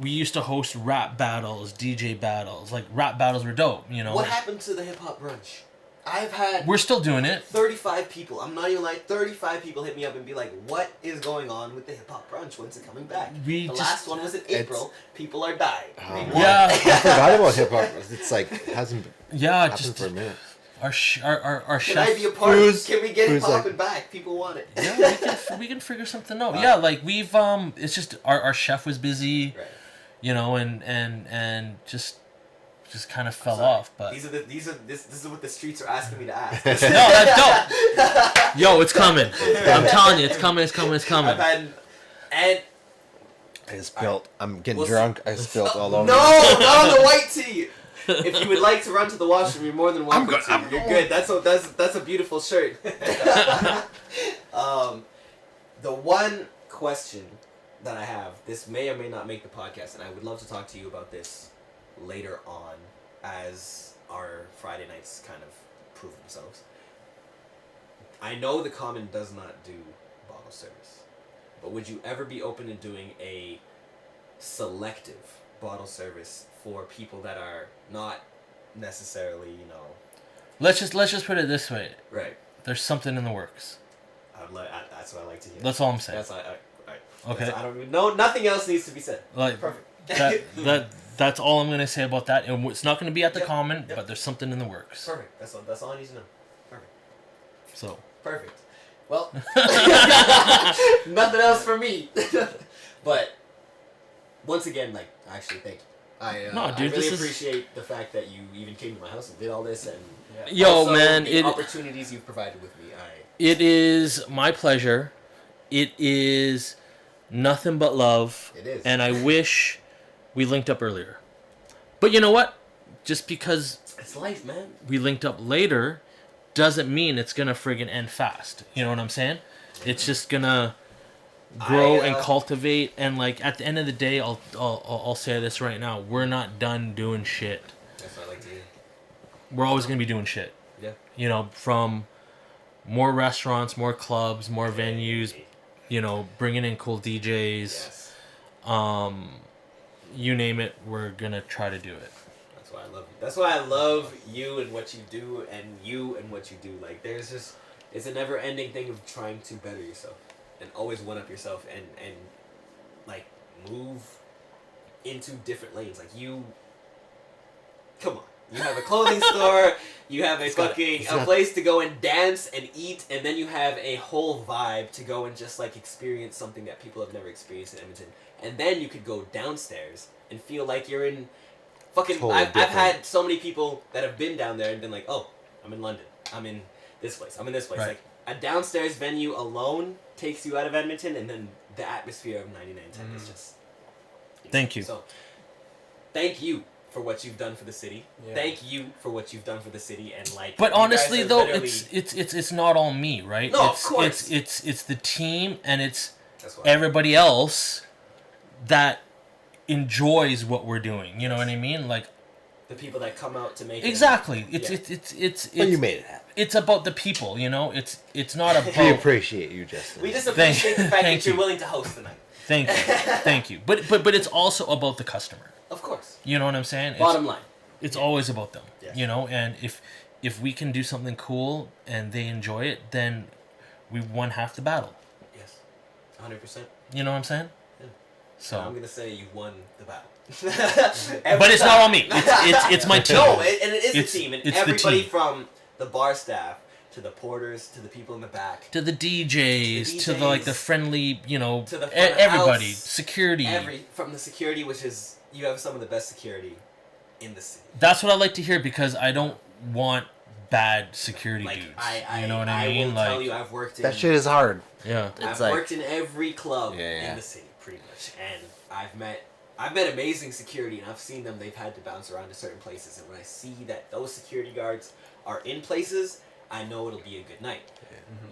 we used to host rap battles, DJ battles. Like rap battles were dope, you know. what happened to the hip hop brunch? I've had We're still doing it. 35 people. I'm not even like 35 people hit me up and be like, "What is going on with the hip hop brunch? When's it coming back?" We the just- last one was in April. People are dying. Oh, They man. want Yeah. I forgot about hip hop. It's like hasn't Yeah, happened just for a minute. our Can chef. I be a part? Foosh- Can we get it Foosh, like- popping back? People want it. Yeah, we can figure something out. Yeah, like we've it's just our chef was busy, Right. you know, and just kind of fell Sorry. off. But This is what the streets are asking me to ask. no, that's dope. Yo, it's coming. I'm telling you, it's coming. It's coming. It's coming. I've had and I spilled. I'm getting We'll drunk. I spilled all over. no, not on the white tea. If you would like to run to the washroom, you're more than welcome good, to. I'm You're going. good. That's a beautiful shirt. The one question that I have, this may or may not make the podcast, and I would love to talk to you about this later on as our Friday nights kind of prove themselves. I know the Common does not do bottle service, but would you ever be open to doing a selective bottle service for people that are not necessarily, you know, Let's just put it this way. right? There's something in the works. That's what I like to hear. That's all I'm saying. That's all right. Okay. I don't even know. Nothing else needs to be said. Like Perfect. that's all I'm gonna say about that. And it's not gonna be at the Yep. Common, Yep. but there's something in the works. Perfect. That's all I need to know. Perfect. So Perfect. Well, nothing else for me. But once again, like, actually, thank you. No, dude, I really this is- appreciate the fact that you even came to my house and did all this, and Yo, also man, the it opportunities you've provided with me. it is my pleasure. It is nothing but love. It is. And I wish we linked up earlier. But you know what? Just because It's life, man. we linked up later doesn't mean it's gonna friggin' end fast. You know what I'm saying? It's just gonna grow and cultivate, and like at the end of the day, I'll say this right now: we're not done doing shit. That's what I like to hear. We're always gonna be doing shit. Yeah. You know, from more restaurants, more clubs, more venues. You know, bringing in cool DJs. Yes. You name it, we're gonna try to do it. That's why I love you. That's why I love you and what you do, and you and what you do. Like, there's just, it's a never-ending thing of trying to better yourself and always one-up yourself and like move into different lanes. Like, you, come on. You have a clothing store, you have a place to go and dance and eat, and then you have a whole vibe to go and just like experience something that people have never experienced in Edmonton. And then you could go downstairs and feel like you're in fucking... Totally I've different. had so many people that have been down there and been like, oh, I'm in London, I'm in this place, I'm in this place. Right. Like, a downstairs venue alone takes you out of Edmonton, and then the atmosphere of 99.10 is just... Thank you. So, thank you for what you've done for the city. Yeah. Thank you for what you've done for the city, and like. But you guys honestly, have though, literally- it's not all me, right? No, of it's, course. It's the team, and it's That's why. everybody else that enjoys what we're doing. You know what I mean? Like, the people that come out to make exactly. Yeah. It's But you made it happen. it's about the people. You know, it's not We about. appreciate you, Justin. We just Thank- appreciate the fact thank that you're you. willing to host tonight. Thank you, thank you. But it's also about the customer. Of course. You know what I'm saying? Bottom line. It's always about them. Yeah. You know, and if we can do something cool and they enjoy it, then we won half the battle. Yes. 100%. You know what I'm saying? Yeah. So. I'm gonna say you won the battle. But it's not on me. It's my team. No, and it is It's- the team, and it's the everybody team. from the bar staff to the porters to the people in the back. To the DJs, to the like the friendly, you know, To the front of everybody, house, security. From the security, which is you have some of the best security in the city. That's what I like to hear because I don't want bad security Like dudes. I you know what I mean? will Like, tell you, I've worked in. That shit is hard. yeah. I've It's like- worked in every club Yeah. in the city, pretty much, and I've met amazing security, and I've seen them. They've had to bounce around to certain places, and when I see that those security guards are in places, I know it'll be a good night.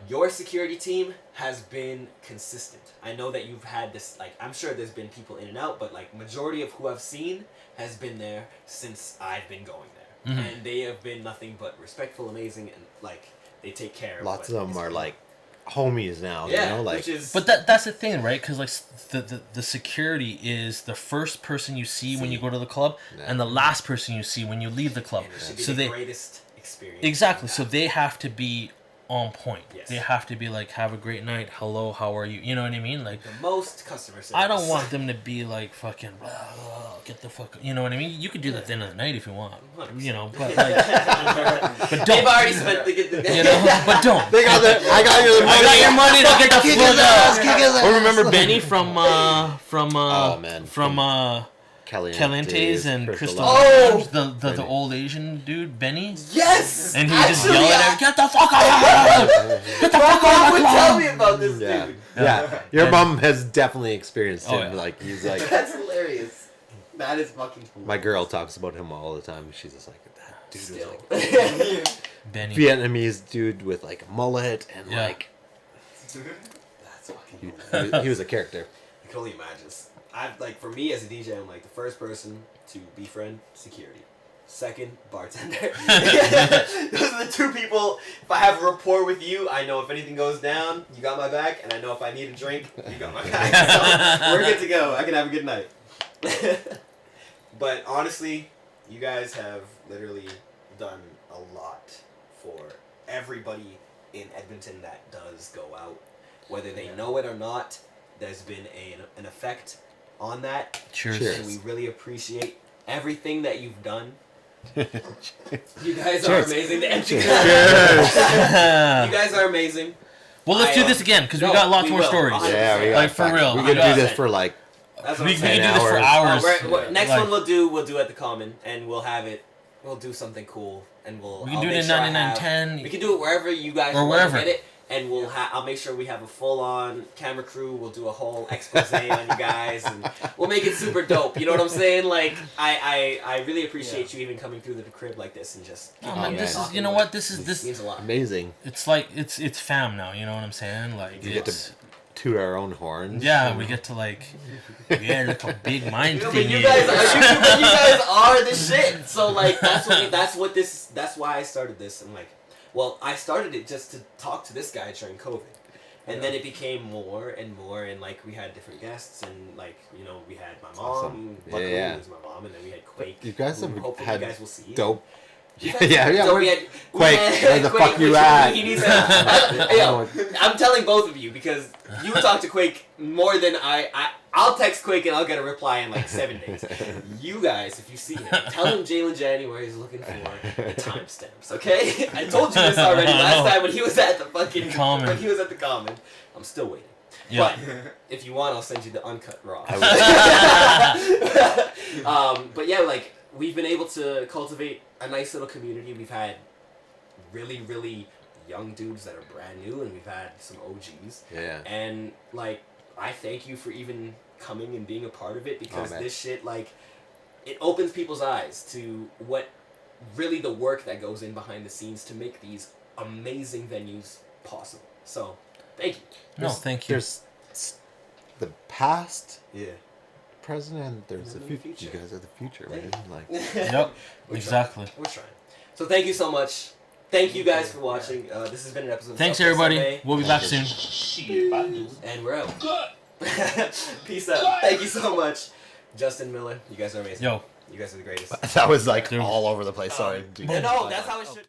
Your security team has been consistent. I know that you've had this, like, I'm sure there's been people in and out, but like majority of who I've seen has been there since I've been going there, Mhm. and they have been nothing but respectful, amazing, and like they take care. Lots of of them are like homies now. yeah, You know, like which is But that's the thing, right? Because like the security is the first person you see when you go to the club, Yeah. and the last person you see when you leave the club. and it should be So the they greatest experience. exactly. you So have. they have to be on point. Yes. They have to be like, have a great night. Hello, how are you? You know what I mean? Like, the most customer service. I don't want them to be like fucking get the fuck. You know what I mean? You could do that at the end of the night if you want. 100%. You know, but like, but They've don't. already spent the You know, but don't. they got the. I got your money. I got your money to get the Kick fuck his ass, kick his out. Or ass. remember Benny from Oh, man. Calientes and Crystal Oh! Lounge, the Benny. old Asian dude, Benny. Yes. And he would just Actually, yell at him, "Get the fuck out! Get the My fuck mom out of would my tell club!" me about this Yeah. dude. Yeah. Your And- mom has definitely experienced Oh, him. yeah. Like he's like That's hilarious. That is fucking cool. my girl talks about him all the time. She's just like that dude was Still. like Benny. Vietnamese dude with like a mullet and Yeah. like That's fucking he, cool. he was a character. I can only imagine. I've like for me as a DJ, I'm like the first person to befriend security. Second, bartender. Those are the two people. If I have a rapport with you, I know if anything goes down, you got my back, and I know if I need a drink, you got my back. So we're good to go. I can have a good night. But honestly, you guys have literally done a lot for everybody in Edmonton that does go out. Whether they know it or not, there's been an effect on that. Cheers. Cheers. And we really appreciate everything that you've done. You guys are Cheers. amazing. The empty Cheers. glass. You guys are amazing. Well, let's do I, this again because we no, got lots we more will. stories. 100%. Yeah, we got Like, for real. We I could got do this it. for like That's what We I'm can saying. do this for hours. hours. Next Like, one we'll do at the Common, and we'll have it. We'll do something cool, and we can I'll do it make in sure I 9910. We can do it wherever you guys Or want wherever. to get it, and I'll make sure we have a full-on camera crew. We'll do a whole expose on you guys, and we'll make it super dope. You know what I'm saying? Like I really appreciate you even coming through the crib like this and just. Oh, man, yeah. this is, you know what? This means a lot. Amazing. it's like, it's fam now, you know what I'm saying? Like, We get to it's, toot our own horns. yeah, we get to like, yeah, look how big mind You know, thing but you is. guys are the shit. So like that's why I started this. I'm like, well, I started it just to talk to this guy during COVID. And then it became more and more, and like we had different guests, and like we had my mom, awesome. Buckaroo Yeah. was my mom, and then we had Quake. You guys who have hopefully had you guys will see. dope. You Yeah, guys- yeah. So we're- we had Quake, where the fuck you which at? He needs yo, I'm telling both of you because you talk to Quake more than I'll text Quake and I'll get a reply in like 7 days. You guys, if you see him, tell him Jaylin January is looking for the timestamps. Okay? I told you this already last time when he was at the fucking Common. When he was at the Common. I'm still waiting. Yeah. But if you want, I'll send you the uncut raw. I But yeah, like we've been able to cultivate a nice little community. We've had really, really young dudes that are brand new, and we've had some OGs. Yeah. And like, I thank you for even coming and being a part of it because man. this shit, like, it opens people's eyes to what really the work that goes in behind the scenes to make these amazing venues possible. So, thank you. No, thank you. There's the past, Yeah. present, and there's the And then the future. You future. guys are the future, Yeah. man. Like, Yep, We're exactly. Trying. We're trying. So thank you so much. Thank you guys for watching. This has been an episode of Thanks, South by everybody. Sunday, We'll be back soon. and we're out. Peace out. Thank you so much. Justin Miller, you guys are amazing. Yo. You guys are the greatest. that was like Dude. all over the place. Sorry. No, that's how it should